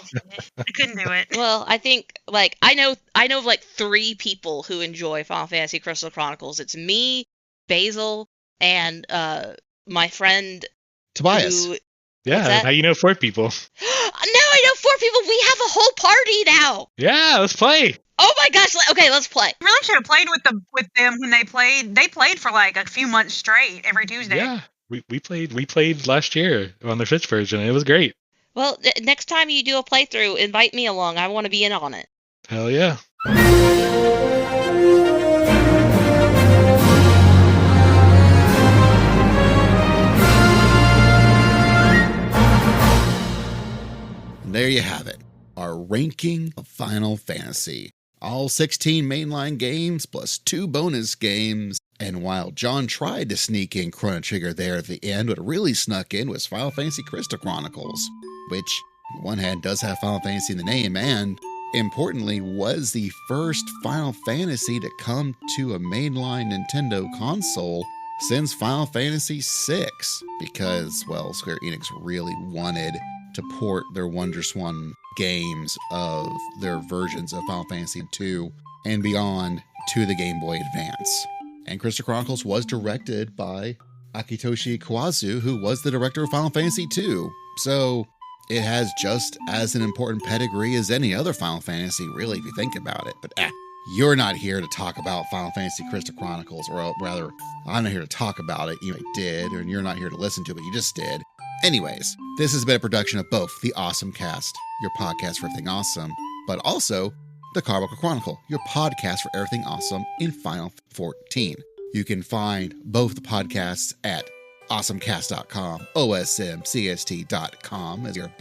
I couldn't do it. Well, I think I know of like 3 people who enjoy Final Fantasy Crystal Chronicles. It's me, Basil, and my friend Tobias. who. Yeah, that? now you know 4 people. Now I know 4 people. We have a whole party now. Yeah, let's play. Oh my gosh! Okay, let's play. I really should have played with them when they played. They played for like a few months straight every Tuesday. Yeah, we played last year on the Switch version. It was great. Well, next time you do a playthrough, invite me along. I want to be in on it. Hell yeah. And there you have it. Our ranking of Final Fantasy. All 16 mainline games plus 2 bonus games. And while John tried to sneak in Chrono Trigger there at the end, what really snuck in was Final Fantasy Crystal Chronicles, which on one hand does have Final Fantasy in the name and, importantly, was the first Final Fantasy to come to a mainline Nintendo console since Final Fantasy VI, because, well, Square Enix really wanted to port their WonderSwan games of their versions of Final Fantasy II and beyond to the Game Boy Advance. And Crystal Chronicles was directed by Akitoshi Kawazu, who was the director of Final Fantasy II. So it has just as an important pedigree as any other Final Fantasy, really, if you think about it. But you're not here to talk about Final Fantasy Crystal Chronicles, or rather, I'm not here to talk about it. You did, and you're not here to listen to it, but you just did. Anyways, this has been a production of both the OSMcast, your podcast for everything awesome, but also the Carbuncle Chronicle, your podcast for everything awesome in Final 14. You can find both the podcasts at OSMcast.com, OSMcast.com, as we are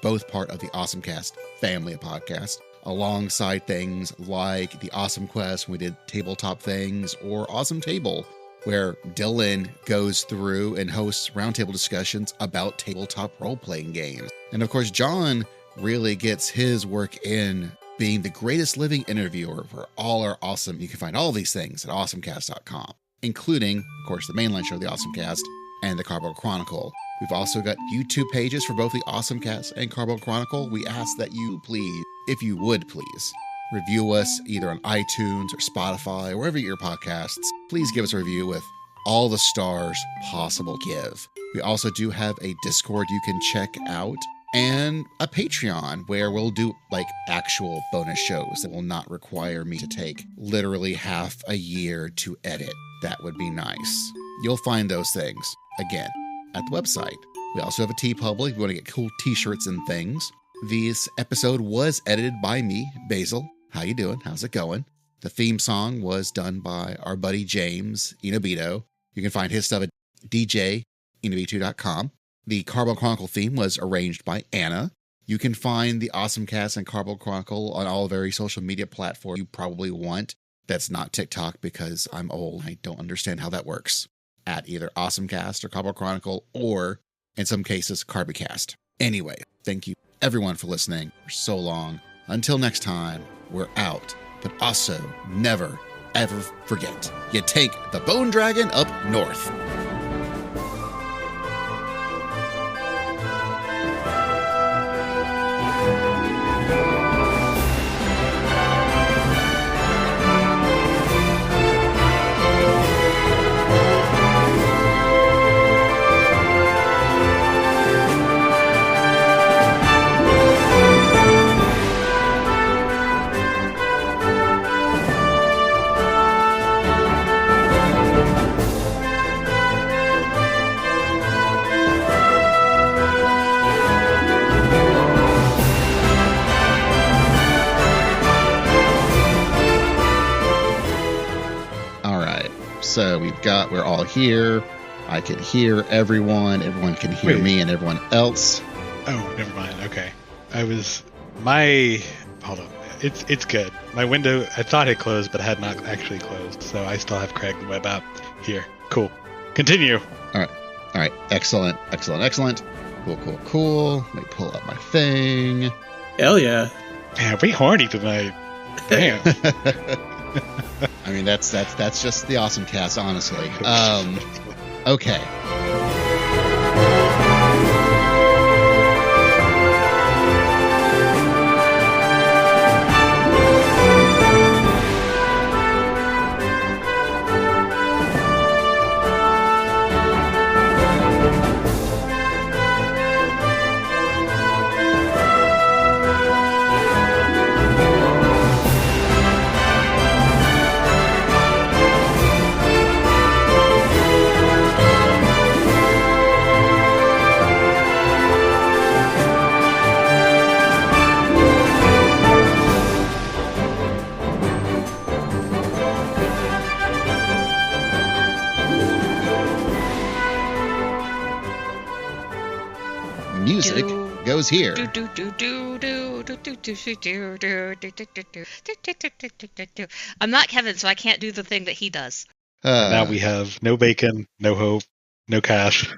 both part of the OSMcast family of podcasts, alongside things like the Awesome Quest, when we did tabletop things, or Awesome Table, where Dylan goes through and hosts roundtable discussions about tabletop role-playing games. And of course, John really gets his work in being the greatest living interviewer for all our awesome. You can find all these things at awesomecast.com, including, of course, the mainline show, the Awesomecast, and the Carbuncle Chronicle. We've also got YouTube pages for both the Awesomecast and Carbuncle Chronicle. We ask that you please, if you would please, review us either on iTunes or Spotify or wherever you get your podcasts. Please give us a review with all the stars possible give. We also do have a Discord you can check out and a Patreon where we'll do like actual bonus shows that will not require me to take literally half a year to edit. That would be nice. You'll find those things, again, at the website. We also have a TeePublic if you want to get cool t-shirts and things. This episode was edited by me, Basil. How you doing? How's it going? The theme song was done by our buddy James Inobito. You can find his stuff at djinobito.com. The Carbuncle Chronicle theme was arranged by Anna. You can find the Awesomecast and Carbuncle Chronicle on all very social media platforms you probably want. That's not TikTok because I'm old. I don't understand how that works. At either Awesomecast or Carbuncle Chronicle, or in some cases, Carbicast. Anyway, thank you everyone for listening for so long. Until next time, we're out. But also, never, ever forget, you take the Bone Dragon up north. So we're all here. I can hear everyone. Everyone can hear me and everyone else. Oh, never mind. Okay. Hold on. It's good. My window, I thought it closed, but had not actually closed. So I still have Craig the web app here. Cool. Continue. All right. Excellent. Cool. Let me pull up my thing. Hell yeah. Man, we horny tonight. Damn. I mean, that's just the OSMcast, honestly. Okay. Music goes here. I'm not Kevin, so I can't do the thing that he does. Now we have no bacon, no hope, no cash.